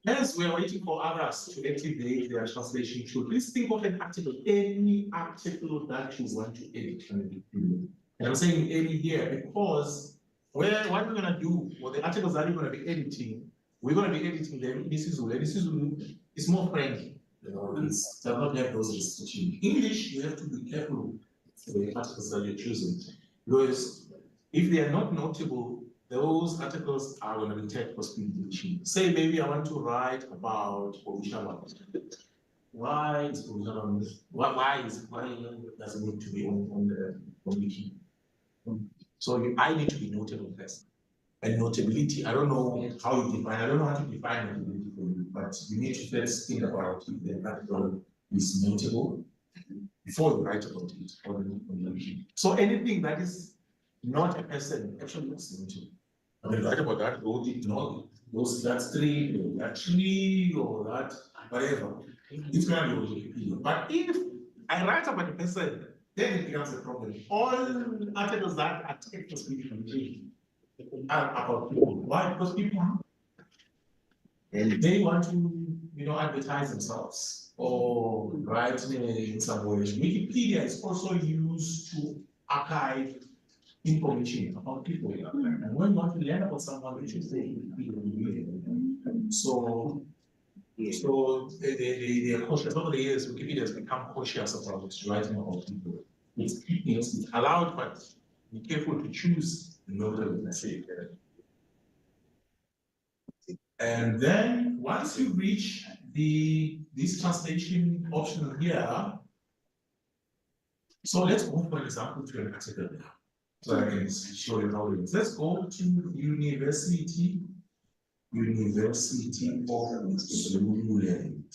as we're waiting for others to activate their translation tool, please think of an article, any article that you want to edit. And I'm saying any here because what we're going to do, or the articles that we're going to be editing, we're going to be editing them in isiZulu. isiZulu is more friendly. It does not have those restrictions. English, you have to be careful the articles that you're choosing. Because if they are not notable, those articles are going to be tagged for speed reaching. Say maybe I want to write about Ovishawa. Why is Ovishawa? Why does it need to be on the wiki? So I need to be notable first. And notability, I don't know how you define, I don't know how to define notability for you, but you need to first think about if the article is notable before you write about it on the wiki. So anything that is not a person actually looks notable. I mean, write about that, wrote it, no, those, that's three, or that tree, or that whatever. It's gonna be Wikipedia. But if I write about a person, then it becomes a problem. All articles that are taken for speech communication are about people. Why? Because people, and they want to, advertise themselves or write in some ways. Wikipedia is also used to archive information about people. And when you want to learn about someone, you should say Wikipedia. So they are cautious. Over the years, Wikipedia has become cautious about writing about people. It's allowed, but be careful to choose the notable message. And then once you reach this translation option here, so let's go, for example, to an article now. So I can show you how it is. Let's go to University of Zululand.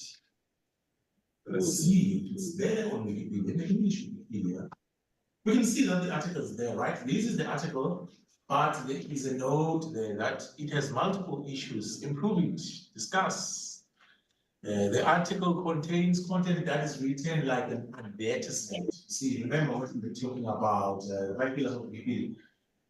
Let's see, it's there on Wikipedia, the English Wikipedia. We can see that the article is there, right? This is the article, but there is a note there that it has multiple issues. Improve it, discuss. The article contains content that is written like an advertisement. See, remember what we were talking about, 5 pillars of Wikipedia.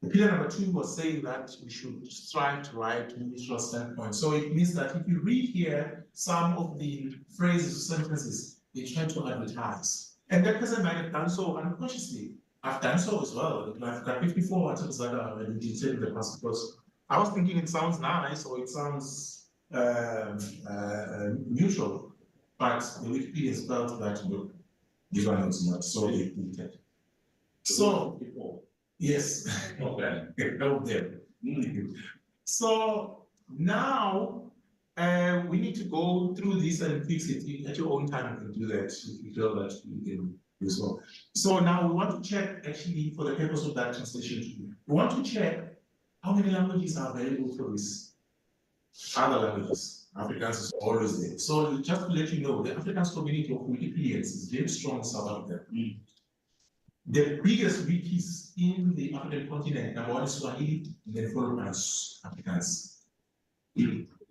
The pillar number 2 was saying that we should strive to write neutral standpoint. So it means that if you read here some of the phrases or sentences, they try to advertise. And that person might have done so unconsciously. I've done so as well. I've got 54 articles that are detailed in the past because I was thinking it sounds nice or it sounds neutral, but the Wikipedia felt that look, this one is not, so they put it. So, yes, okay, help them. So now we need to go through this and fix it at your own time. You can do that if you feel that you can do so. So now we want to check, actually, for the purpose of that translation, we want to check how many languages are available for this. Other languages, Afrikaans is always there. So just to let you know, the Afrikaans community of Wikipedians is very strong in South Africa. The biggest wikis in the African continent, number one is Swahili, and then followed by Afrikaans.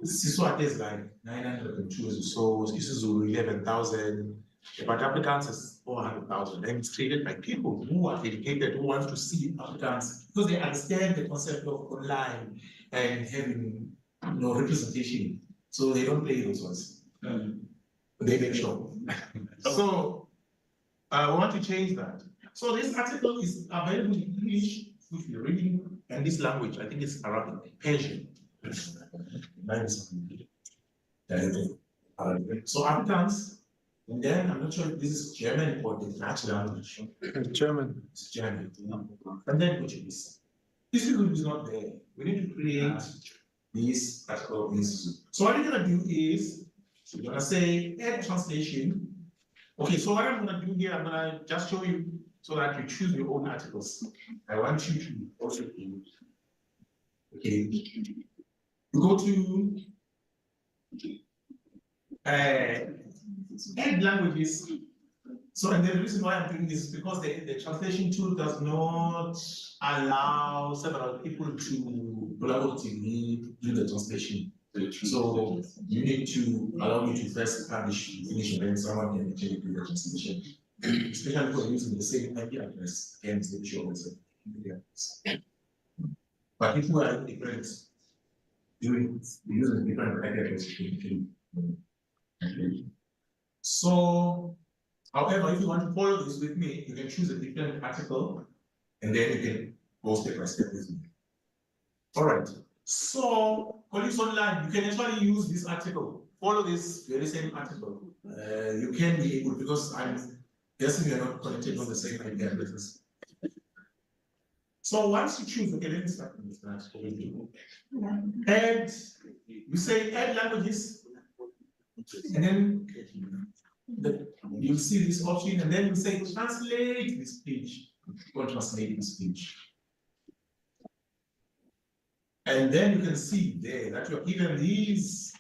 Siswati is like 902, so isiZulu 11,000, but Afrikaans is 400,000, and it's created by people who are dedicated, who want to see Afrikaans, because they understand the concept of online and having representation. So they don't play those ones. They make sure. So I want to change that. So this article is available in English, if you're reading, and this language, I think it's Arabic, Persian. So Afrikaans, and then I'm not sure if this is German or the Dutch language. German. It's German. And then Portuguese. This is not there. We need to create this article. So what you're gonna do is, you're gonna say add translation. Okay, so what I'm gonna do here, I'm gonna just show you so that you choose your own articles. I want you to also do. Okay. You go to add languages. So, and the reason why I'm doing this is because the translation tool does not allow several people to collaboratively do the translation. So you need to allow me to first publish, finish, and then someone can actually do the translation. Especially for using the same IP address and the show also. But if we are different, using different IP addresses. So, however, if you want to follow this with me, you can choose a different article and then you can go step by step with me. All right. So, colleagues online, you can actually use this article, follow this very same article. You can be able, because Guessing we are not connected on the same IP addresses. So once you choose, okay, let me start with that. Add, we say add languages, and then you see this option, and then we say translate this page, or translate this page. And then you can see there that you're given these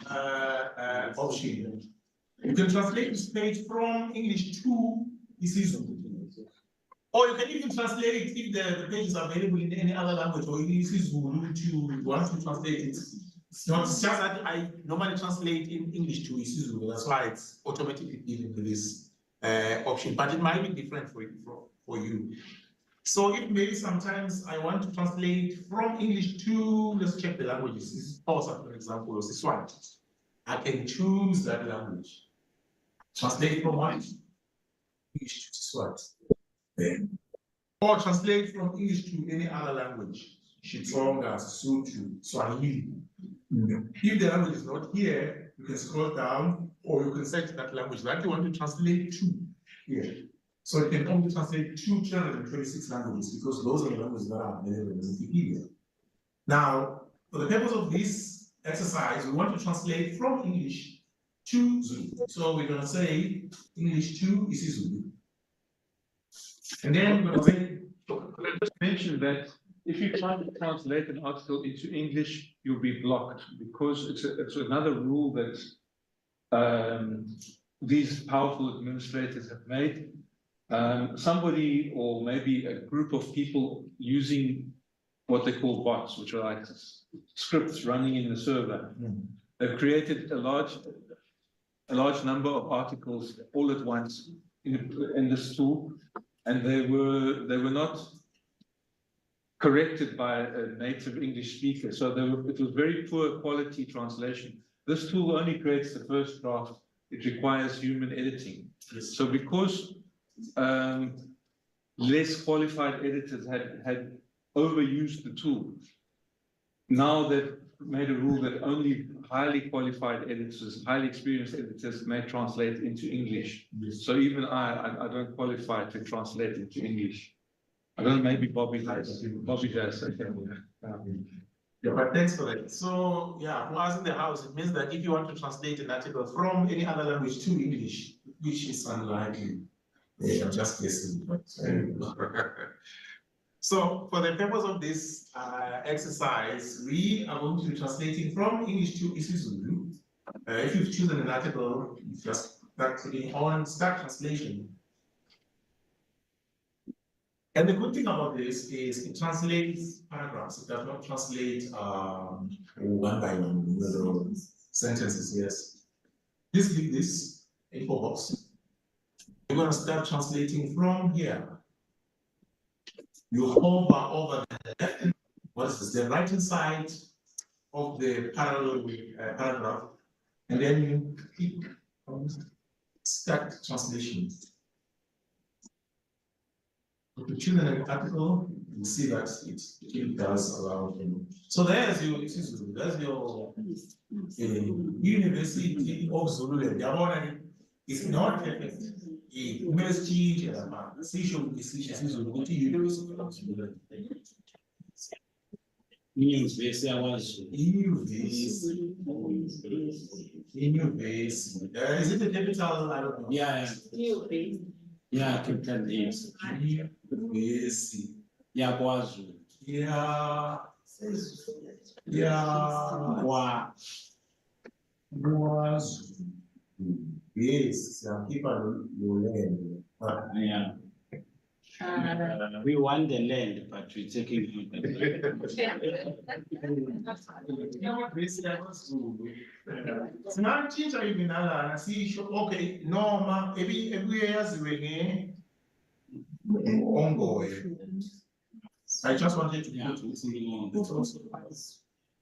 options. You can translate this page from English to isiZulu. Or you can even translate it if the page is available in any other language or in isiZulu to want to translate it. It's just that I normally translate in English to isiZulu. That's why it's automatically given this option, but it might be different for you. So if maybe sometimes I want to translate from English to, let's check the languages, this is Xhosa, for example, or SWiP. I can choose that language. Translate from what? English to SWiP. Or translate from English to any other language. Xitsonga, Sotho, Swahili. If the language is not here, you can scroll down, or you can set that language that you want to translate to here. So you can only translate 226 languages because those are the languages that are available in Wikipedia. Now, for the purpose of this exercise, we want to translate from English to Zulu. So we're going to say English to isiZulu. And then we're going to say, just mention that if you try to translate an article into English, you'll be blocked because it's another rule that these powerful administrators have made. Somebody or maybe a group of people using what they call bots, which are like scripts running in the server. They've created a large number of articles all at once in this tool, and they were not corrected by a native English speaker, so it was very poor quality translation. This tool only creates the first draft. It requires human editing. So because less qualified editors had overused the tool, now they've made a rule that only highly qualified editors, highly experienced editors may translate into English. So even I don't qualify to translate into English. I don't know, maybe Bobby does. Bobby does, okay. Yeah, but thanks for that. So yeah, for us in the house, it means that if you want to translate an article from any other language to English, which is unlikely, I'm just guessing. So for the purpose of this exercise, we are going to be translating from English to isiZulu. If you've chosen an article, you just start clicking on Start Translation. And the good thing about this is it translates paragraphs. It does not translate one by one, sentences, yes. Please click this info box. We're going to start translating from here. You hover over the left, what is this, the right hand side of the parallel paragraph, and then you click on Start Translation. If you choose an article, you see that it does allow you. So there's your University of Zulu. It's not perfect. University of Zulu. University, I was. Is it the capital? I don't know. Yeah. Yeah, capital is. University. Yeah, was. Yeah. Yeah. Wow. Was. Yes, people will learn. Yeah. We want the land, but we're taking Singatshintsha ibinalana sisho okay noma ebuye yaziwe ongoye. I just wanted to put it also.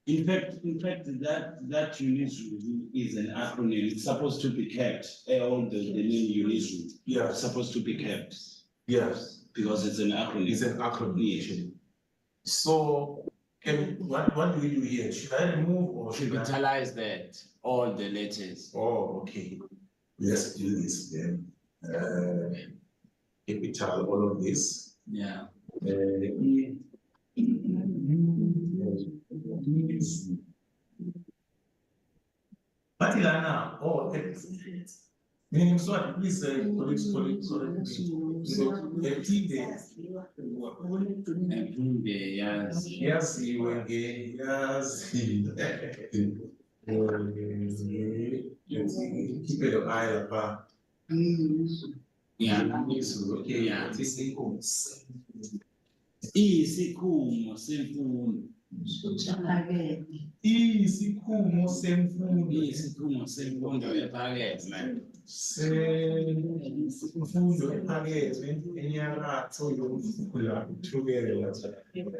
In fact, that UNISU is an acronym. It's supposed to be kept. All the name UNISU. Yeah, supposed to be kept. Yes, because it's an acronym. It's an acronym. Yes. So, what do we do here? Should I remove or should I? Capitalize that all the letters. Oh, okay. Let's do this then. capital, all of this. Yeah. But Ilana, oh, meaning so at least colleagues, Yes. yes, you will get, yes. Keep your eye apart. Yeah. Okay, Yeah. this equals. Isikhungo semfundo. Isikhungo semfundo. Isikhungo semfundo ephakeme. Semfundo ephakeme enyakatho yokuvula thukela.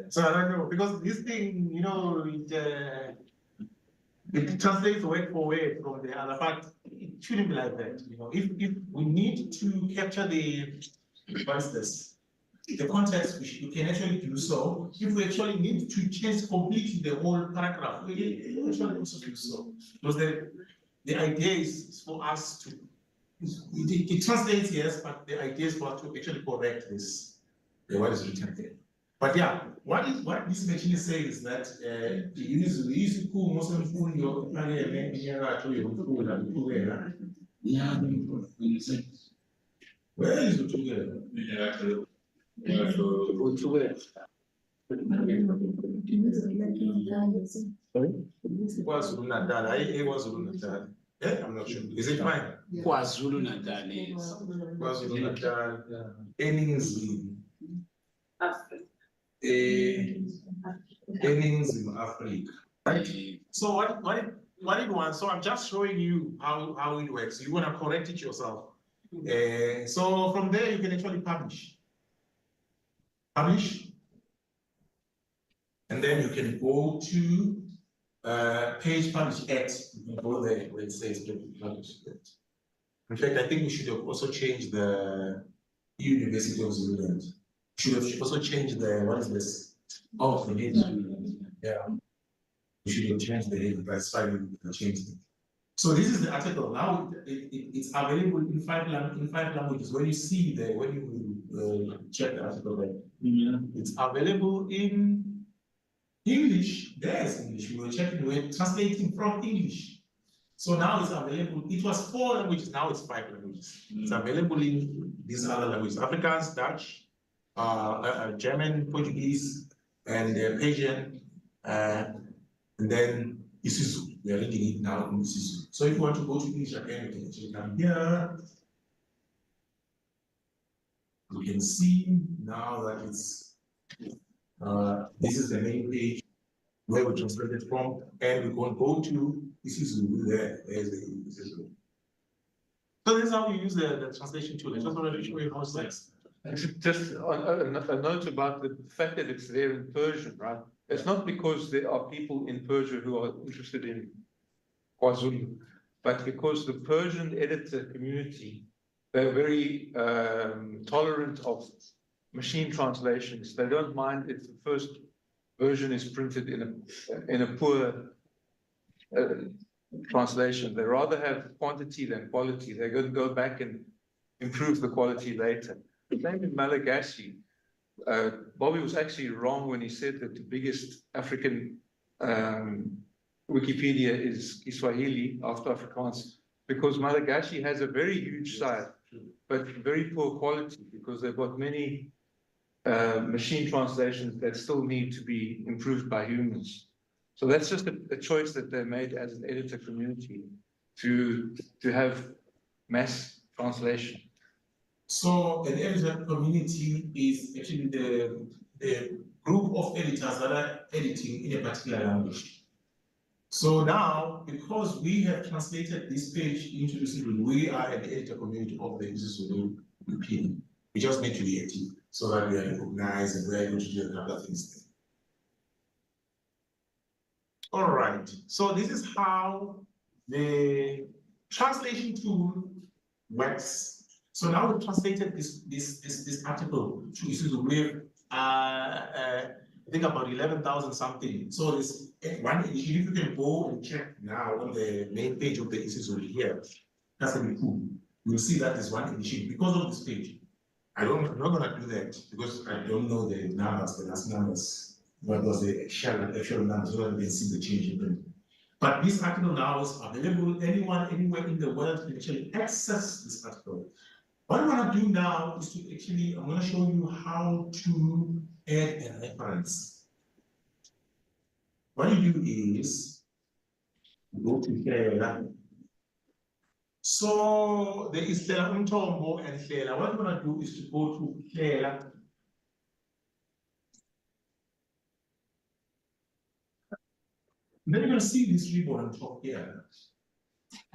So I don't know, because this thing, you know, it translates word for word from the other part. It shouldn't be like that, you know. If we need to capture the, what is this? The context, we can actually do so. If we actually need to change completely the whole paragraph, we can actually also do so. Because the idea is for us to, it translates, yes, but the idea is for us to actually correct this, what is written there. But yeah, what this machine is saying is that where is it together? KwaZulu Natal, KwaZulu Natal. Yeah, I'm not sure. Is it fine? KwaZulu Natal is. KwaZulu Natal, eNingizimu. Eningizimu Africa. Right? So what it wants, so I'm just showing you how it works. You want to correct it yourself. So from there you can actually publish. And then you can go to page publish X. You can go there where it says publish X. In fact, I think we should have also changed the University of Zealand. Should have also changed the, what is this? Oh, the head. Yeah. We should have changed the head. That's fine, we can change it. So this is the article. Now it's available in five languages. When you see the, when you check the article there, it's available in English. There's English. We were checking, we were translating from English. So now it's available. It was 4 languages, now it's 5 languages. It's available in these other languages: Afrikaans, Dutch, German, Portuguese, and Persian, and then Isuzu. We are reading it now in Isuzu. So if you want to go to English again, you can actually come here. You can see now that it's this is the main page where we translated from, and we can go to Isuzu there. There's the Isuzu. So this is how we use the translation tool. I just wanted to show you how it works. Just a note about the fact that it's there in Persian, right? It's not because there are people in Persia who are interested in KwaZulu, but because the Persian editor community, they're very tolerant of machine translations. They don't mind if the first version is printed in a poor translation. They rather have quantity than quality. They're going to go back and improve the quality later. The same in Malagasy. Bobby was actually wrong when he said that the biggest African Wikipedia is Kiswahili after Afrikaans, because Malagasy has a very huge site, but very poor quality because they've got many machine translations that still need to be improved by humans. So that's just a choice that they made as an editor community to have mass translation. So an editor community is actually the group of editors that are editing in a particular language. So now, because we have translated this page into Isuzu, we are an editor community of the Isuzu Wikipedia. We just need to be active so that we are recognized and we are able to do other things. All right, so this is how the translation tool works. So now we've translated this article to Isuzu with I think about 11,000 something. So this one edition, if you can go and check now on the main page of the Isuzu here, that's a cool. You'll see that is one edition because of this page. I'm not gonna do that because I don't know the numbers, the last numbers. What was the actual numbers, so that we can see the change in them. But this article now is available, anyone, anywhere in the world can actually access this article. What I wanna do now is to actually, I'm gonna show you how to add a reference. What you do is, go to here. So there is Hlela Umthombo and Hlela. What I'm gonna do is to go to Hlela. Then you're gonna see this ribbon on top here.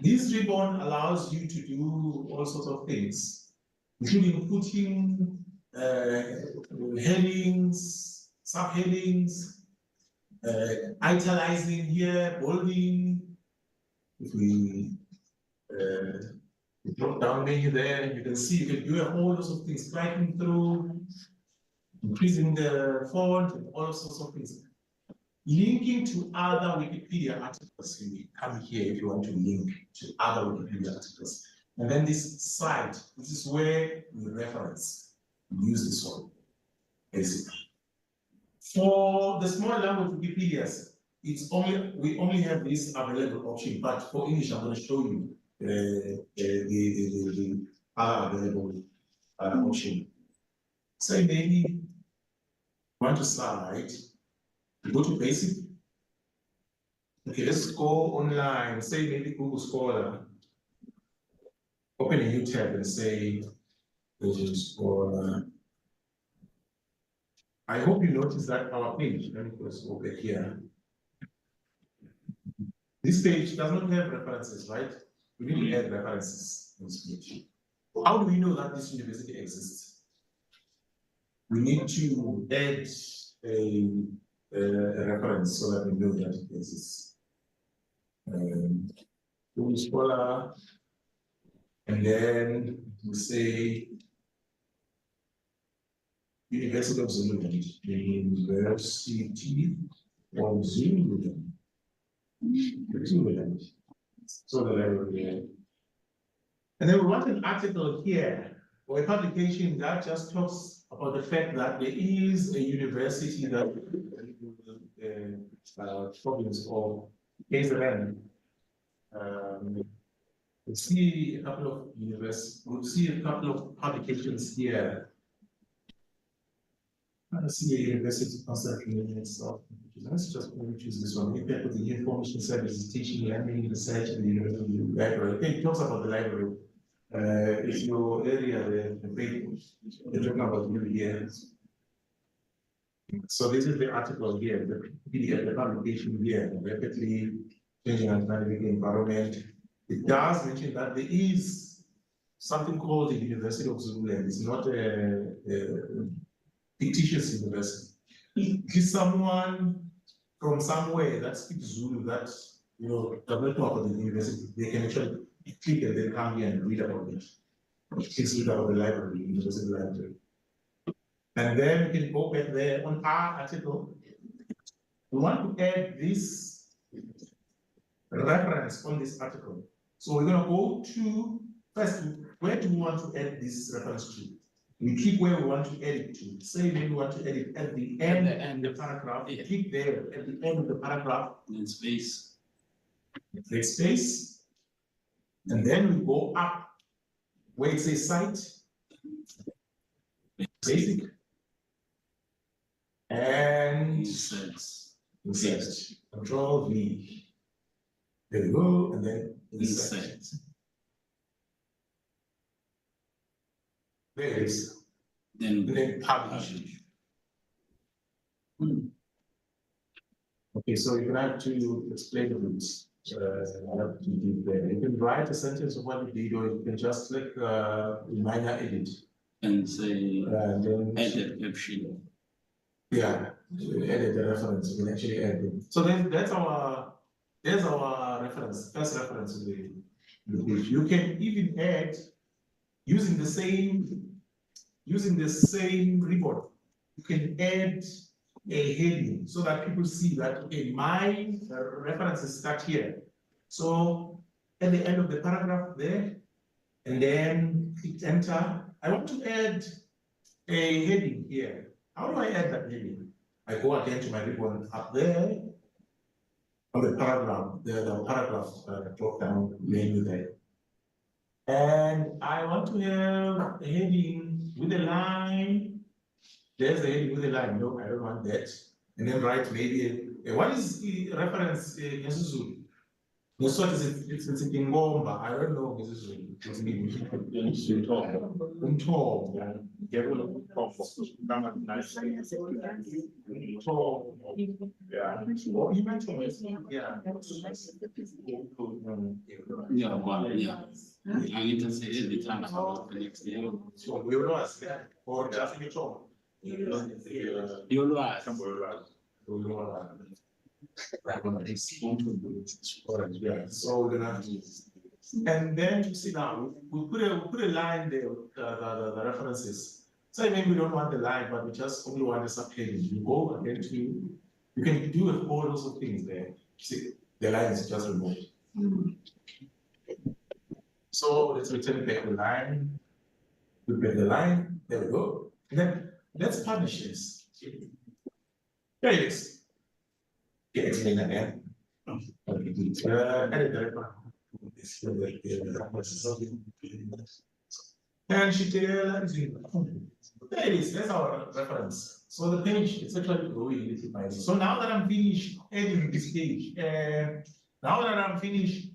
This ribbon allows you to do all sorts of things, including putting headings, subheadings, italicizing here, bolding. If we drop down menu there, you can see you can do a whole lot of things, striking through, increasing the font, and all sorts of things. Linking to other Wikipedia articles, you come here if you want to link to other Wikipedia articles. And then this site, this is where we reference, we use this one, basically. For the small language Wikipedias, we only have this available option, but for English, I'm going to show you the other available option. So maybe want to start. Go to basic. Okay, let's go online. Say maybe Google Scholar. Open a new tab and say Google Scholar. I hope you notice that our page, let me just over here. This page does not have references, right? We need to add references in this page. How do we know that this university exists? We need to add a reference so that we know that it exists. Google Scholar, and then we say University of Zululand, University of Zululand. So the library here. And then we want an article here or a publication that just talks about the fact that there is a university that province of KZN. We'll see a couple of universities, we'll see a couple of publications here. Let's see a university concept in itself. Let's just choose this one. Impact of the information services, teaching, learning, research, and the university library. Okay, it talks about the library. It's your area, the page. They're talking about you here. So this is the article here, the PDF, the publication here, rapidly changing and dynamic environment. It does mention that there is something called the University of Zululand. It's not a fictitious university. It's someone from somewhere that speaks Zulu that does not know about the university. They can actually click and then come here and read about it. Please read about the library, university library. And then we can go back there on our article. We want to add this reference on this article. So we're going to go to, first, where do we want to add this reference to? We click where we want to add it to. Say maybe we want to add it at the end of the paragraph. Yeah. Click there at the end of the paragraph. In space. Click space. And then we go up where it says site. Basic. And insert. Control V. There we go, and then insert. There it is. Then publish. Okay, so you're gonna have to explain the rules. What you did there. You can write a sentence of what you did, or you can just click minor edit. And say then edit caption. Yeah, edit the reference. You can actually add it. So there's our reference, first reference to the page. You can even add using the same ribbon. You can add a heading so that people see that okay, my references start here. So at the end of the paragraph there, and then hit enter. I want to add a heading here. How do I add that heading? I go again to my ribbon up there. On the paragraph, the paragraph drop down menu there. And I want to have a heading with a line. There's a heading with a line. No, I don't want that. And then write maybe what is the reference in Zulu? Neswati it's in Ngomba. I don't know Zulu. It's umthombo. Yebo, umthombo. Kama nice. Umthombo. Yeah. Or even yeah. Yeah, well, yeah. I need to say every time about the next year. So we will ask that or just in umthombo. You'll ask. So we're gonna, and then you see now, we put a line there, the references. So maybe we don't want the line, but we just only want the subheading. You go again to, you can do a whole lot of things there. See, the line is just removed. So let's return back the line. Prepare the line, there we go. And then let's publish this. There it is. Yeah, it's in again. Edit the record. And she there it is, that's our reference. So the page is actually growing little by little. So now that I'm finished editing this page, now that I'm finished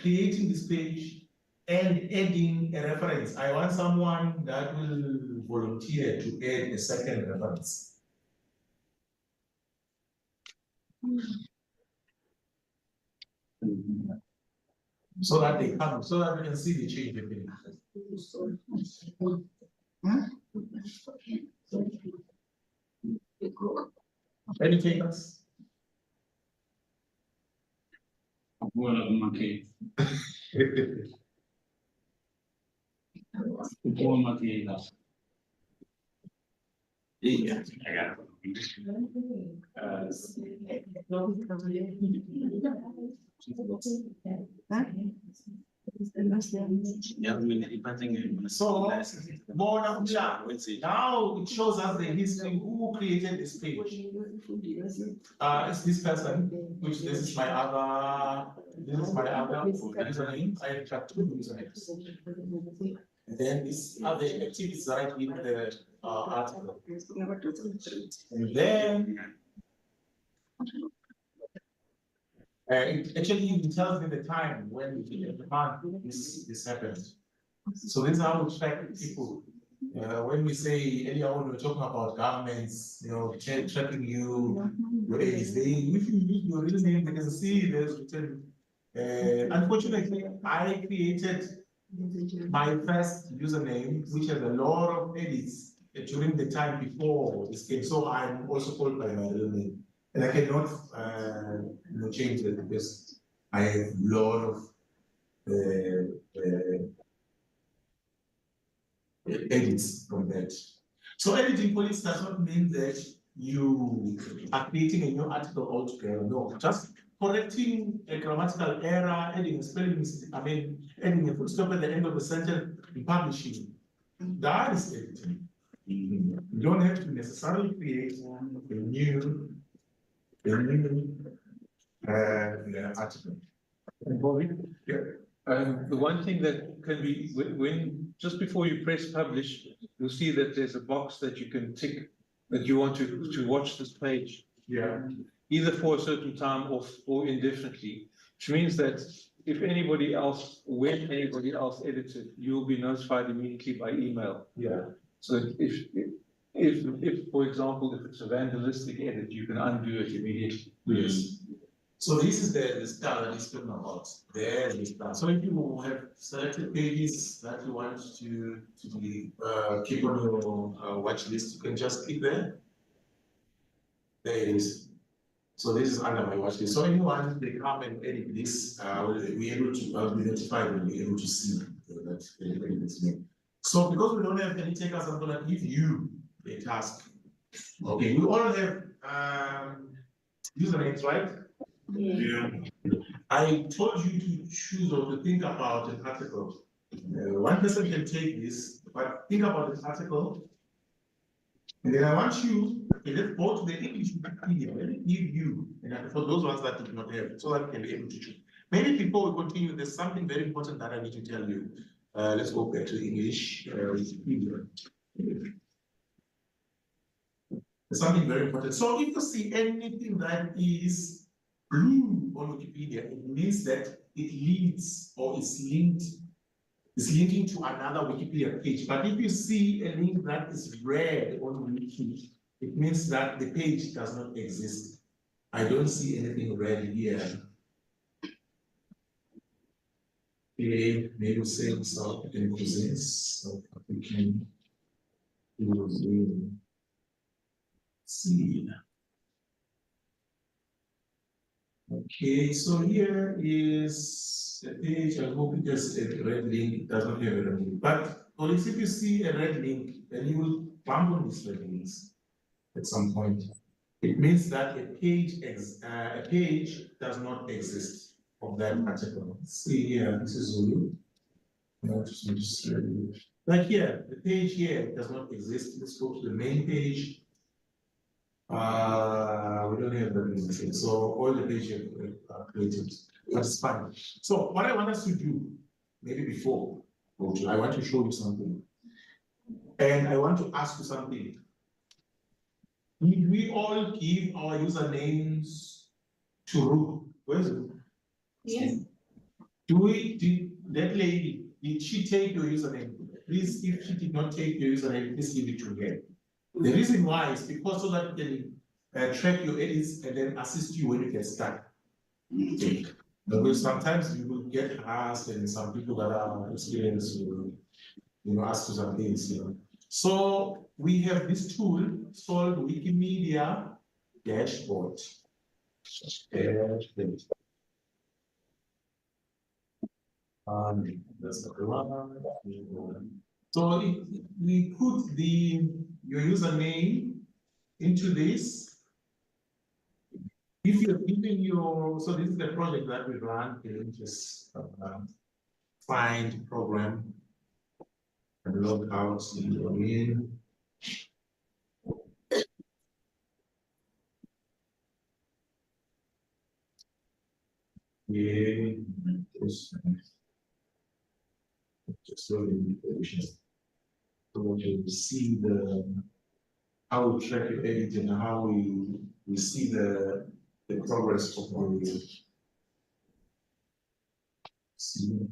creating this page and adding a reference, I want someone that will volunteer to add a second reference. So that they come, so that we can see the change. Any takers? One of monkey. One monkey. Yeah, I got it. So, now it shows us the history, who created this page. It's this person, which this is my other username. I have two usernames. And then these are the activities right in the article. And then it actually even tells me the time when the month this happened. So this is how we track people. When we say earlier on, we're talking about governments, tracking you, your age. If you use your real name, they can see there's written. Unfortunately, I created my first username, which has a lot of edits during the time before this game. So I'm also called by my real name. And I cannot change that because I have a lot of edits from that. So editing policy does not mean that you are creating a new article altogether. No, just correcting a grammatical error, adding a spelling mistake, adding a full stop at the end of the sentence and publishing. That is editing. You don't have to necessarily create a new article. Yeah. The one thing that can be, when just before you press publish, you'll see that there's a box that you can tick that you want to watch this page. Yeah. Either for a certain time or indefinitely, which means that if anybody else, when anybody else edits it, you'll be notified immediately by email. Yeah. So if for example, if it's a vandalistic edit, you can undo it immediately. Yes. So this is the style that is talking about. There is style. So if you have selected pages that you want to be, keep on your watch list, you can just click there. There it is. So this is under my watch list. So anyone they come and edit this, will be able to be notified and be able to see that it's me. So because we don't have any takers, I'm gonna give you a task. Okay, we all have usernames, right? Yeah. I told you to choose or to think about an article one person can take this, but think about this article. And then I want you, okay, let's go to the English Wikipedia. Let me give you, and for those ones that did not have, so that you can be able to choose. Maybe before we continue, there's something very important that I need to tell you. Let's go back to English Wikipedia. There's something very important. So if you see anything that is blue on Wikipedia, it means that it leads or is linking to another Wikipedia page. But if you see a link that is red on Wiki, it means that the page does not exist. I don't see anything red here. Okay, maybe say South African cuisines, South African cuisine. See. Okay, so here is the page. I hope it has a red link. It does not have a red link. But at least if you see a red link, then you will bump on these red links at some point. It means that a page does not exist of that article. See here, this is Zulu. Like here, the page here does not exist. Let's go to the main page. We don't have that, so all the pages are created. That's fine. So what I want us to do, maybe before, I want to show you something. And I want to ask you something. Did we all give our usernames to Ruth? Where's Ruth? Yes. Did that lady, did she take your username? Please, if she did not take your username, please give it to her. The reason why is because so that you can track your edits and then assist you when you get stuck. Because sometimes you will get harassed and some people that are experienced will ask you some things. So we have this tool called Wikimedia Dashboard. That's the one. So we put your username into this. If you're giving so this is the project that we run, you just find program and log out, log in. Yeah, just loading the information. So you see how we track your edit and how we see the progress of our see.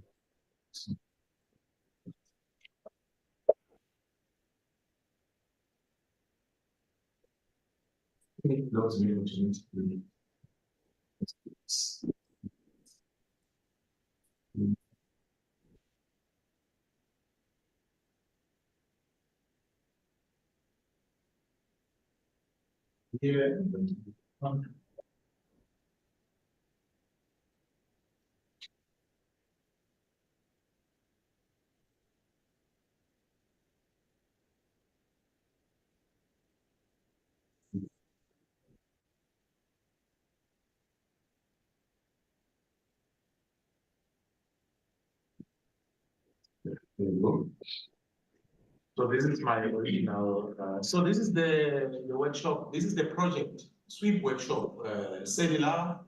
It loads me into here. There you go. So this is my original. So this is the workshop. This is the project SWiP workshop. Cellular,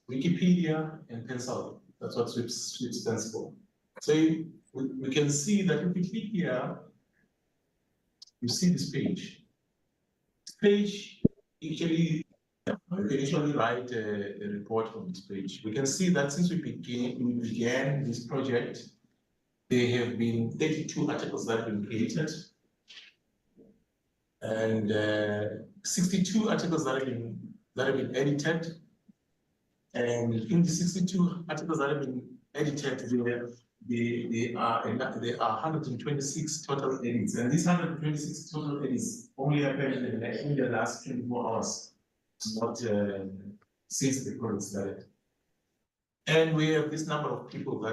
Wikipedia, and Pencil. That's what SWiP stands for. So we can see that if we click here, you see this page. This page actually, you can actually write a report from this page. We can see that since we began this project, there have been 32 articles that have been created and 62 articles that have been edited. And in the 62 articles that have been edited, there are 126 total edits. And these 126 total edits only happened in the last 24 hours, not since the project started. And we have this number of people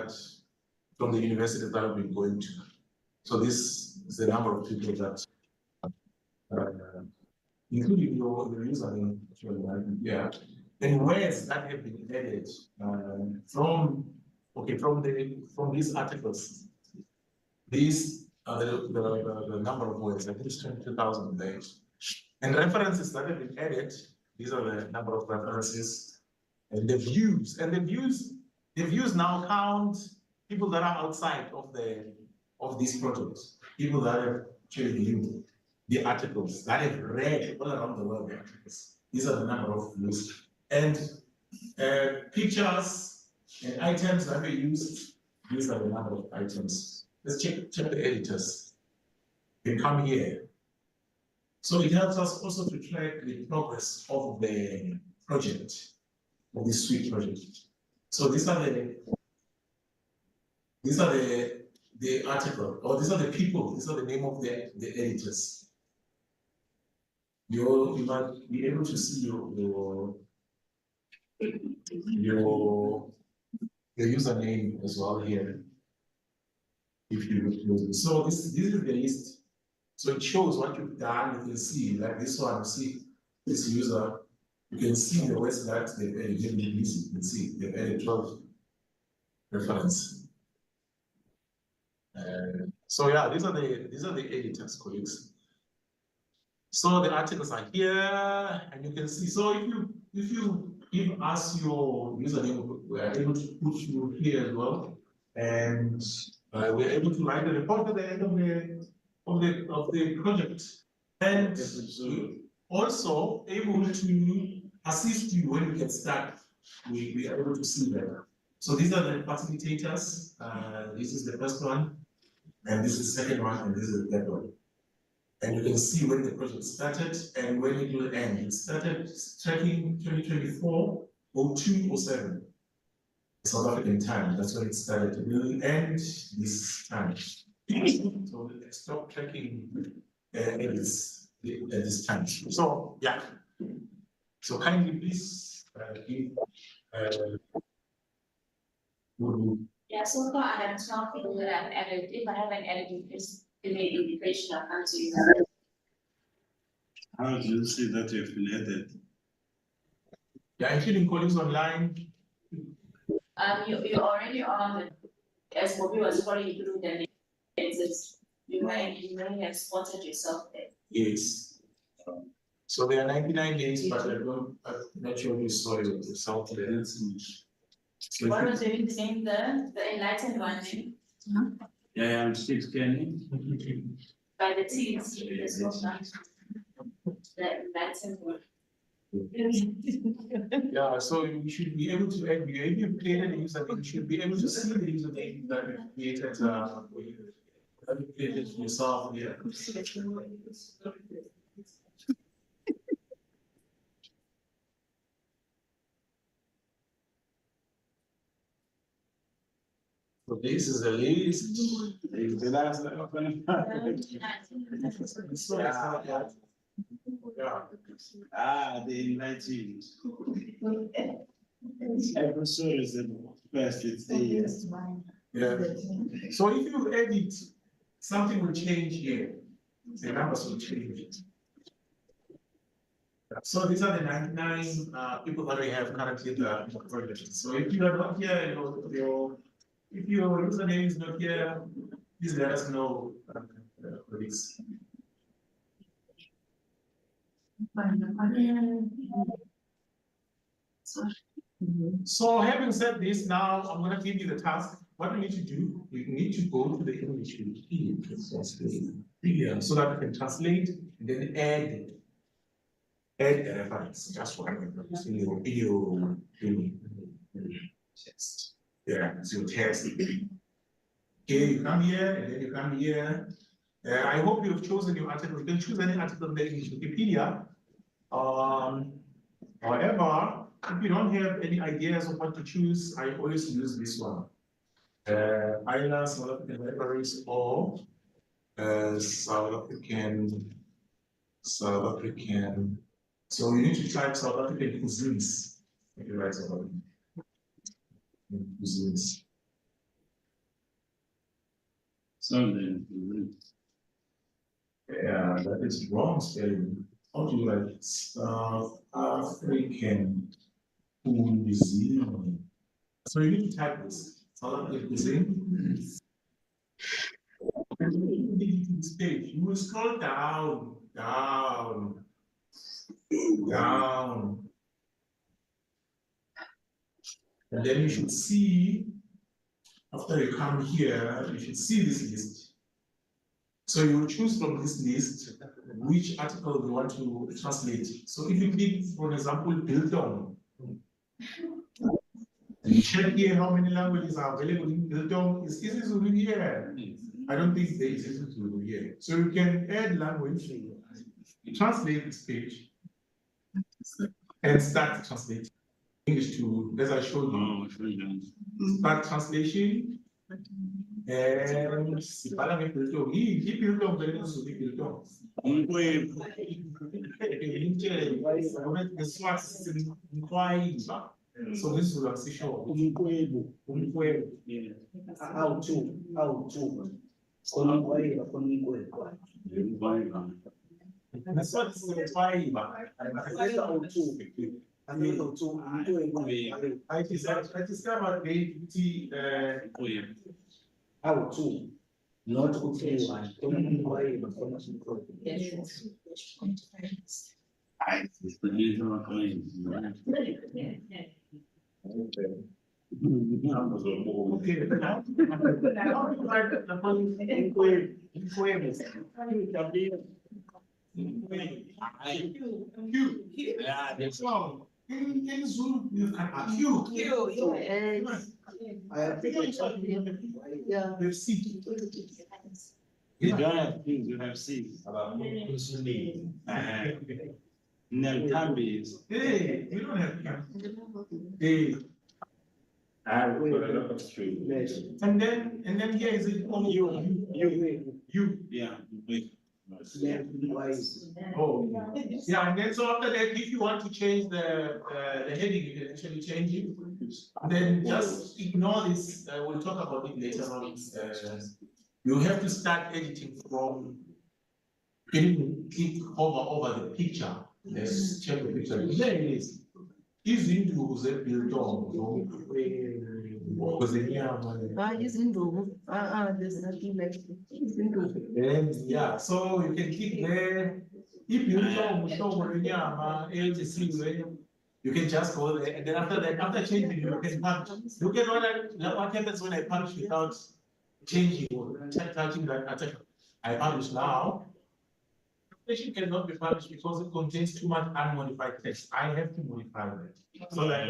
from the university that have been going to. So this is the number of people that, including your username, yeah. And words that have been added from these articles. These are the number of words, I think it's 22,000 there. And references that have been added, these are the number of references. And the views, the views now count people that are outside of these projects, people that have actually viewed the articles, that have read all around the world the articles. These are the number of views. And pictures and items that were used, these are the number of items. Let's check the editors. They come here. So it helps us also to track the progress of the project, of the SWiP project. So these are the article, or these are the people, these are the name of the editors. You might be able to see your username as well here. If you look, so this is the list. So it shows what you've done. You can see like this one. See this user. You can see the words that they've added. You can see they've added 12 reference. So yeah, these are the editors, colleagues. So the articles are here, and you can see. So if you give us your username, we are able to put you here as well, and we're able to write a report at the end of the project, and also able to assist you when you get stuck. We are able to see that. So these are the facilitators. This is the first one, and this is the second one, and this is the third one. And you can see when the project started and when it will end. It started tracking 2024, 02, 07. South African time, that's when it started. It will end this time. So let's stop tracking at this time. So, yeah. So kindly please give. Yeah, so far I have 12 people that I've added. If I haven't added, just give me an indication of how to use it. How do you see that you've been added? Yeah, including colleagues online. You already on the SWiP was already through the exits. You may have spotted yourself there. Yes. So there are 99 days, but I'm not sure you saw yourself there. So What was your name, the enlightened one? Yeah, I'm still scanning. By the T's, there's no that. The enlightened one. Yeah, so you should be able to add, if you've created a username, you should be able to see the username that you created, that you created yourself here. So this is a list. The last one. Yeah. Ah, the enlightened. Every story is the first, it's the. Yeah. So if you edit, something will change here. The numbers will change. So these are the 99 people that we have currently the project. So if you are not here, if your username is not here, please let us know for this. So having said this, now I'm going to give you the task. What we need to do, we need to go to the English Wikipedia so that we can translate and then add a reference. Just one in your video text. Yeah, it's your text. Okay, you come here and then you come here. I hope you've chosen your article. You can choose any article in the English Wikipedia. However, if you don't have any ideas of what to choose, I always use this one. Either South African libraries or South African. So you need to type South African cuisines. If you write South African cuisines. Yeah, that is wrong spelling. How do you write South African cuisine? So you need to type this South African cuisine. This page, you will scroll down, down, down. And then you should see, after you come here, you should see this list. So you will choose from this list which article you want to translate. So if you click, for example, Biltong, and you check here how many languages are available in Biltong, it's easy to read here. I don't think there is easy to read here. So you can add language, translate this page, and start translating English to, as I showed you. Start translation. And sibhala ngeBiltong. iBiltong vele kusuka iBiltong. ngeSwati sithi umqwayiba. So ngesiZulu akusisho umqwebu. How-to. Khona umqwayiba, khona umqwebu. ngeSwati sithi umqwayiba. I discovered How-to, not ukuthiwa, khona umqwayiba, khona umqwebu. Okay. So, in Zulu, you can Q. I think it's yeah. We've seen. You don't have things, you have seeds. Neltambi is. Hey, you don't have Q. Hey. I've got a lot of trees. And then here is it only you. Yeah. Oh, yeah, and then so after that, if you want to change the heading, you can actually change it. Then just ignore this, we'll talk about it later on. You have to start editing from, click over the picture. Let's check the picture. There it is. Izinduku zeBiltong, There's nothing like it. and yeah, so you can click there. If you you can just go there, and then after that, after changing, you can publish. Look at what happens when I publish without changing or touching that article. I publish now. Publication cannot be published because it contains too much unmodified text. I have to modify that. So that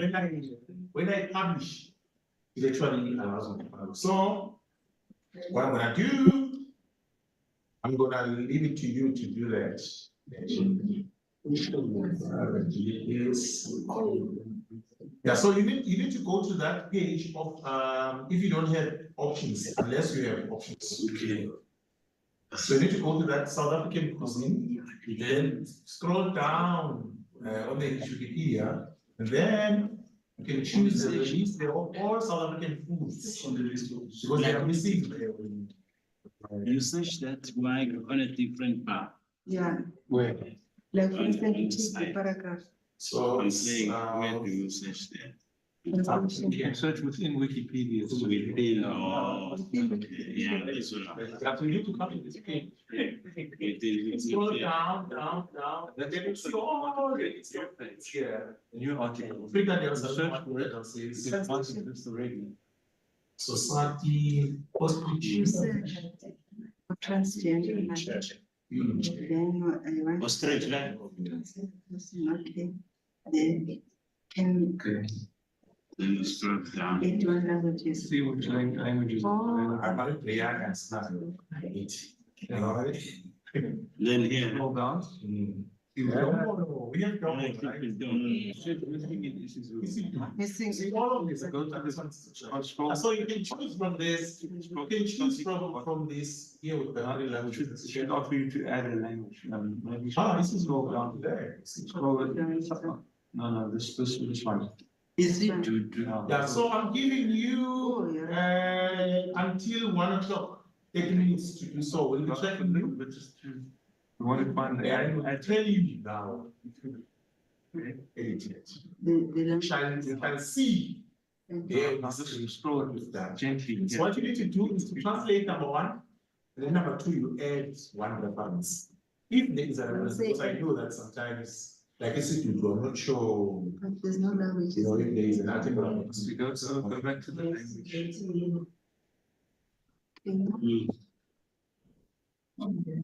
when I publish, it actually allows me to publish. So what I'm gonna do, I'm gonna leave it to you to do that. Yeah, so you need to go to that page of if you don't have options, unless you have options. Okay. So you need to go to that South African cuisine, then scroll down on the Wikipedia, and then you can choose the list of all South African foods on the list because they are missing. You search that like on a different path. Yeah, Where? like for instance, the paragraph. So I'm saying, where do you search that? You can search within Wikipedia. Within or, okay, yeah, that's what So you need to come in this page. Scroll down, and then you see all the it's here. New article. Click on the Search search for it. It's the radio. Society, hospital. Transgender. Then I want. Ostrich, right? Okay. Then can Then you scroll down. 81 languages. See which languages. Oh. I'm not a young and smart. Alright. Then here. Scroll down. We have done it, right? Missing. See, all of this, go to this one. So you can choose from this, you can choose from this here with the other languages. It should offer you to add a language. Maybe. This is go down there. Scroll it. No, this one. Is it? Yeah, so I'm giving you until 1 o'clock, 8 minutes to do so. We'll be checking you. But just to, we want to find the I tell you now. Edit it. You can see. Now this is scroll it with that gently. So what you need to do is to translate number 1. Then number two, you add one reference. If there is a reference, because I know that sometimes, like I said, I'm not sure, There's no language. you know, if there is an article. We go back to the language. Okay.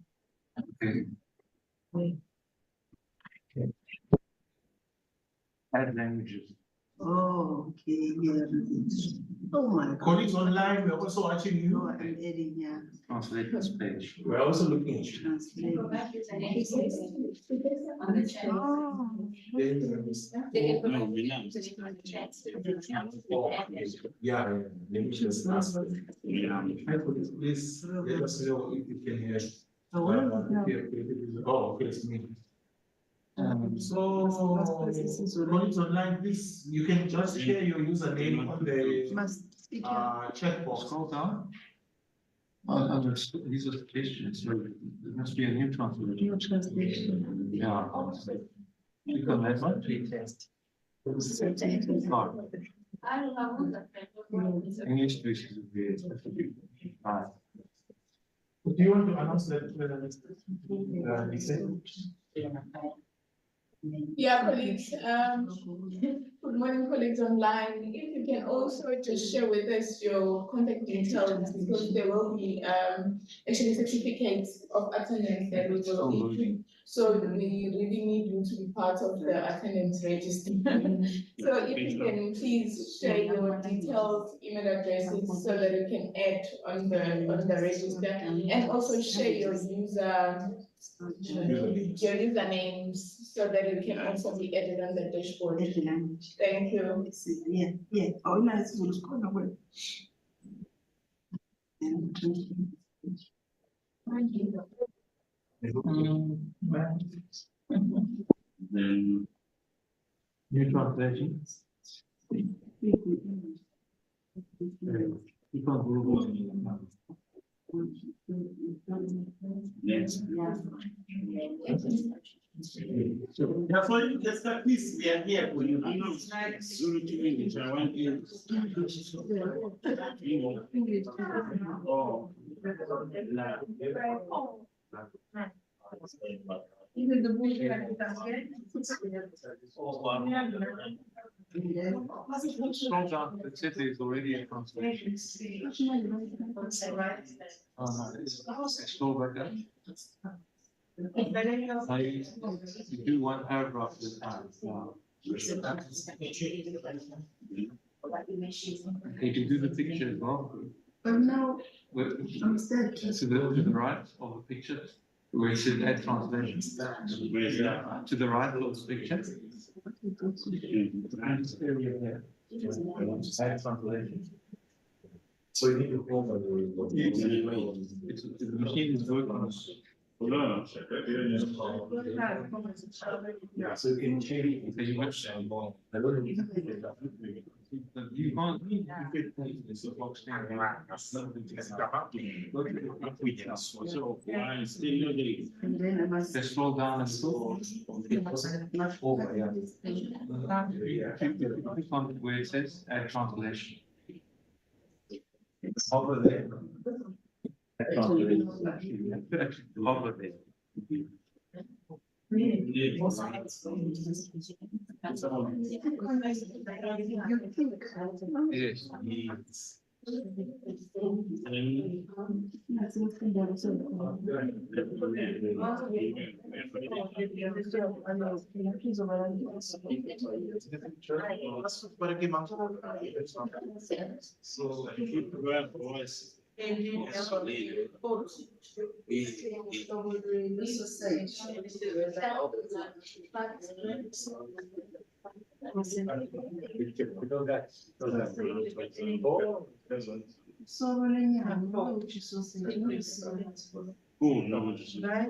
Add languages. Oh, okay, yeah. Oh my God. Colleagues online, we're also watching No, you. I'm adding, yeah. Translate this page. We're also looking at you. Translate. On the chat. Oh. They can put on the chat. Yeah, let me just ask them. Hi, colleagues, please let us know if you can hear. Oh, okay, it's me. So, colleagues online, please, you can just share your username on the Must speak. chat box. Scroll down. These are questions, so there must be a new translation. New translation. Yeah. Click on that one. English to is Do you want to announce that? Yeah, colleagues, good morning, colleagues online. If you can also just share with us your contact details, because there will be actually certificates of attendance that we will issue. So we really need you to be part of the attendance register. So if you can please share your details, email addresses, so that you can add on the register, and also share your usernames, so that it can also be added on the dashboard. Thank you. Yeah, yeah. Oh, nice. We'll just go away. Then new translation. You can't Google. Next. Yeah, so you can start, please, we are here for you. Zulu to English, I want you. Oh. Scroll down, it said there's already a translation. Oh, no, it's scroll back up. Now you do one paragraph at a time. Okay, you can do the picture as well. But now, Where- I'm stuck. To the right of the picture, where it says add translation. Where's that? To the right of the picture. Add translation. So you need to hold It's, the machine is working. No. Yeah, so you can change. So you must- You can't. So, why still no date? And then I must. Just scroll down and scroll. Not over, yeah. Click on where it says add translation. Over there. Hover there. Yes. So, Voice. So when you have no, which is so Oh, no. I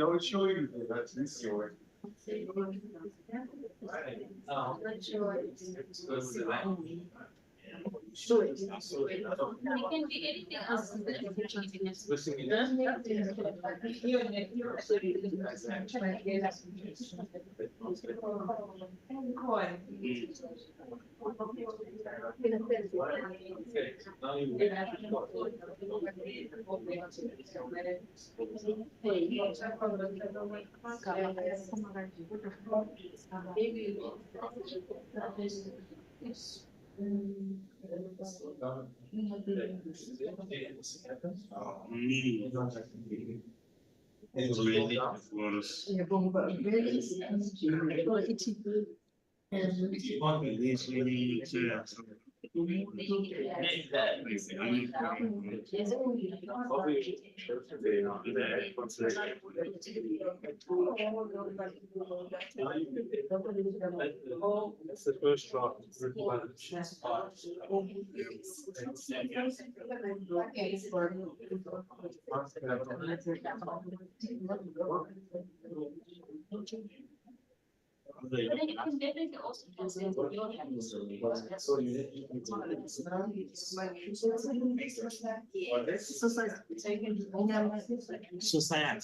will show you that this year. It can be anything else. It's really for us. That's the first draft. But then you can definitely also translate your Society.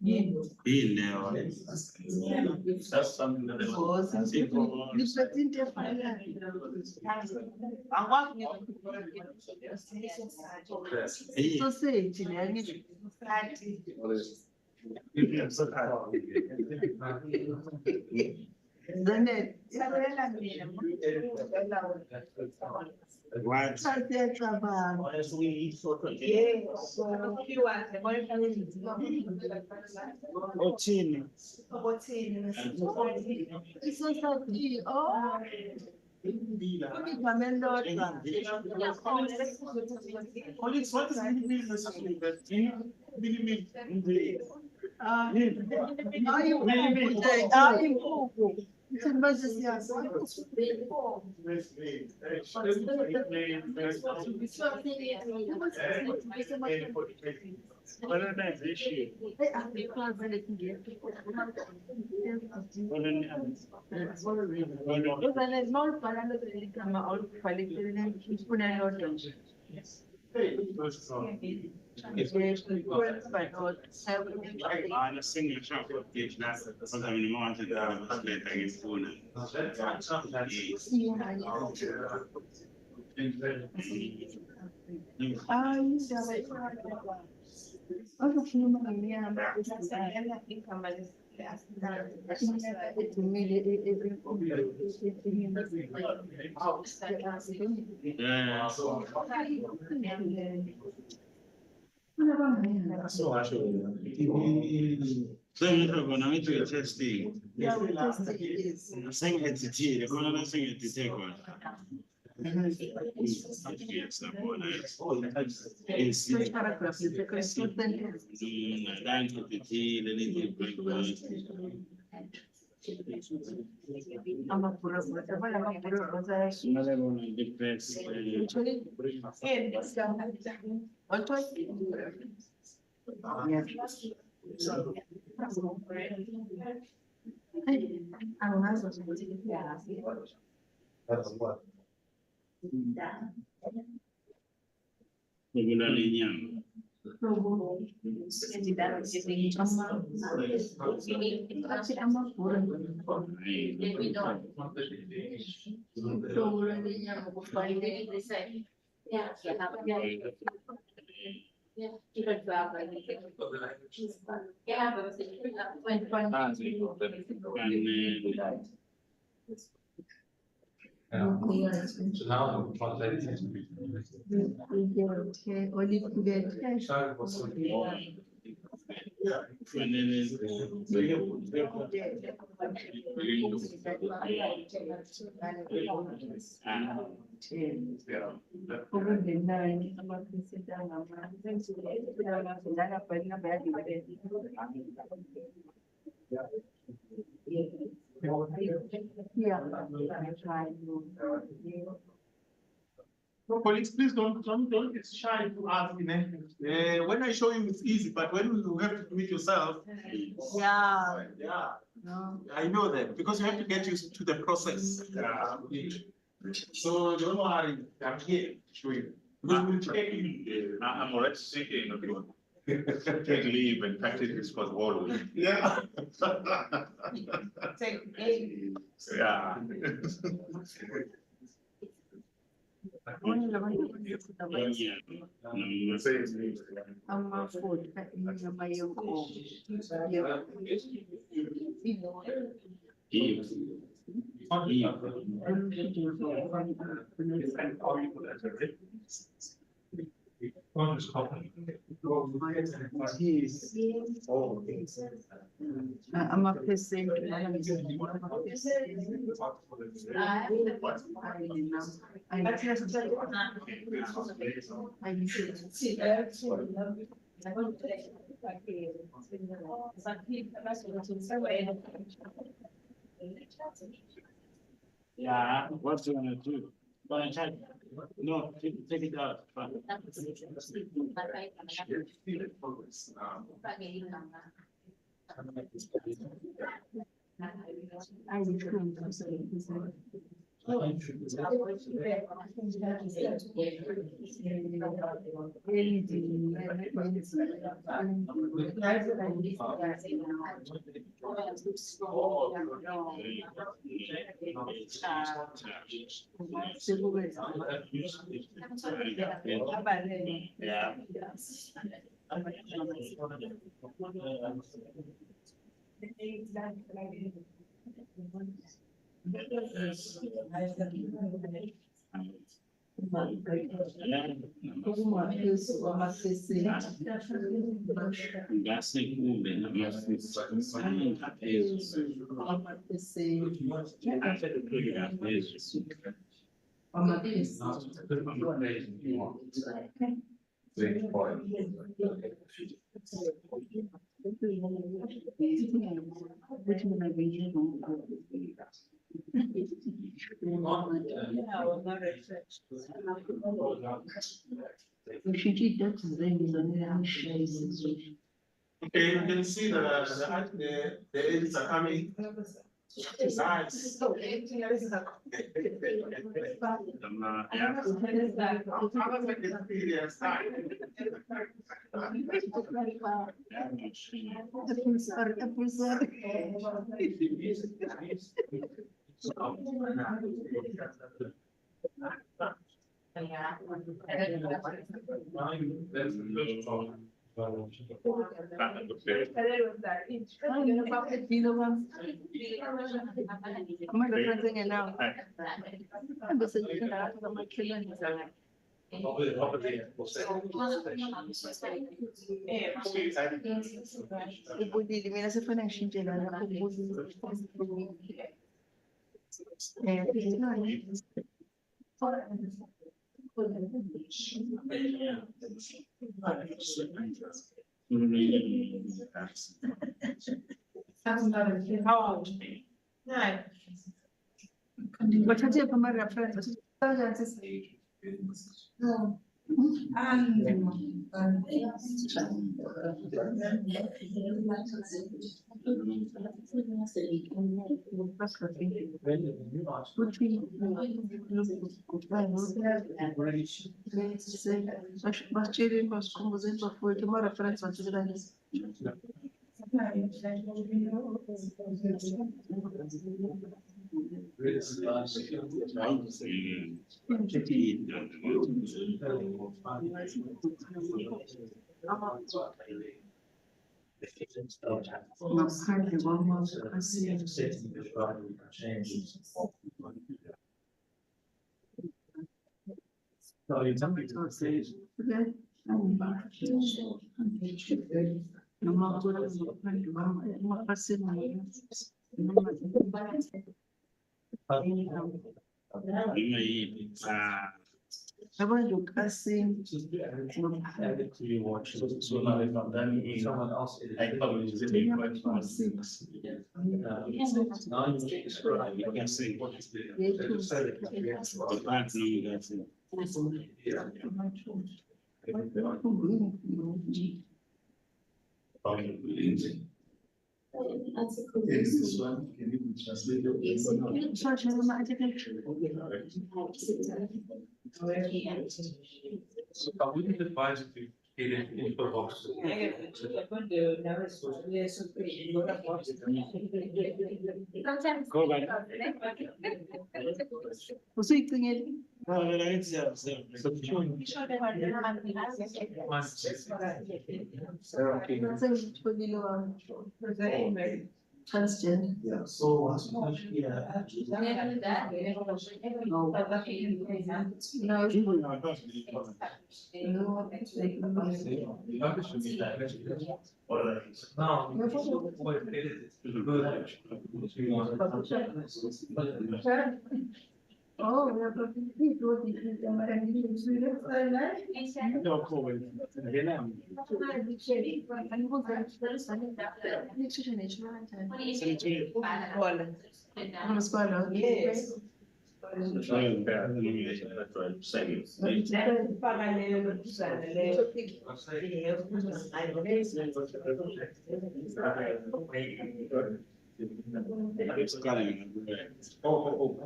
In there. That's something that they want. Society, What? Ochini. Society, oh. Only what is mini necessary, but mini. Ana single shop of the class, because I'm in the mountain, later in school. So you're going to do a testing. I'm saying it's a T, they're going to sing it to take one. Yes, I'm going to. Paragraph, the second sentence. Down to the T, then it will break one. Another one on the press. Regularly young. Colleagues, please don't get shy to ask, you know. When I show you, it's easy, but when you have to do it yourself. Yeah. Yeah, No. I know that, because you have to get used to the process. So don't worry, I'm here to show you. Because we'll check you. I'm already thinking of you. Take leave and practice this for the world. Yeah. Yeah. Amafutha inyama yenkomo. Amaphesenti Yeah, what's you gonna do? Gonna check? No, take it out. Yeah. Okay, you can see the edits are coming. Nice. ubulili mina sefuna ngishintshe la lapho ubulili. Wathathe ama reference basitshele basikhumbuzeni bafowethu ama reference wathulani. Ngaphandle kwamazwe abantu kasim This one, can you translate it? So I wouldn't advise to get it in the box. Sometimes. Go back. Transgender. Yeah, so once you actually, Oh, we are talking people, Yes.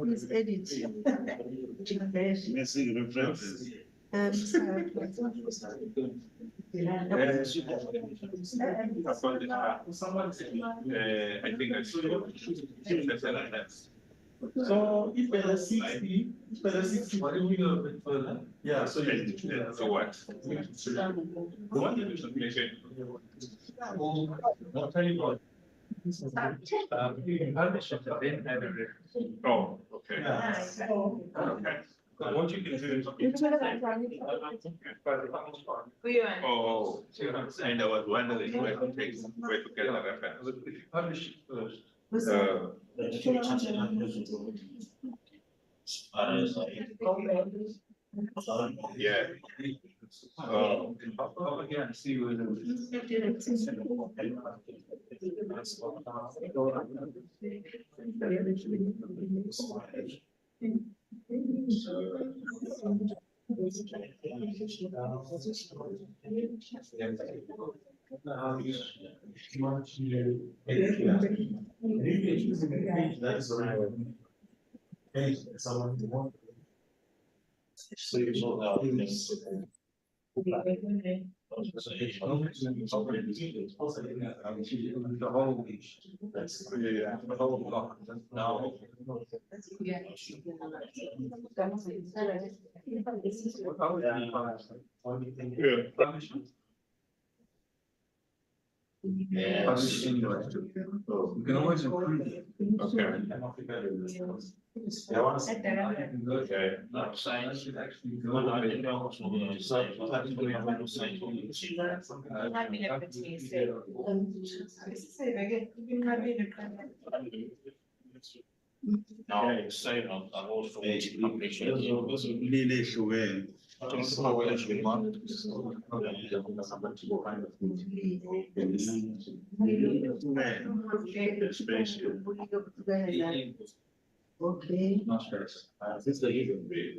Please edit. Missing references. And, I think I should. So if there are 60, if there are 60, What do we go a bit further? yeah, so you. So what? What did you mention? I'll tell you what. Partnership, then have a. Oh, okay. Okay. But what you can do is. Oh, and I was wondering where to get the reference. Publish it first. Yeah. Again, see where So you know how things. the whole, the whole block. Now. Yeah. Publish anyway. You can always improve it. Okay. Okay. Not science should actually go. Now, say on, I'm also. Really sure. Okay. No stress. This is the even way.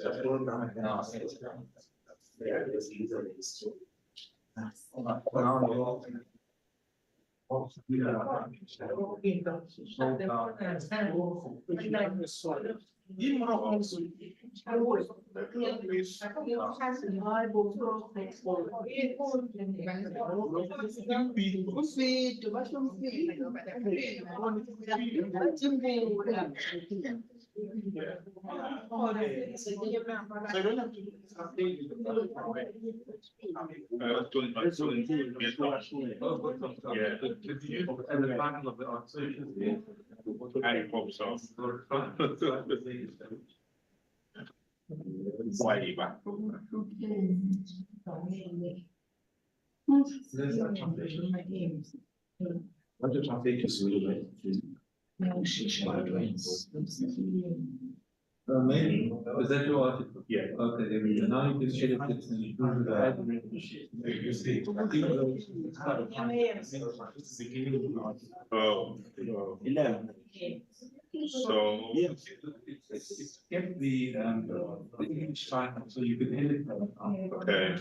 Yeah, did you, at the time of the answer, I hope so. Why, but. What the traffic is really Maybe, is that your article? Yeah. Okay, there we go. Now you can share it with me. You see. Oh. 11. So, yes, it's kept the English sign, so you can edit. Okay.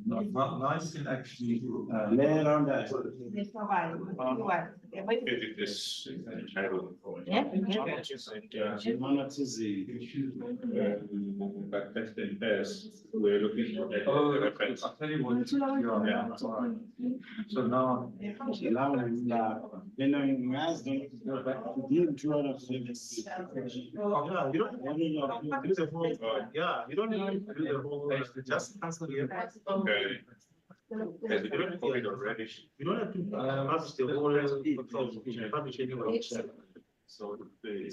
Now you can actually, Lay around that. edit this. But that's the best, we're looking at the reference. I'll tell you what. Yeah, so now. Then I'm asked them to go back to the draw of service. Yeah, you don't do the whole, yeah, you don't need to do the whole, just cancel the. Okay. Has it been copied already? You don't have to publish the whole control, you can publish anyway. So the.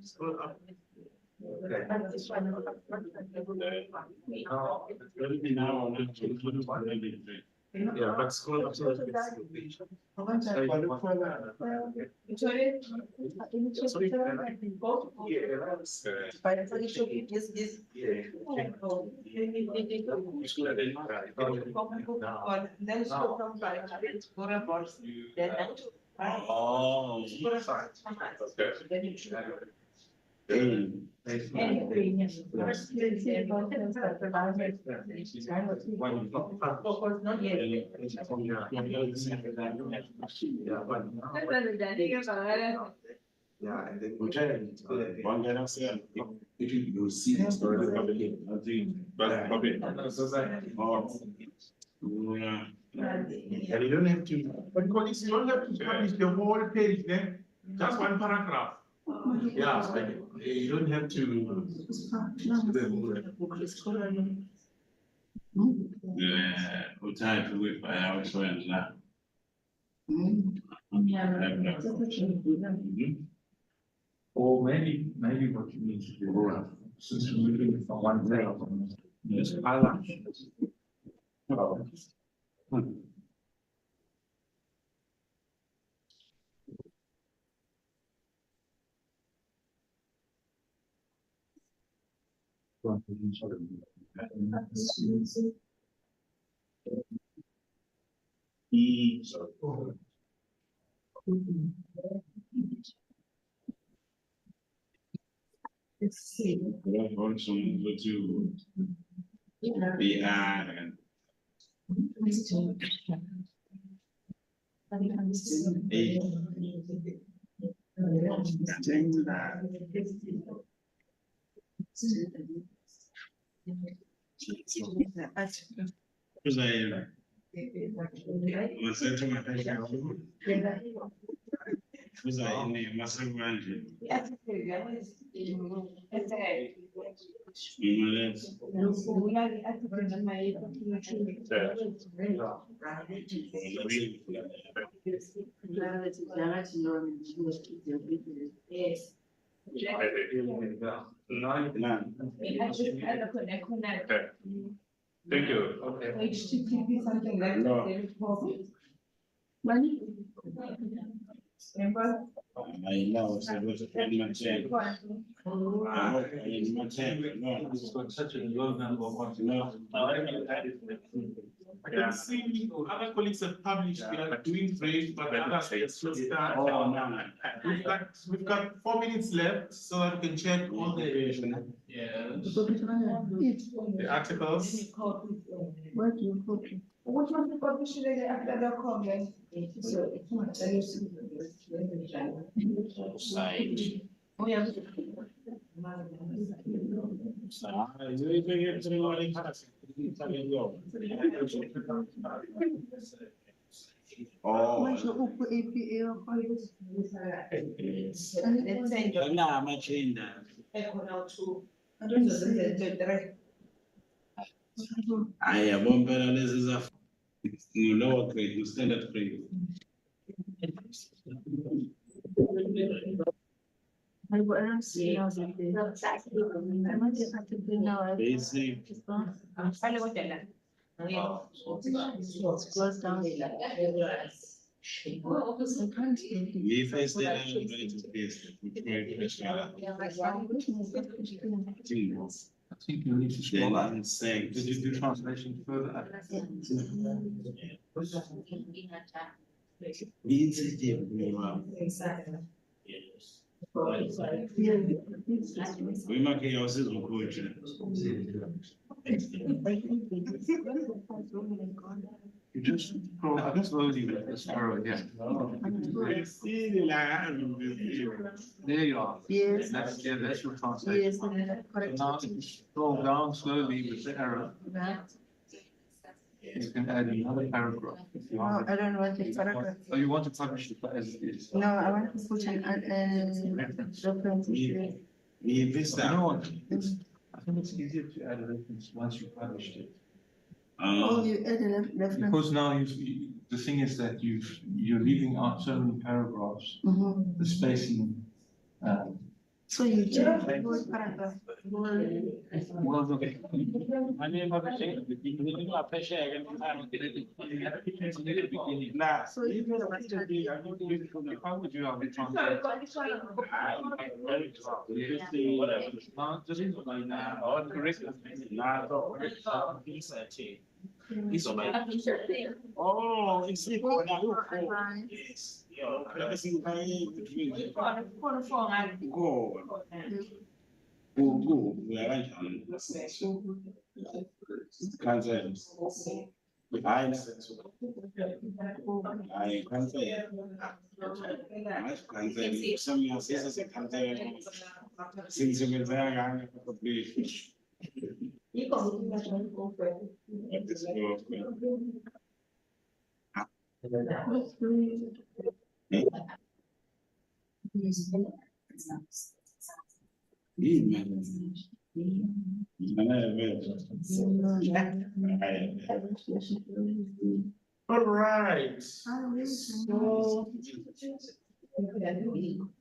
Scroll up. Everything now. Yeah, but scroll up to the page. Oh. Yeah, and then. One guy else said, you see the story. But, okay. Yeah. And you don't have to, but colleagues, you don't have to publish the whole page then, just one paragraph. Yeah, like, you don't have to. Yeah, what type of whip I also went now. Or maybe what you need to do, since you're moving from one thing, is highlight. Also move to BR and because I was to my because I in the massive one. Thank you. Okay. HTTP something like that. Money? Remember? I know, so it was a pretty much it. It's got such a low number of. I can see other colleagues have published, we are doing great, but others are still start. Oh, no. We've got 4 minutes left, so that we can check all the. The articles. What do you put? Which one you publish today after the comment? Oh, yeah. Oh. Mas o APA Nah, I'm change that. I have one better, this is a lower grade, you standard grade. I will see. Basic. Close down. If I stay down, I'm going to paste it. I think you need to scroll up. Saying. Did you do translation further? Insensitive, Exactly. we might get our citizens poetry. You just scroll up slowly with this arrow here. There you are. Yes. That's your translation. Yes, So correct. now if you scroll down slowly with the arrow, you can add another paragraph. If you No, want. I don't want a paragraph. Oh, you want to publish it as it is? No, I want to put an reference. Me this You know down. what? I think it's easier to add a reference once you published it. Oh, you add a reference. Because now the thing is that you're leaving out so many paragraphs, Mhm. the spacing. So you change the whole paragraph. Well, look. Nah. So you If I would do, I would translate. Now, just like that. Oh, it's it. Go, we are right. Cancel. I cancel. Some years, yes, I cancel. Since you were there, I have to complete. All right. So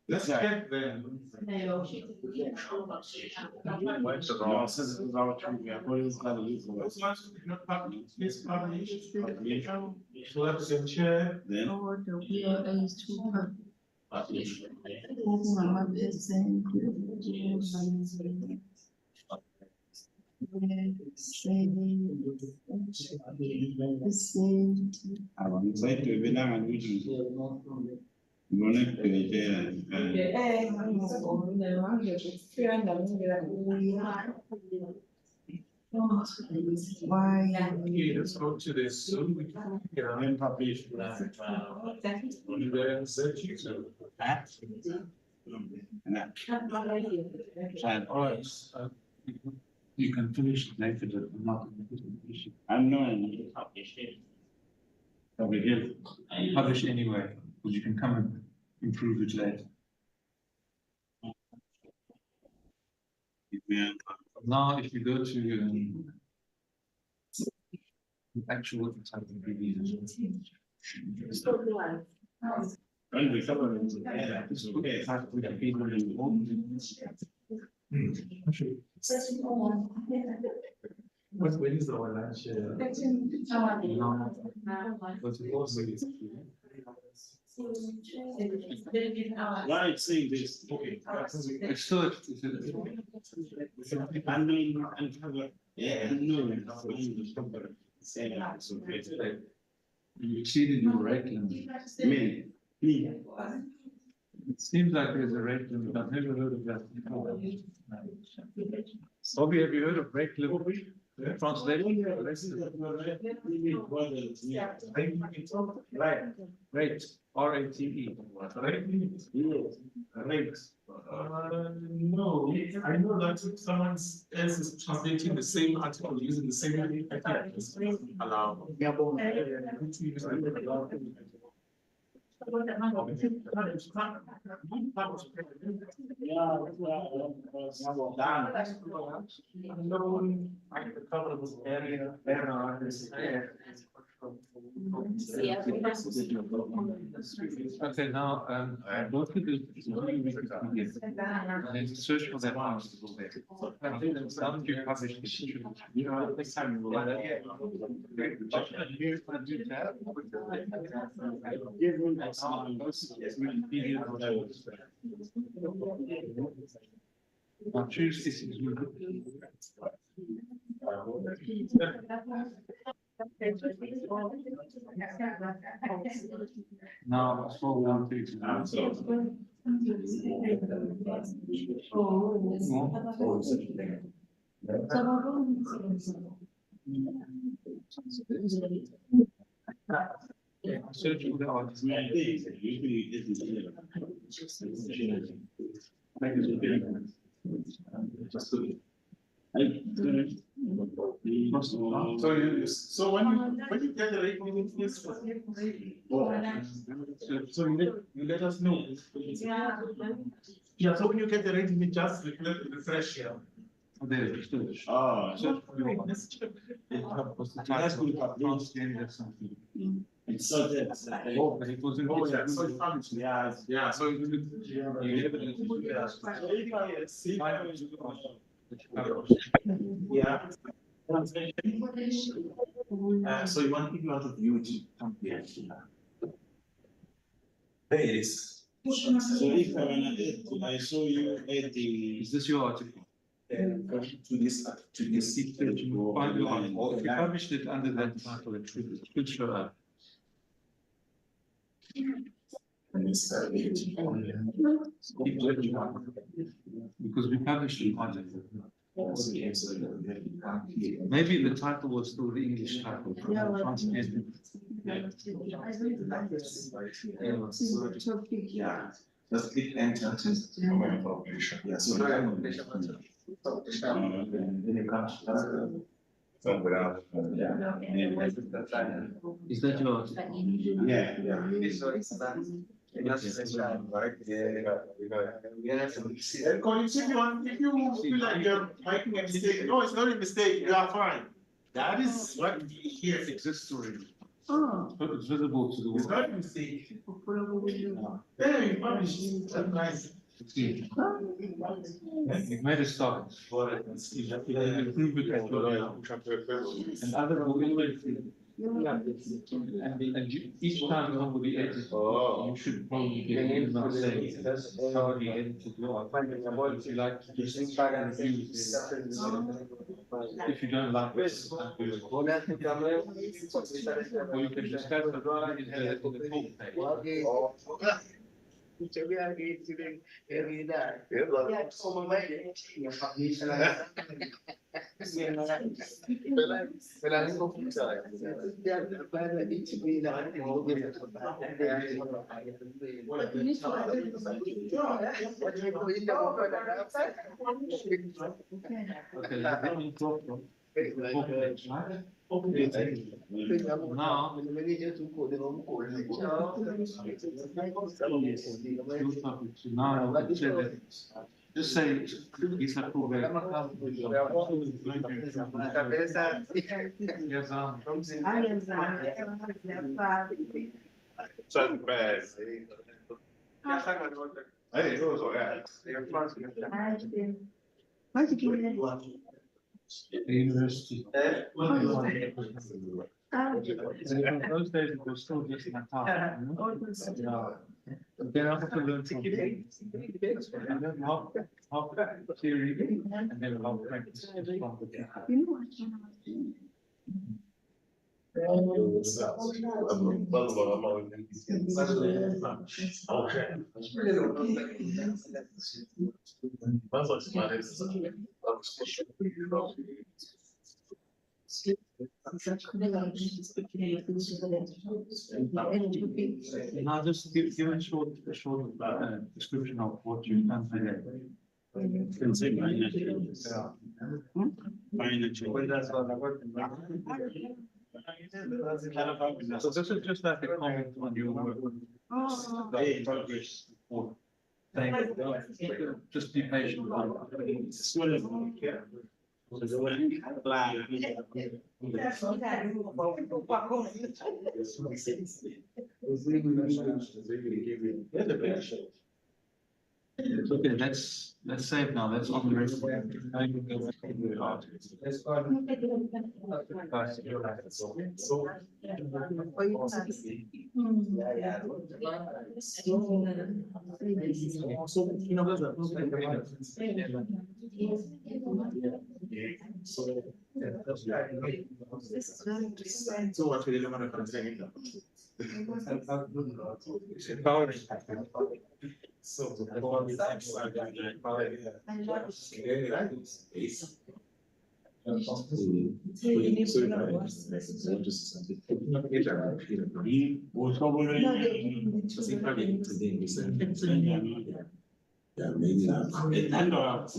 let's check then. No, since it's our turn, we are always gonna use the Those word. ones who did not publish, please publish. Select the chair. Then, Oh, the wheel is too hard. publish. Mama person. I want to say to be now and which is. Gonna create Why? Okay, let's go to this. Yeah. and publish. And then search YouTube. All right. You can finish it later, but not. I'm knowing publish it. Over here, publish anyway, because you can come and improve it later. Now, if you go to the actual type of video. When we cover it, it's okay. When is our lunch? Why it's saying this? Okay. It's still, I mean, and cover, yeah, no. Say that, it's okay. you exceeded your rate limit. Me. It seems like there's a rate limit. I've never heard of that before. Bobby, have you heard of rate limit? Translation? Right. Rate, R-A-T-E. Right. No, I know that someone else is translating the same article using the same allow. Okay, now, go to the Wikipedia. And search for that article there. I think that's something you published. Next time you will. Now choose this. Now, it's all one thing. Search for the artist. So when you get the recommendation, please. So you let us know. Yeah, so when you get the rating, you just refresh here. There it is. Oh, Search for the artist. What's the title? Transgender something. it's so that. Oh, but it was in. Oh, yeah, so it's fun. Yeah, so yeah. So you want people out of view to come here. There it is. So if I wanna add, I saw you adding. Is this your article? To this seat. Find your article. Or if you published it under that title, it should show up. Because we published it on it. Maybe the title was still the English title. Translated. Yeah, just click enter. Yeah, so then you come to Is that your article? Yeah. And Collins, if you feel like you're making a mistake, no, it's not a mistake, you are fine. That is what here exists already. Oh. It's visible to the It's world. not a mistake. There, you publish it, that's nice. You've made a start. Improve it as well. And other will always. And each time somebody edits, you should probably get an email saying somebody edited your article. If you like to just review if you don't like it, or you can discuss it in the talk page. Okay, let me talk. Now. Just say, it's a program. University. Those days it was still just my time. Then I have to learn something. And then half theory and then half practice. Now just give a short description of what you've done today. Can say So this is just like a comment on your work. Progress report. Just be patient. It's okay, let's save now, let's on the rest. This is very interesting. So what will you want to say? Empowering. So. Yeah, maybe not.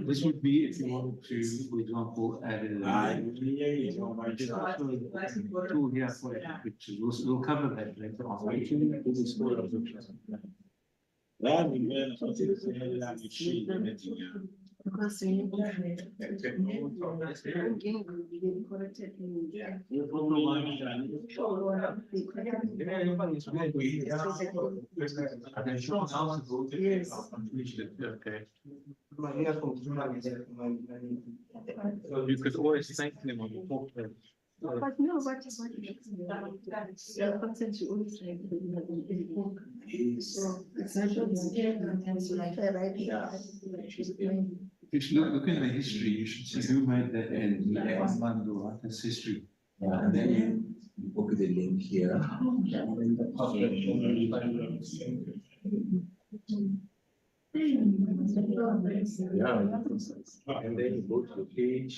This would be if you wanted to, for example, add a. Tool here for it, which we'll cover that later on. Because we need You could always thank them on the top. But no, what is what makes me the content you always like in book. So it's not right. If you look in the history, you should see who made that and Armando, that's history. And then you copy the link here. Yeah. And then you go to the page.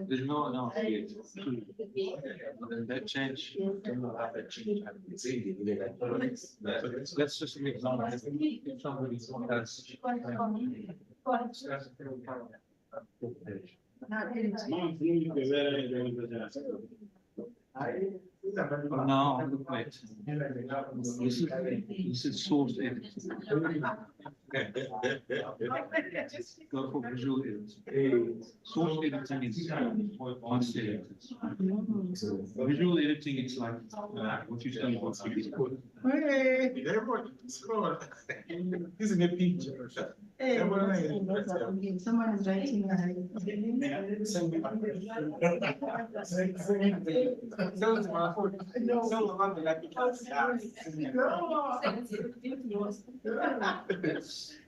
There's no announcement. That change. Let's just make example. If somebody has. Oh, no, look, wait. This is source edit. Go for visual edit. Source editing is advanced editors. Visual editing, it's like what you've done about Hey, everyone, scroll. Isn't a picture? Someone is writing.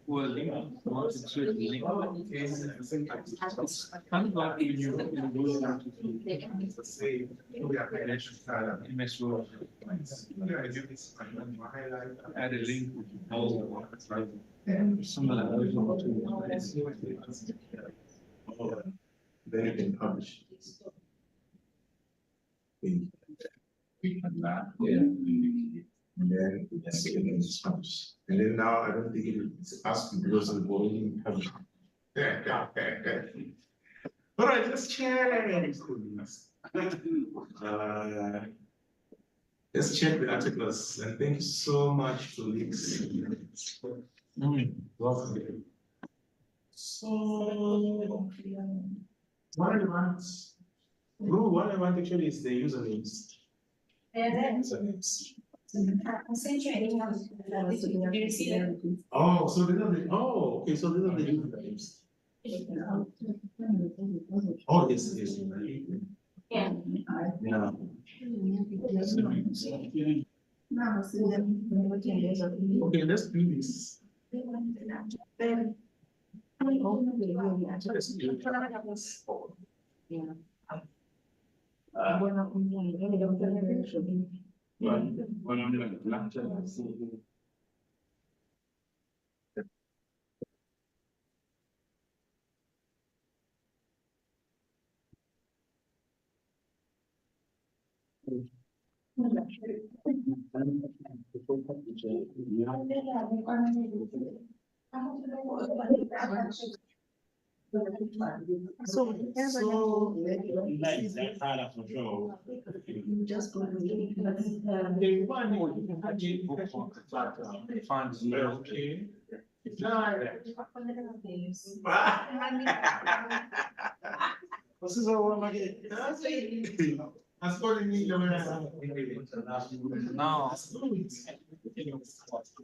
Well, it's certainly. It's kind of like when you MS Word. Add a link. Similar. Then you can publish. And then it's publish. And then now I don't think it's asking because of the volume. All right, let's check. Let's check the articles, and thank you so much to Leaks. So, what I want, what I want actually is the usernames. Usernames. Oh, so these are the, oh, okay, so these are the usernames. Oh, yes, yes. Yeah. Okay, let's do this. Let's do it. So you just go to This is all I'm As for the media, No.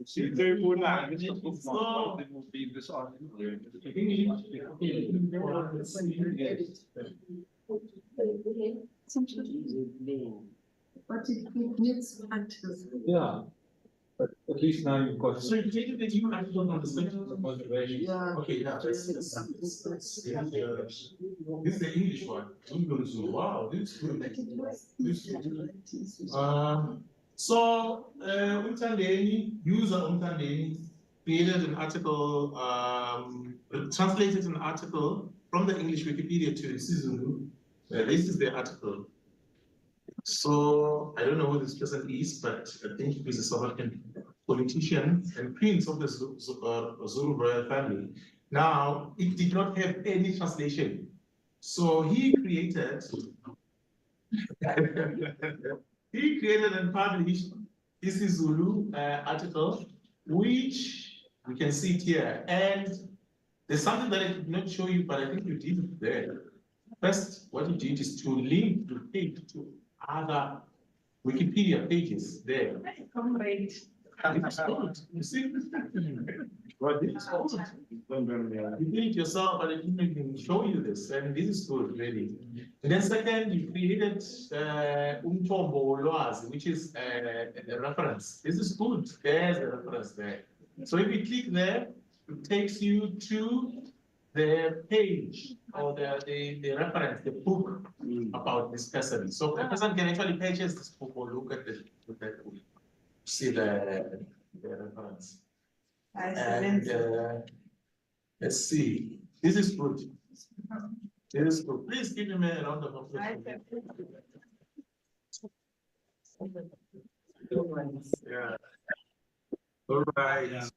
See, very good now. This is bookmark. It will be this article. but it needs factors. Yeah. But at least now you've got. So you created the new article on the section of Motivation. Yeah. Okay, yeah, this is the English one. Wow, this is good. This is good. So, user Umtandeni created an article, translated an article from the English Wikipedia to Sizulu. This is the article. So I don't know who this person is, but I think he's a South African politician and prince of the Zulu royal family. Now, it did not have any translation. So he created and published this Zulu article, which we can see it here. And there's something that I did not show you, but I think you did it there. First, what you did is to link to page to other Wikipedia pages there. Comrade. It's good. You see? But this is good. You did it yourself, but I didn't even show you this, and this is good, really. And then second, you created Umthombo Lwazi, which is a reference. This is good. There's a reference there. So if you click there, it takes you to the page or the reference, the book about this person. So the person can actually purchase this book or look at the see the reference. And let's see. This is good. This is good. Please give him a round of applause. Yeah. All right.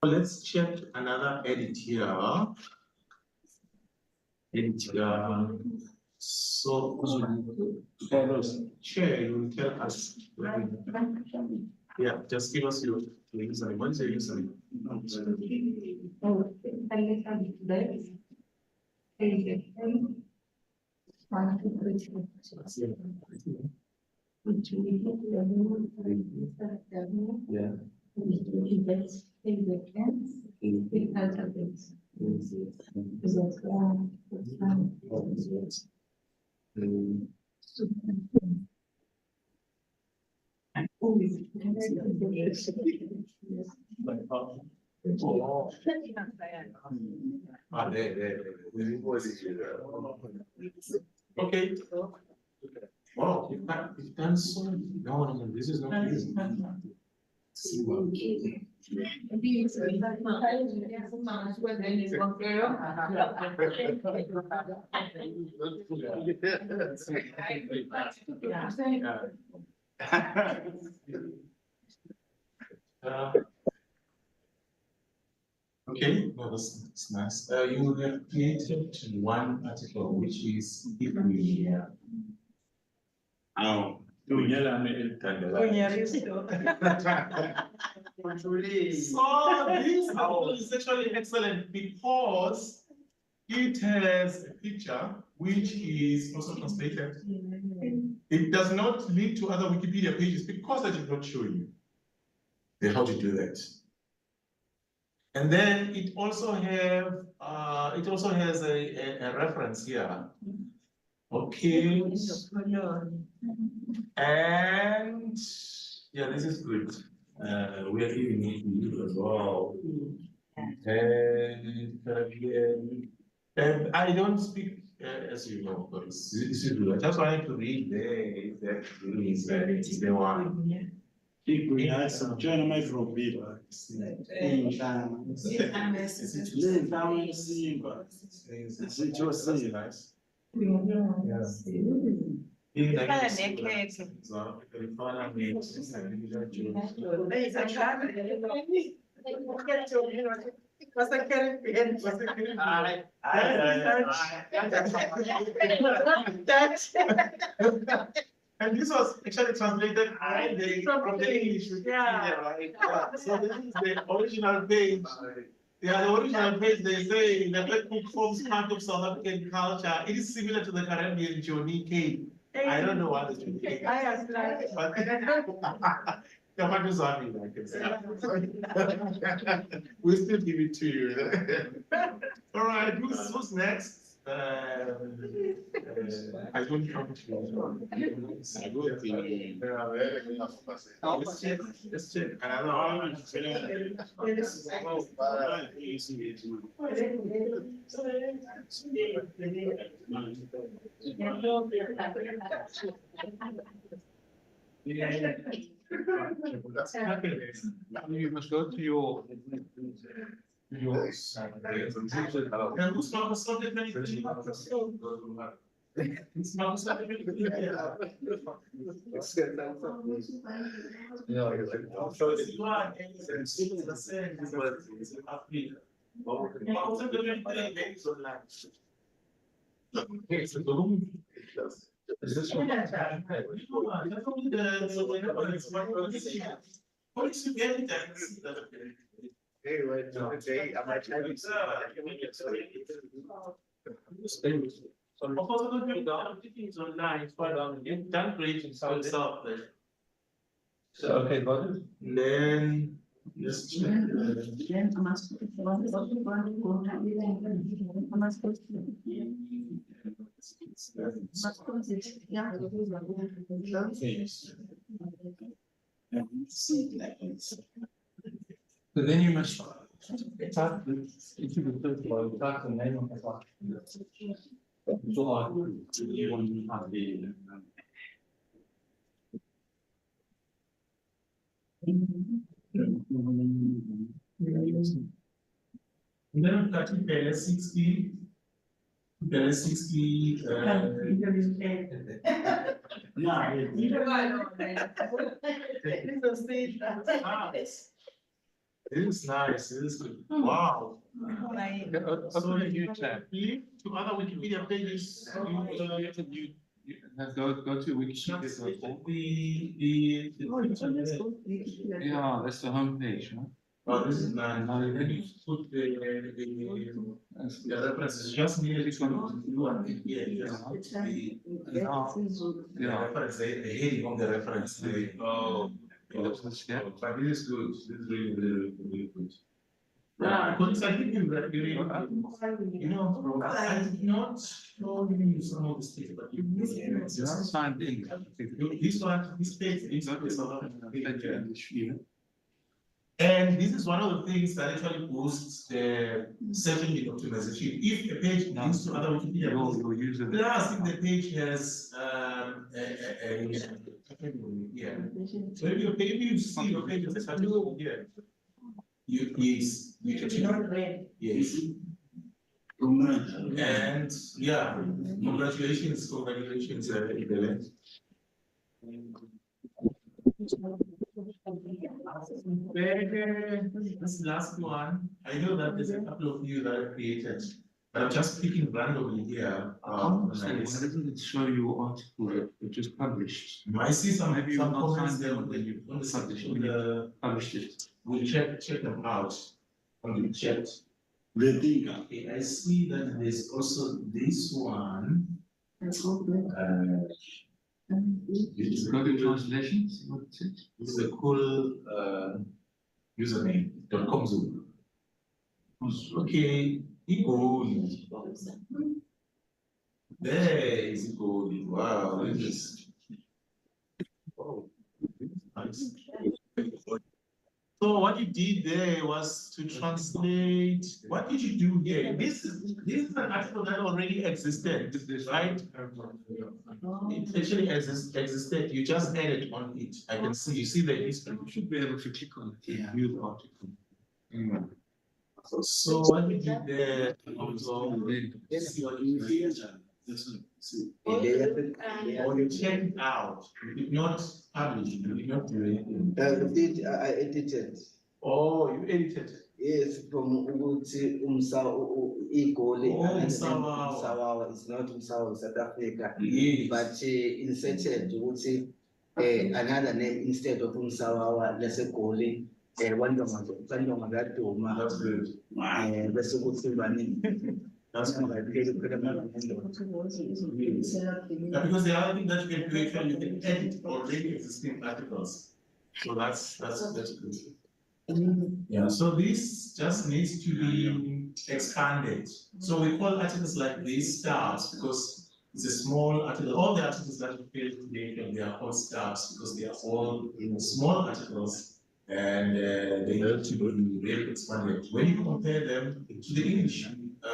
Let's check another edit here. So, Chair, you will tell us. Yeah, just give us your username. What is your username? Yeah. Okay. Wow, you've done so. No, this is not easy. Okay, no, that's nice. You have created one article, which is if we. So this article is actually excellent because it has a picture which is also translated. It does not link to other Wikipedia pages because I did not show you how to do that. And then it also has a reference here. Okay. And yeah, this is good. We are giving it to you as well. And I don't speak, as you know, but this is good. I just wanted to read the one. Join my from people. Nice. And this was actually translated from the English Wikipedia, right? Yeah. So this is the original page. Yeah, the original page, they say the Black Book forms part of South African culture. It is similar to the Caribbean Johnny Cake. I don't know what the Johnny Cake is. We still give it to you. All right, who's next? I don't come to. I go to. Let's check another one. You must go to your. Yours. And who's not something? It's not something. So it's one, it's the same, but it's an update. Okay, so the room. Is this one? What is you getting that? Hey, wait, okay, I might try this. So because of the down, it's online, it's quite down, get done creating some stuff there. So, okay, got it? Then, just check. Then am I supposed to go am I supposed to? Yeah. So then you must type into the first one, type the name of the file. So you want to type the. And then I'm cutting the 60. The 60. This is nice. This is good. Wow. Open a new tab. To other Wikipedia pages. Go to Wikipedia. Yeah, that's the home page, huh? Oh, this is nice. Then you put the references. Just need to do one thing here. The reference, the heading of the reference. Oh, but this is good. This is really good. Because I think you know, I did not know you some of the states, but you Signed in. this one, this page is and this is one of the things that actually boosts the search engine optimization. If a page links to other Wikipedia pages, plus if the page has yeah. So if your page, you see your page as a category here, yes, you can check. Yes. And yeah, congratulations, This last one, I know that there's a couple of you that are created, but I'm just picking randomly here. Why doesn't it show your article that you just published? I see some Maybe you some will not comments find there them when you published it. We'll check them out on the chat. Okay, I see that there's also this one. Go to translations. What's it? This is a cool username. .com Zoom. Okay, Igoli. There is Igoli. Wow, look at this. Oh, nice. So what you did there was to translate. What did you do here? This is an article that already existed, right? It actually existed. You just added on it. I can see. You see the history. You should be able to click on it. Yeah. View the article. So what you did there also see what you did. Or you checked it out. You did not publish. You did not do anything. I edited. Oh, you edited. Yes, from Uguti Igoli. Umsawawa. It's not Umsawawa, South Africa. Yes. But inserted Uguti another name instead of Umsawawa, let's say Goli. That's good. That's good. Because the other thing that you can do actually, you can edit already existing articles. So that's good. Yeah, so this just needs to be expanded. So we call articles like these stars because it's a small article. All the articles that we feel today, they are all stars because they are all small articles and they need to be really expanded. When you compare them to the English, the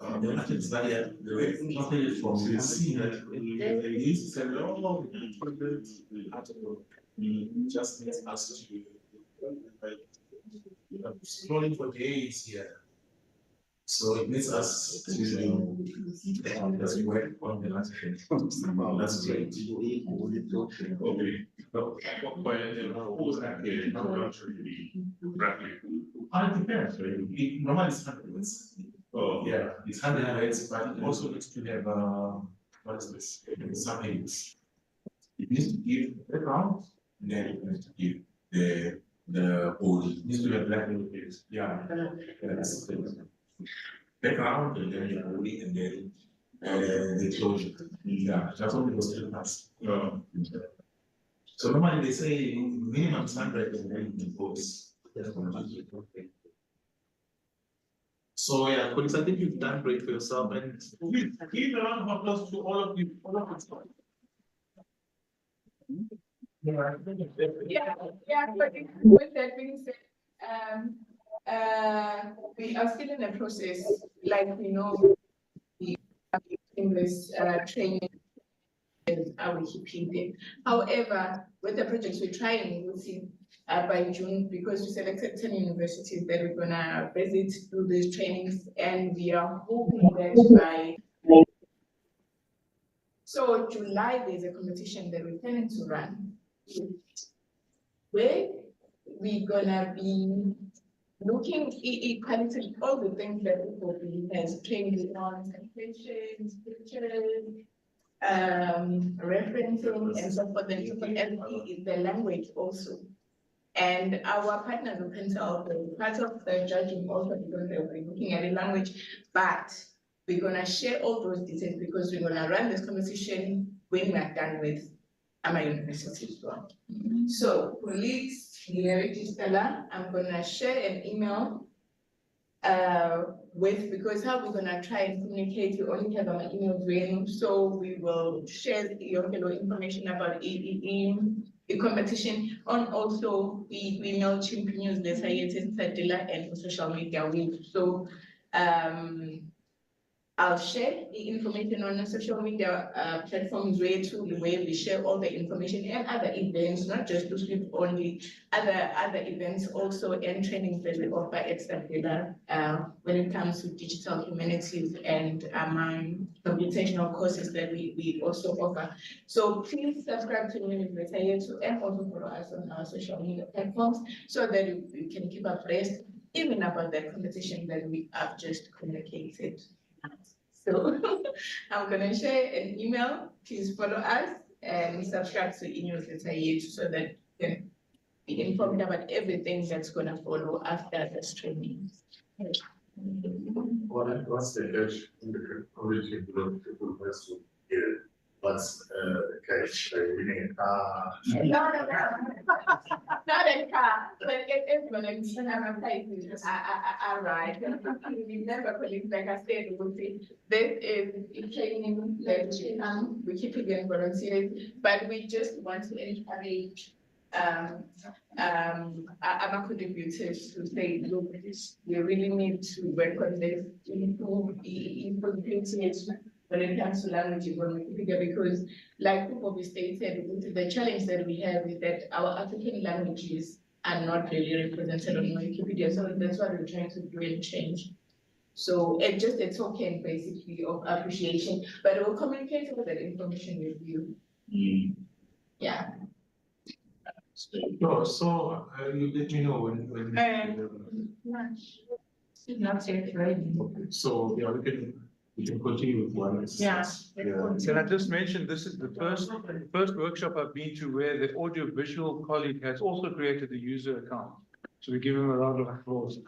articles that they were translated from, you see that this is a long article. Just needs us to scrolling for days here. So it needs us to just work on the last thing. That's great. It depends, really. Normally it's 100 words. Oh, yeah, it's 100 words, but it also needs to have, what is this? Some hints. It needs to give background, and then it needs to give the body. It needs to have black pages. Yeah. That's the background, and then the body, and then the closure. Yeah, that's only those three parts. So normally they say minimum 100 and then it goes. So yeah, colleagues, I think you've done great for yourself, and please give a round of applause to all of you. All of us. Yeah, but with that being said, we are still in a process, like we know, in this training our Wikipedia. However, with the projects we're trying, we'll see by June, because we selected 10 universities that we're gonna visit, do these trainings, and we are hoping that by July, there's a competition that we're planning to run, where we're gonna be looking equally all the things that people has trained on, translations, pictures, referencing and so forth and so forth, and the language also. And our partners will pencil part of the judging also because they'll be looking at the language, but we're gonna share all those details because we're gonna run this conversation when we're done with our university as well. So colleagues, Stella, I'm gonna share an email because how we're gonna try and communicate, we only have our email ring, so we will share your information about the competition on also the MailChimp newsletter, and social media. So I'll share the information on the social media platforms where we share all the information and other events, not just to SWiP only, other events also and trainings that we offer at SWiP when it comes to digital humanities and computational courses that we also offer. So please subscribe to the newsletter and also follow us on our social media platforms so that you can keep abreast even about the competition that we have just communicated. So I'm gonna share an email. Please follow us and subscribe to the newsletter so that you can be informed about everything that's gonna follow after this training. What's the edge in the origin of the person here? What's the catch? Reading a car? No, not a car, but it is gonna be I ride. Remember, colleagues, like I said, this is a training that we keep again volunteers, but we just want to encourage our contributors to say, look, we really need to work on this, improve when it comes to language in Wikipedia, because like people stated, the challenge that we have is that our African languages are not really represented on Wikipedia. So that's what we're trying to do and change. So it's just a token basically of appreciation, but we'll communicate all that information with you. Yeah. So you let me know when. Not yet ready. So yeah, we can continue with one. Yeah. Can I just mention, this is the first workshop I've been to where the audiovisual colleague has also created a user account. So we give him a round of applause.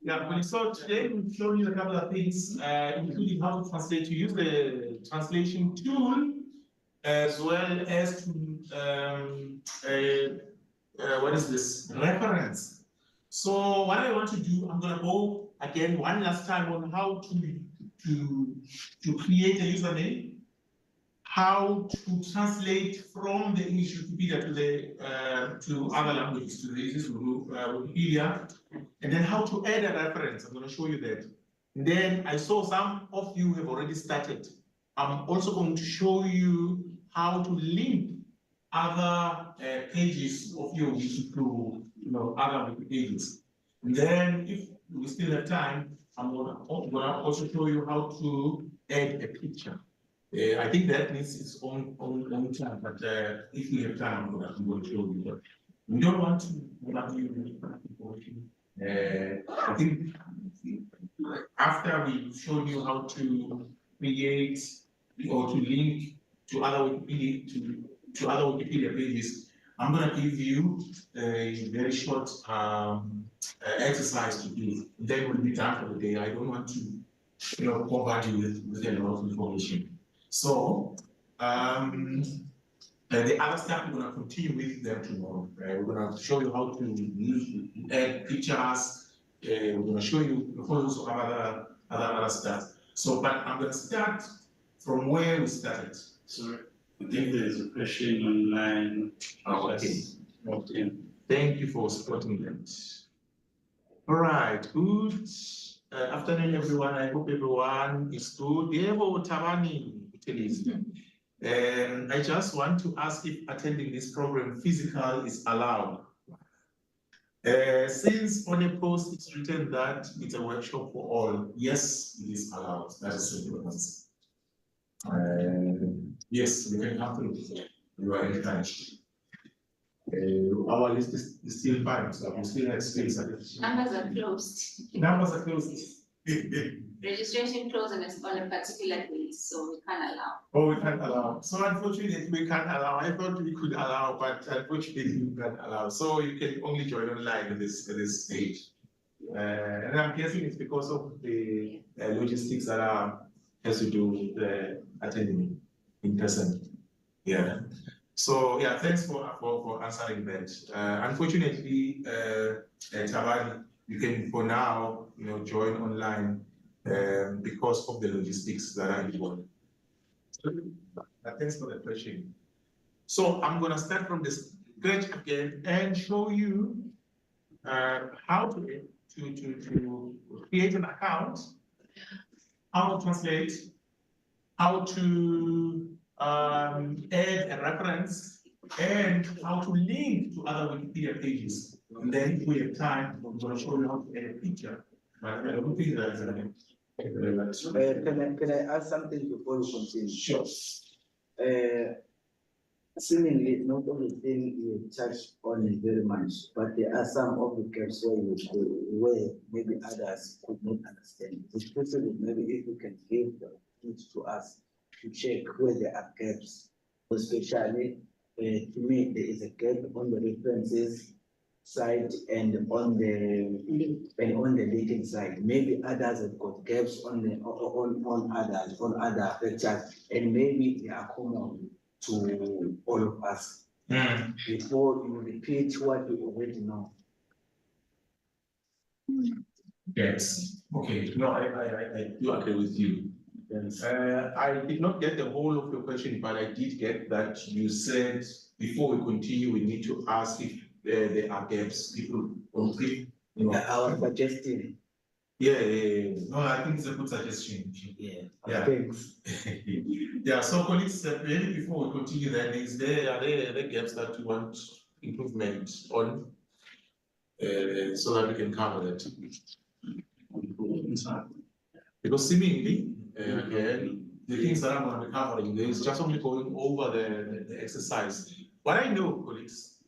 Yeah, so today we've shown you a couple of things, including how to translate. To use the translation tool, as well as to, what is this, reference. So what I want to do, I'm gonna go again one last time on how to create a username, how to translate from the English Wikipedia to the to other languages, to the Wikipedia, and then how to add a reference. I'm going to show you that. And then I saw some of you have already started. I'm also going to show you how to link other pages of your wiki to other wiki pages. And then if we still have time, I'm going to also show you how to add a picture. I think that needs its own time, but if we have time, I'm going to show you that. We don't want to have you. I think after we showed you how to create or to link to other Wikipedia to other Wikipedia pages, I'm going to give you a very short exercise to do. Then we'll be done for the day. I don't want to bombard you with a lot of information. So, the other stuff we're going to continue with them tomorrow. We're going to show you how to add pictures. We're going to show you the photos of other stuff. So, but I'm going to start from where we started. Sorry, I think there's a question online. Oh, okay. Thank you for supporting that. All right, good afternoon, everyone. I hope everyone is good. Diego Tabani, and I just want to ask if attending this program physical is allowed. Since on a post it's written that it's a workshop for all, yes, it is allowed. That is the difference. Yes, you can come through. You are encouraged. Our list is still fine, so we still have space. Numbers are closed. Numbers are closed. Registration closed and it's on a particular day, so we can't allow. Oh, we can't allow. So unfortunately, we can't allow. I thought we could allow, but unfortunately, we can't allow. So you can only join online at this stage. And I'm guessing it's because of the logistics that has to do with attending in person. Yeah. So yeah, thanks for answering that. Unfortunately, Tabani, you can for now join online because of the logistics that are involved. Thanks for the question. So I'm gonna start from the scratch again and show you how to create an account, how to translate, how to add a reference, and how to link to other Wikipedia pages. And then if we have time, I'm going to show you how to add a picture. But I don't think that's Can I add something before you continue? Sure. Seemingly, not everything you touch on it very much, but there are some of the gaps where maybe others could not understand. It's possible maybe if you can give it to us to check where there are gaps, especially to me there is a gap on the references side and on the linking side. Maybe others have got gaps on other pictures, and maybe they are common to all of us. Before you repeat what you already know. Yes. Okay. No, I do agree with you. Yes. I did not get the whole of your question, but I did get that you said before we continue, we need to ask if there are gaps. People don't think, I was suggesting. Yeah. No, I think it's a good suggestion. Yeah. Thanks. Yeah. So, colleagues, maybe before we continue, then are there gaps that you want improvement on, so that we can cover that? Because seemingly, again, the things that I'm going to be covering, there is just only going over the exercise. What I know, colleagues,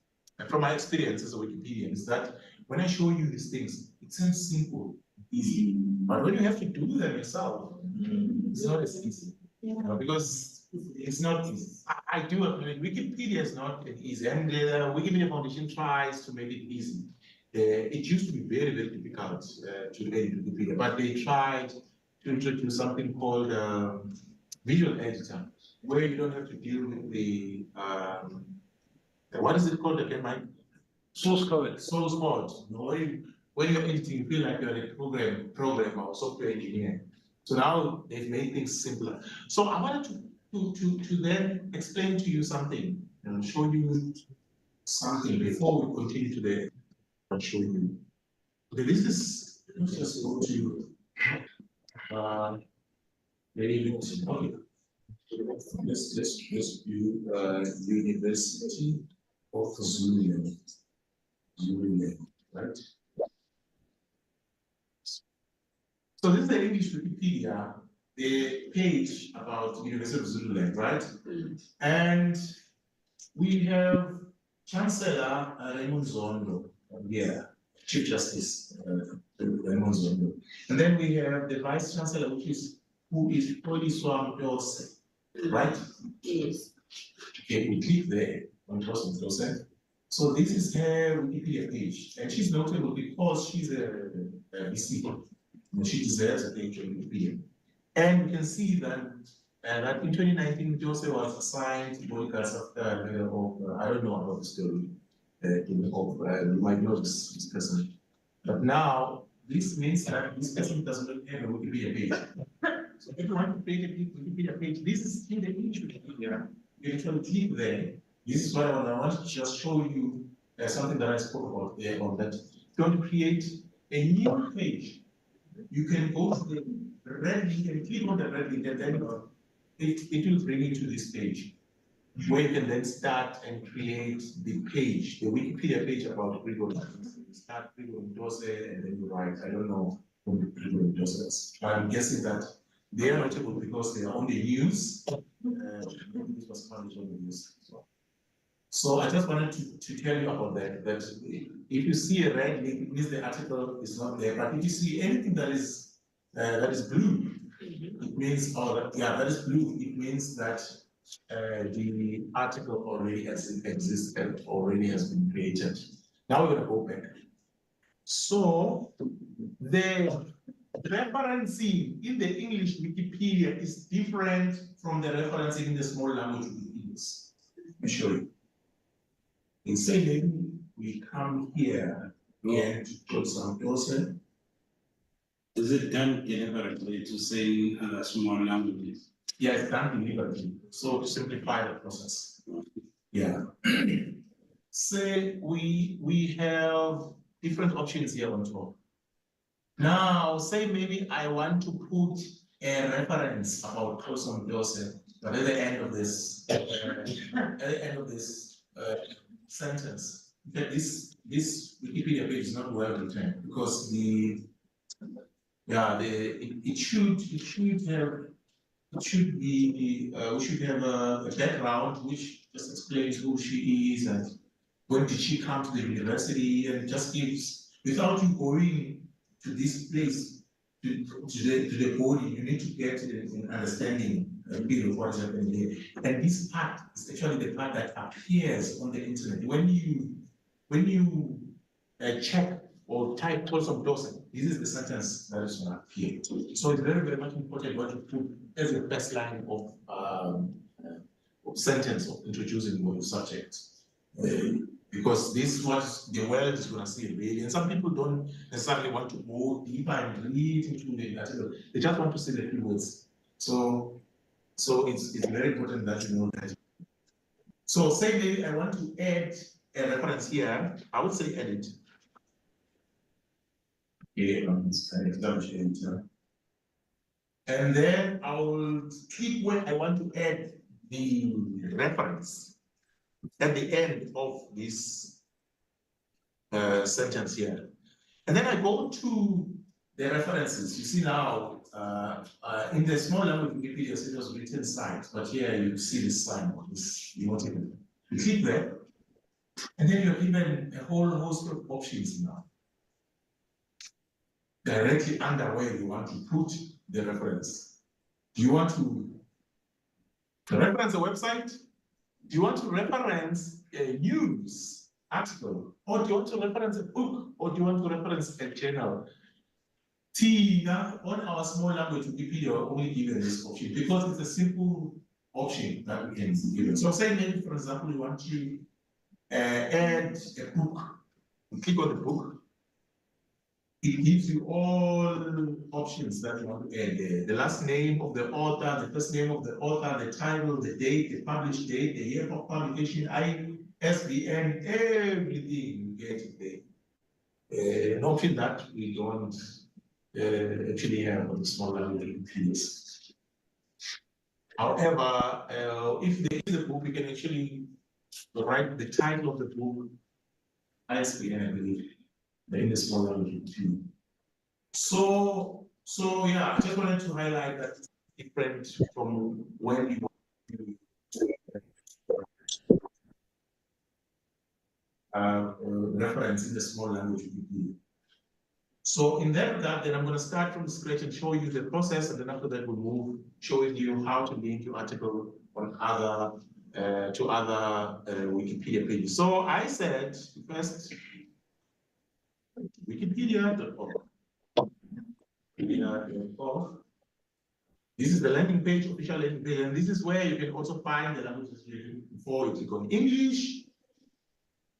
from my experience as a Wikipedian, is that when I show you these things, it seems simple, easy. But when you have to do them yourself, it's not as easy. Because it's not easy. I do agree, Wikipedia is not easy, and the Wikimedia Foundation tries to make it easy. It used to be very, very difficult to edit Wikipedia, but they tried to introduce something called visual editor, where you don't have to deal with the, what is it called again, Mike? Source code. Source code. You know, when you're editing, you feel like you're a programmer or software engineer. So now they've made things simpler. So I wanted to then explain to you something and show you something before we continue today. I'll show you. Okay, this is, let's just go to maybe okay. Let's view University of Zululand. Zululand, right? So this is the English Wikipedia, the page about University of Zululand, right? And we have Chancellor Raymond Zondo, Chief Justice Raymond Zondo. And then we have the Vice Chancellor, who is Poliswam Yose, right? Yes. Okay, we click there on Poliswam Yose. So this is her Wikipedia page, and she's notable because she's a VC. She deserves a page on Wikipedia. And we can see that that in 2019, Jose was assigned bodyguards after I don't know about the story you might know this person. But now, this means that this person does not have a Wikipedia page. So if you want to create a Wikipedia page, this is in the English Wikipedia. You can click there. This is what I want to just show you something that I spoke about there on that. If you want to create a new page, you can go to the red link and click on the red link, and then it will bring you to this page where you can then start and create the page, the Wikipedia page about Grigor. You start Grigor Ndose and then you write, I don't know who Grigor Ndose is. I'm guessing that they are notable because they are on the news. This was published on the news as well. So I just wanted to tell you about that if you see a red link, it means the article is not there. But if you see anything that is blue, it means, that is blue, it means that the article already exists and already has been created. Now we're going to go back. So the referencing in the English Wikipedia is different from the referencing in the small language Wikipedias. Let me show you. In saying we come here to put some closer. Is it done deliberately to say small languages? Yeah, it's done deliberately. So to simplify the process. Yeah. Say we have different options here on top. Now, say maybe I want to put a reference about Cosmo Joseph, but at the end of this, sentence, that this Wikipedia page is not well written because it should be we should have a background which just explains who she is and when did she come to the university, and just gives, without you going to this place to the body, you need to get an understanding of what's happening there. And this part is actually the part that appears on the internet. When you check or type Tolson Dawson, this is the sentence that is going to appear. So it's very, very much important what you put as the first line of sentence of introducing your subject. Because this is what the world is going to see really. And some people don't necessarily want to go deeper and read into the article. They just want to see the keywords. So it's very important that you know that. So say maybe I want to add a reference here. I would say edit. Okay, and then I will click where I want to add the reference at the end of this sentence here. And then I go to the references. You see now, in the small language Wikipedia, it was written site, but here you see this sign, this emoticon. You click there, and then you're given a whole host of options now. Directly under where you want to put the reference. Do you want to reference a website? Do you want to reference a news article? Or do you want to reference a book? Or do you want to reference a journal? now on our small language Wikipedia are only given this option because it's a simple option that we can give. So say maybe for example you want to add a book. You click on the book. It gives you all options that you want to add there. The last name of the author, the first name of the author, the title, the date, the published date, the year of publication, ISBN, everything you get it there. An option that we don't actually have on the smaller Wikipedias. However, if there is a book, we can actually write the title of the book, ISBN, I believe, in the smaller Wikipedia. So yeah, I just wanted to highlight that it's different from when you reference in the small language Wikipedia. So in that regard, then I'm going to start from scratch and show you the process, and then after that we'll move showing you how to link your article on other to other Wikipedia pages. So I said first Wikipedia.org. This is the landing page, official landing page, and this is where you can also find the languages before you click on English.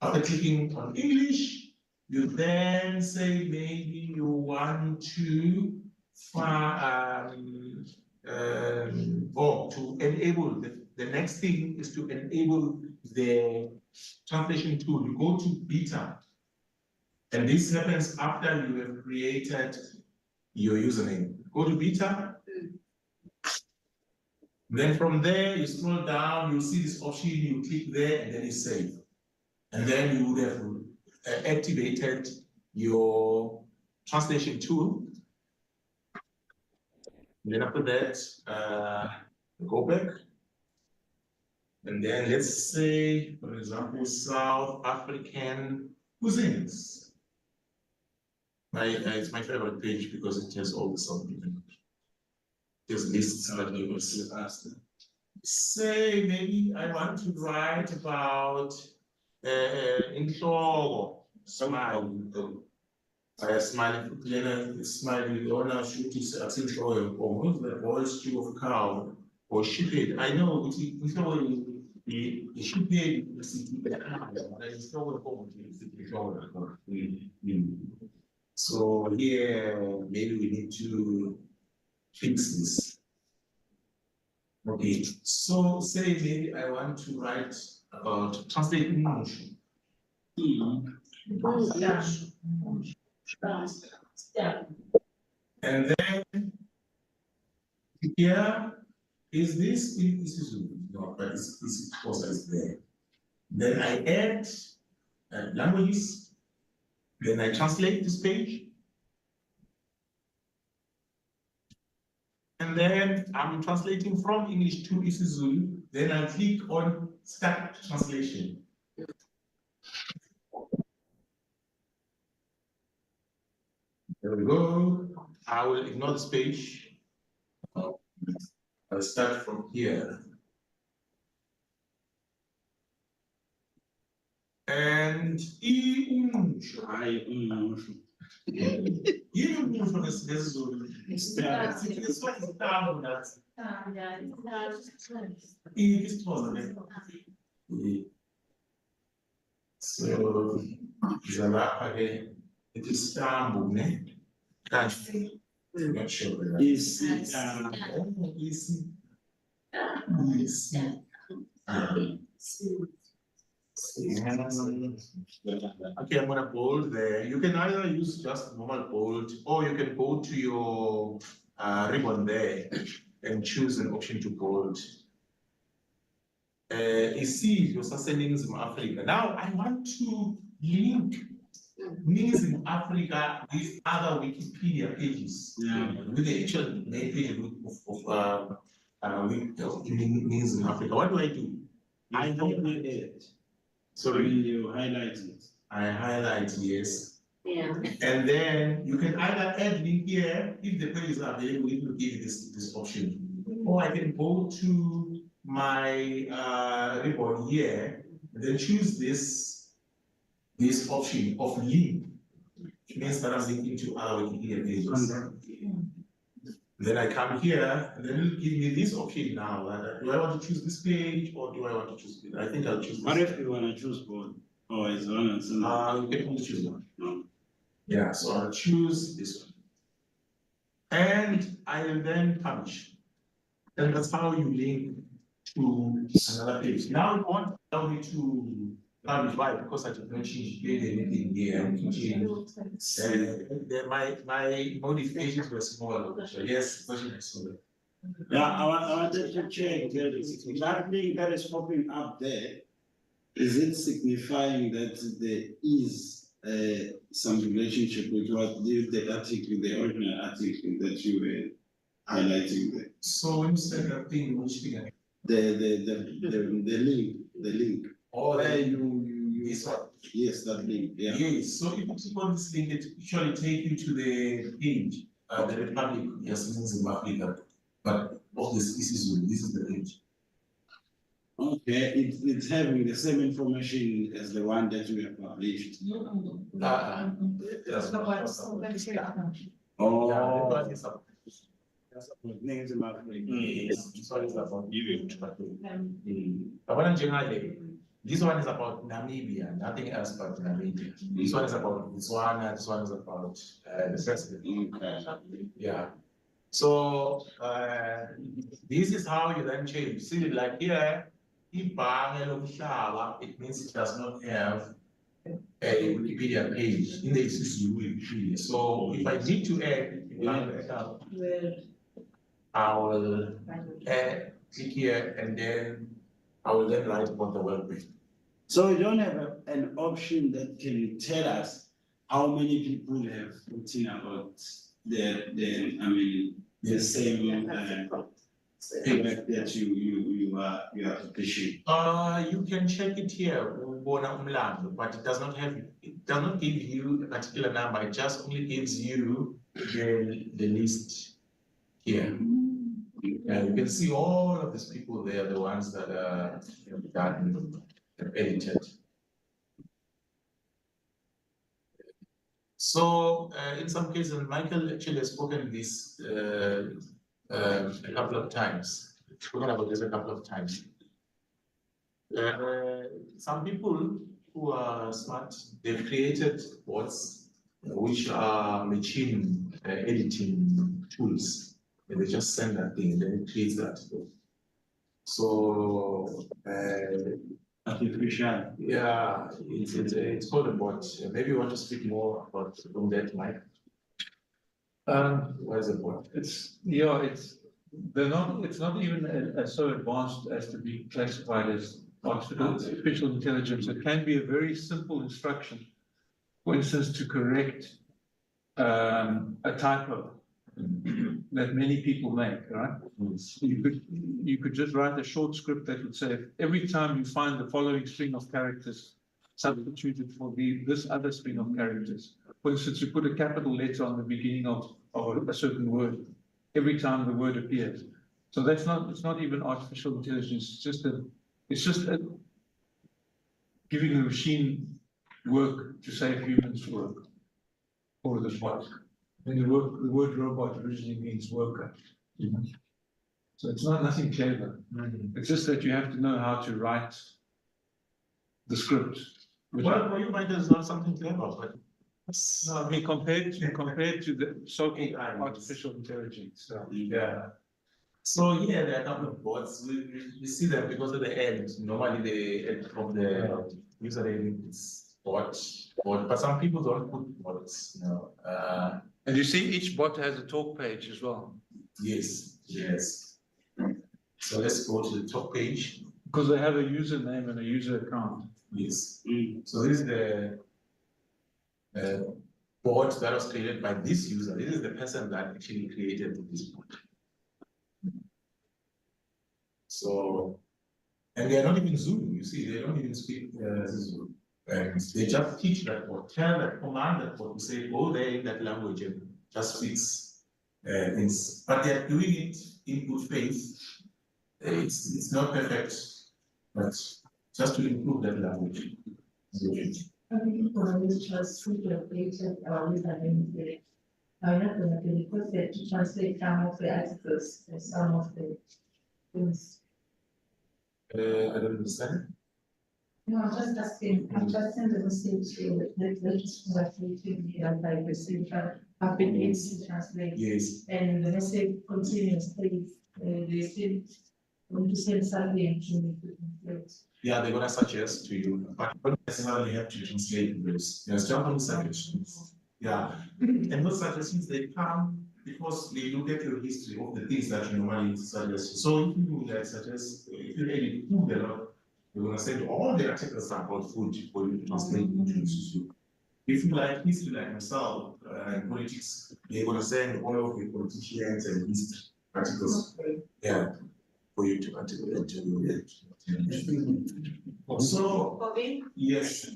After clicking on English, you then say maybe you want to find or to enable the next thing is to enable the translation tool. You go to beta, and this happens after you have created your username. Go to beta. Then from there, you scroll down, you see this option, you click there, and then it's save. And then you would have activated your translation tool. And then after that, go back. And then let's say, for example, South African cuisines. It's my favorite page because it has all the South African. There's lists that you will see faster. Say maybe I want to write about inhloko, smile, smiling owner shoot is inhloko, or move the voice to of cow, or ship it. I know it's the ship it is so here maybe we need to fix this. Okay, so say maybe I want to write about translating motion. And then here is this is no, but this process there. Then I add languages. Then I translate this page. And then I'm translating from English to isiZulu. Then I click on Start Translation. There we go. I will ignore this page. I'll start from here. And so again, it is Istanbul, ne? I'm not sure. Easy. Okay, I'm gonna bold there. You can either use just normal bold, or you can go to your ribbon there and choose an option to bold. You see your settings in Africa. Now I want to link means in Africa with other Wikipedia pages. Yeah. With the actual main page of means in Africa. What do I do? I highlight it. Sorry. You highlight it. I highlight, yes. Yeah. And then you can either add link here if the page is available, it will give you this option. Or I can go to my ribbon here and then choose this option of link. it means that I'm linking to other Wikipedia pages. Then I come here, and then it'll give me this option now. Do I want to choose this page or do I want to choose this? I think I'll choose this. What if you wanna choose both? Or is one and some? You can only choose one. Yeah, so I'll choose this one. And I will then publish. And that's how you link to another page. Now you want me to publish. Why? Because I did not change anything here. My modifications were small. So yes, question is small. Yeah, I wanted to check, that link that is popping up there, is it signifying that there is some relationship with what the article, the original article that you were highlighting there? So when you said that thing, which thing? The link. Oh, Where you this one. Yes, that link, yeah. Yes, so if you click on this link, it usually take you to the page, the Republic, yes, citizens of Africa. But all this is the page. Okay, it's having the same information as the one that we have published. That's not Oh. Yeah, the one is up. Names in Africa. Yes, this one is about you. This one is about Namibia, nothing else but Namibia. This one is about Botswana, this one is about the president. Okay. Yeah. So this is how you then change. See, like here, it means it does not have a Wikipedia page in the Wikipedia. So if I need to add, I will click here and then I will then write about the web page. So we don't have an option that can tell us how many people have written about the same page that you are publishing. You can check it here, but it does not give you a particular number. It just only gives you the list here. And you can see all of these people there, the ones that are done, edited. So in some cases, Michael actually has spoken this a couple of times. Spoken about this a couple of times. Some people who are smart, they've created bots which are machine editing tools. And they just send that thing, then it creates that. So Artificial. yeah, it's called a bot. Maybe you want to speak more about that, Mike. What is a bot? It's not even so advanced as to be classified as artificial intelligence. It can be a very simple instruction. For instance, to correct a typo that many people make, right? You could just write a short script that would say, every time you find the following string of characters, substitute it for this other string of characters. For instance, you put a capital letter on the beginning of a certain word, every time the word appears. So it's not even artificial intelligence, it's just giving the machine work to save humans work for the bot. And the word robot originally means worker. So it's nothing clever. It's just that you have to know how to write the script. Well, for you, Mike, it's not something clever, but no, I mean, compared to the so-called artificial intelligence. So, yeah. So yeah, there are a couple of bots. We see them because at the end, normally the end of the username is bot, but some people don't put bots, you know. and you see each bot has a talk page as well. Yes. So let's go to the top page. Because they have a username and a user account. Yes. So this is the bot that was created by this user. This is the person that actually created this bot. So, and they are not even Zulu, you see, they don't even speak Zulu. And they just teach that bot, tell that command that bot to say, go there in that language and just fix things. But they are doing it in good faith. It's not perfect, but just to improve that language. I think which was translated with an English. I'm not gonna be requested to translate some of the articles and some of the things. I don't understand. No, I'm just asking, I'm just sending a message to the legislative and I received, I've been able to translate. Yes. And the message continues, please, they still want to send something to me to translate. Yeah, they're gonna suggest to you, but you don't necessarily have to translate those. There's jump on the suggestions. Yeah, and those suggestions, they come because they look at your history of the things that you normally suggest. So if you like suggest, if you really food a lot, you're gonna send all the articles about food for you to translate into Susu. If you like history like myself, and politics, they're gonna send all of the politicians and history articles. Yeah, for you to articulate to. So, yes.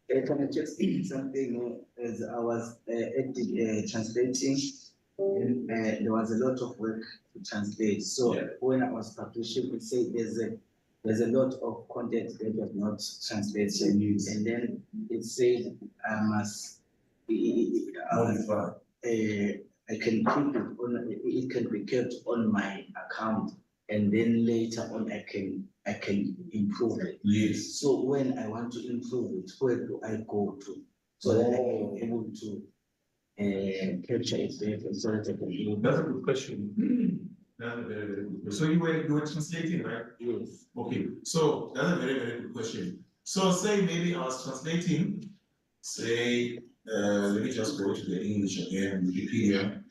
Can I just say something as I was translating? And there was a lot of work to translate. So when I was publishing, it said there's a lot of content that was not translated, and then it said I must I can keep it on. It can be kept on my account, and then later on I can improve it. Yes. So when I want to improve it, where do I go to? So that I can be able to capture it better, so that I can do it. That's a good question. That's a very, very good question. So you were translating, right? Yes. Okay, so that's a very, very good question. So say maybe I was translating, say, let me just go to the English again, Wikipedia.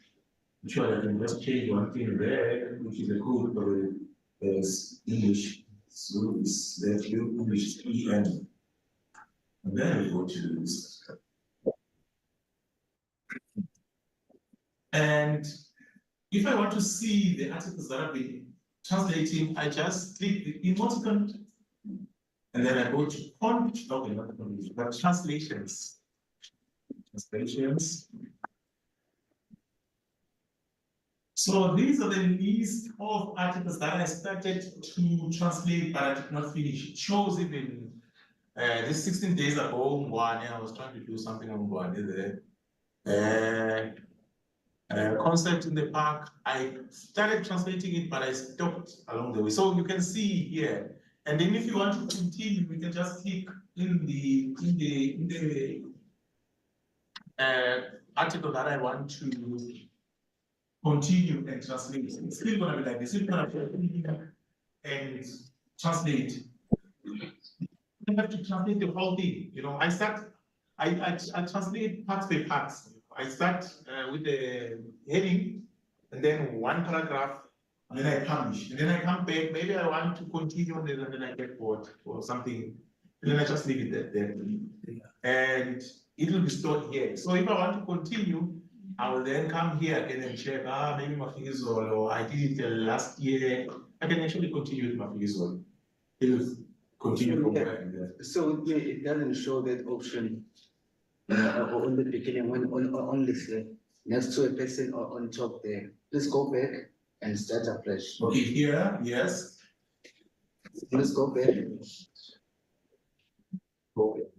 I'm sure I can just change one thing there, which is a code for the English. So it's the English EN. And then we go to this. And if I want to see the articles that I've been translating, I just click the emoticon, and then I go to but translations. Translations. So these are the list of articles that I started to translate, but I did not finish. It shows even this 16 days ago, one, I was trying to do something on one there. Concept in the park, I started translating it, but I stopped along the way. So you can see here, and then if you want to continue, you can just click in the article that I want to continue and translate. It's still gonna be like this. It's gonna be and translate. You have to translate the whole thing. You know, I translate parts by parts. I start with the heading, and then one paragraph, and then I publish, and then I come back. Maybe I want to continue, and then I get bored or something, and then I just leave it there. And it will be stored here. So if I want to continue, I will then come here again and check. Maybe my figures or I did it last year. I can actually continue with my figures. It will continue from there. So with me, it doesn't show that option on the beginning when on this next to a person or on top there. Please go back and start afresh. Okay, here, yes. Please go back. Go back.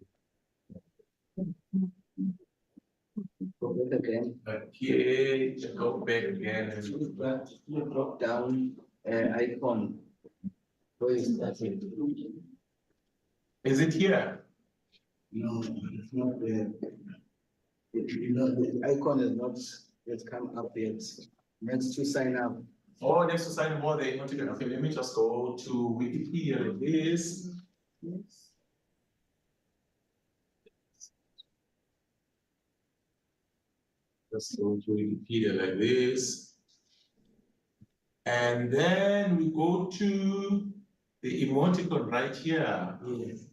Go back again. Okay, go back again. You drop down icon. Where is that? Is it here? No, it's not there. The icon is not yet come up yet. Next to sign up. Oh, next to sign more, they not even. Okay, let me just go to Wikipedia like this. Let's go to Wikipedia like this. And then we go to the emoticon right here. Yes.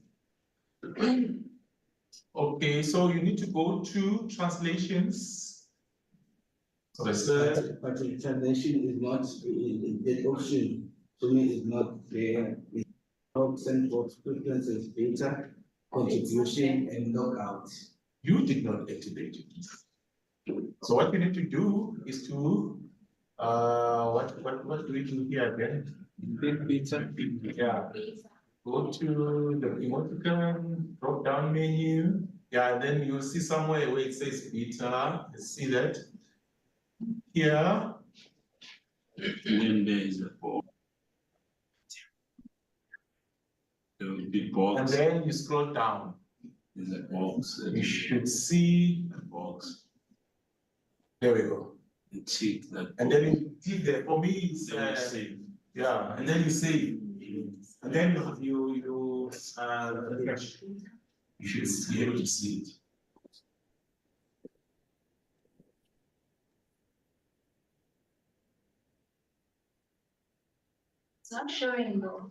Okay, so you need to go to translations. So But the translation is not, the option to me is not there. It's option for preferences, data, contribution, and logout. you did not activate it. So what you need to do is to what do we do here again? Big pizza. Yeah. go to the emoticon drop down menu. Yeah, and then you'll see somewhere where it says beta. Let's see that. Here. And then there is a box. There will be And box, then you scroll down. there's a box, You should see, a box, there we go. and tick that. And then you tick there. For me, it's Save. yeah, and then you save. And then you should be able to see it. It's not showing though.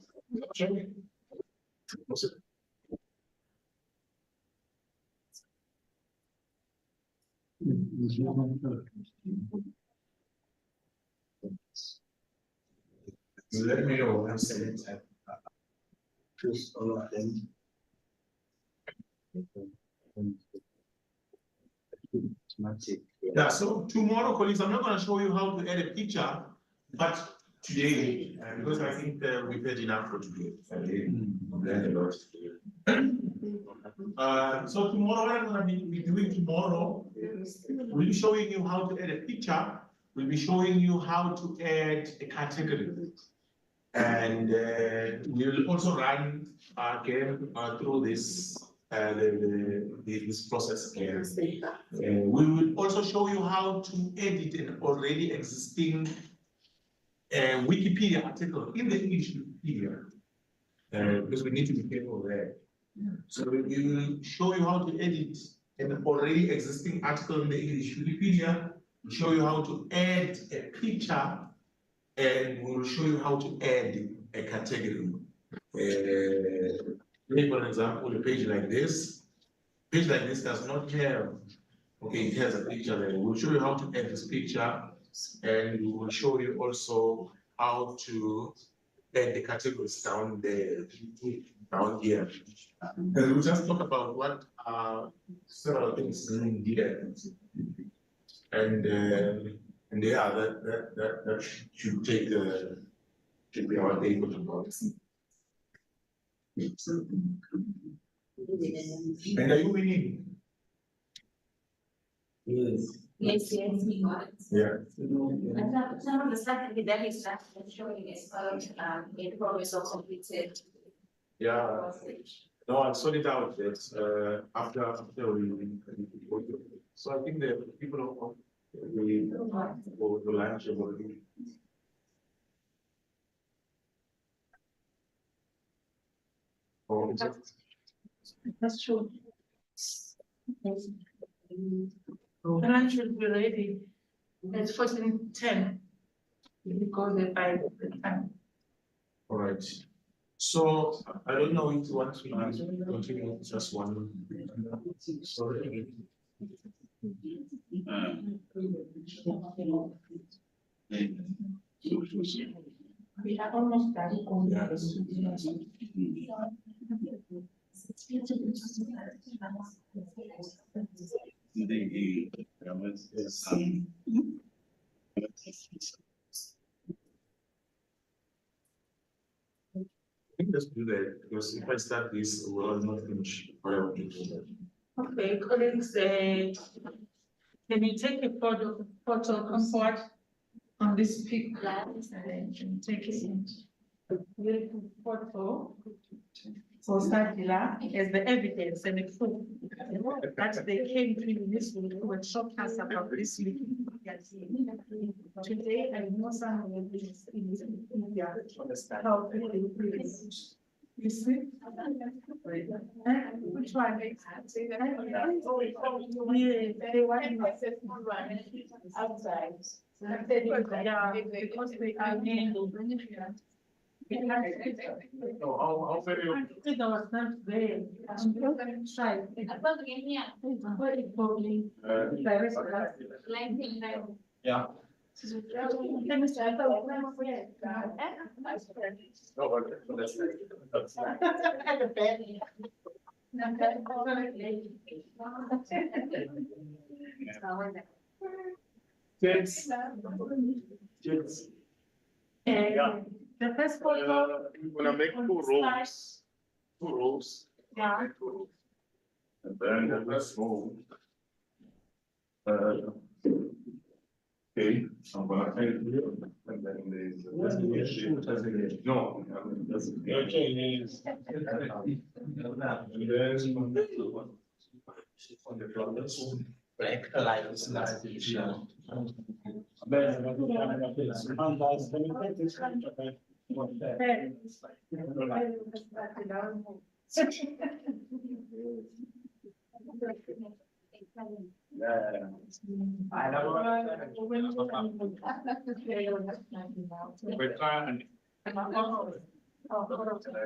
Let me know once it's Choose all of them. Automatic. Yeah, so tomorrow, colleagues, I'm not gonna show you how to add a picture, but today, because I think we've had enough for today. We learned a lot. So tomorrow, what I'm gonna be doing tomorrow, we'll be showing you how to add a picture. We'll be showing you how to add a category. And we'll also run again through this this process again. We will also show you how to edit an already existing Wikipedia article in the English Wikipedia, because we need to be careful there. So we will show you how to edit an already existing article in the English Wikipedia, show you how to add a picture, and we will show you how to add a category. Take for example, a page like this. Page like this does not have, okay, it has a picture there. We'll show you how to add this picture, and we will show you also how to add the categories down there, down here. And we'll just talk about what are several things in here. And yeah, that should take should be our day for tomorrow. And are you winning? Yes. Yes, we got it. Yeah. And some of the stuff that is showing is in progress or completed. Yeah. No, I sorted it out that after we so I think the people of the lunch will be. Oh, is it? That's true. The lunch will be ready. It's 14:10. We go there by the time. All right. So I don't know if you want to continue with just one. Sorry. We are almost done. I think let's do that, because if I start this, we'll not finish. Okay, colleagues, can you take a photo come forward on this pic and take it. Beautiful photo for Sadila as the evidence and the proof that they came to this workshop us about this. Today, I know some of this in India, how people you see? Which one? They were in outside. Yeah, because they are in. No, I'll tell you. I was not there. I'm shy. Yeah. Kids. The first photo. We're gonna make 2 rows. two rows. Yeah. And then the first row. Okay, I'm gonna find here, and then there's. No. That's. Okay, yes. And then. On the front. Black lives matter.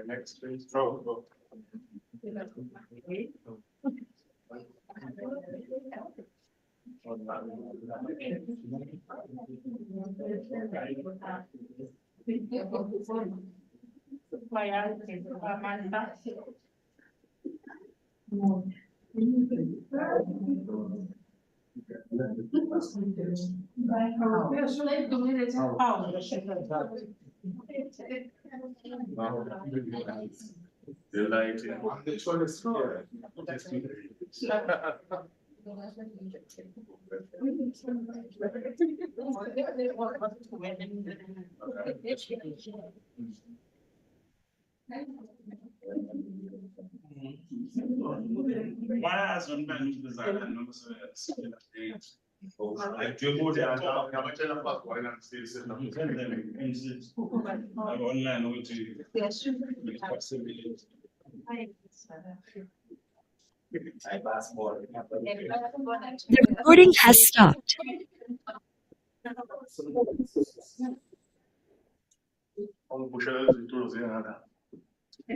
Next page. Oh. The lighting. This one is here. Why sometimes design and also Like you go there, I'm trying to pass one and still sit down. online way to possibility. The recording has stopped. Vamos puxar eles de todos, nada. We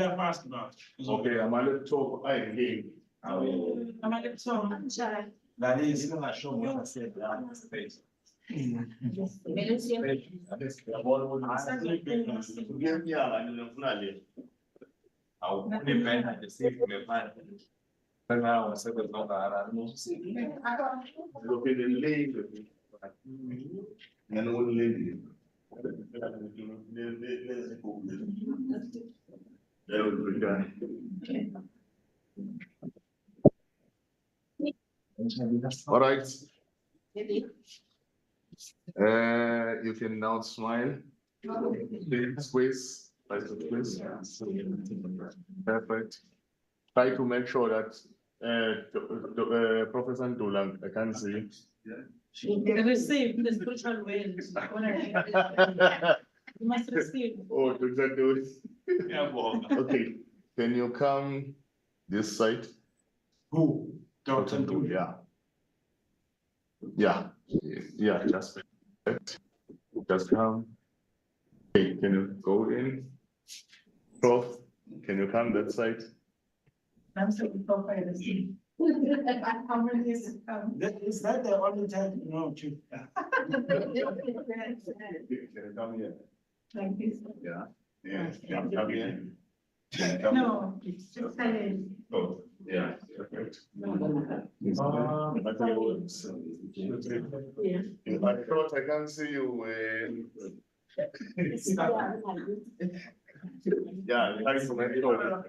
are fast about. Okay, I'm a little talk. I again. I'm a little. That is not sure what I said down the space. I'll put it back at the same time. And now I said, no, look at the lady. And old lady. That was good guy. All right. You can now smile. Squeeze. Perfect. Try to make sure that Professor Ndulang, I can see. Receive the spiritual winds. You must receive. Oh, do that do it? Yeah, well. Okay, can you come this side? Who? Dr. Ndu. Yeah, just come. Okay, can you go in? Prof, can you come that side? I'm so profile. How many is it? Is that the only time you know to? Can you come here? Like this. Yeah, come here. Come No, it's silent. Oh, yeah, perfect. If I thought I can see you, yeah, thanks for making sure.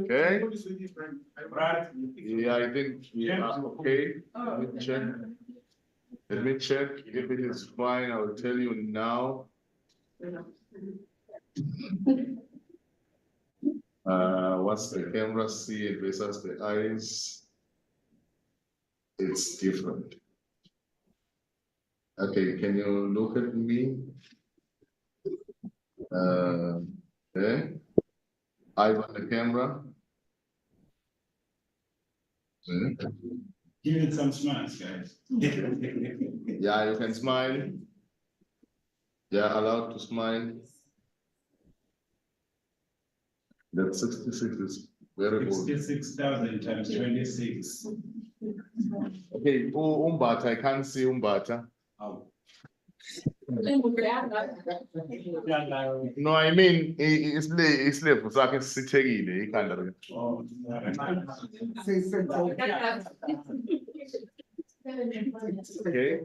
Okay. Right. Yeah, I think we are okay. Let me check. Let me check. If it is fine, I will tell you now. What's the camera see versus the eyes? It's different. Okay, can you look at me? Okay. Eye on the camera. Give it some smiles, guys. Yeah, you can smile. Yeah, allowed to smile. That 66 is very good. 66,000 times 26. Okay, Umbata, I can't see Umbata. No, I mean, it's left, so I can see Teggy, he can't. Okay.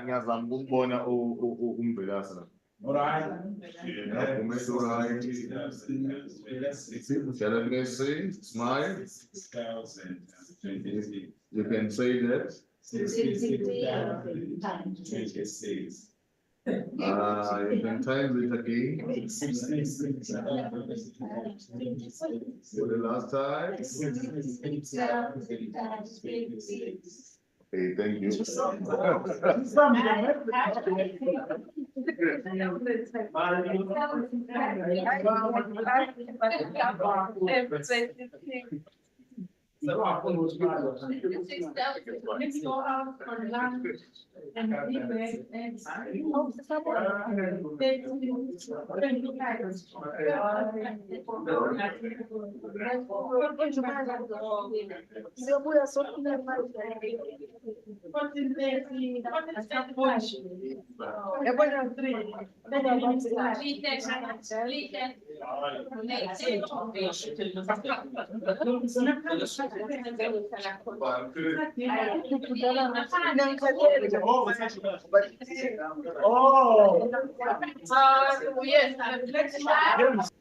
Ngiyazama ukubona umbelasa. Alright. Smile. You can say that. You can time it again. For the last time. Okay, thank you. Let's go out for lunch and yes,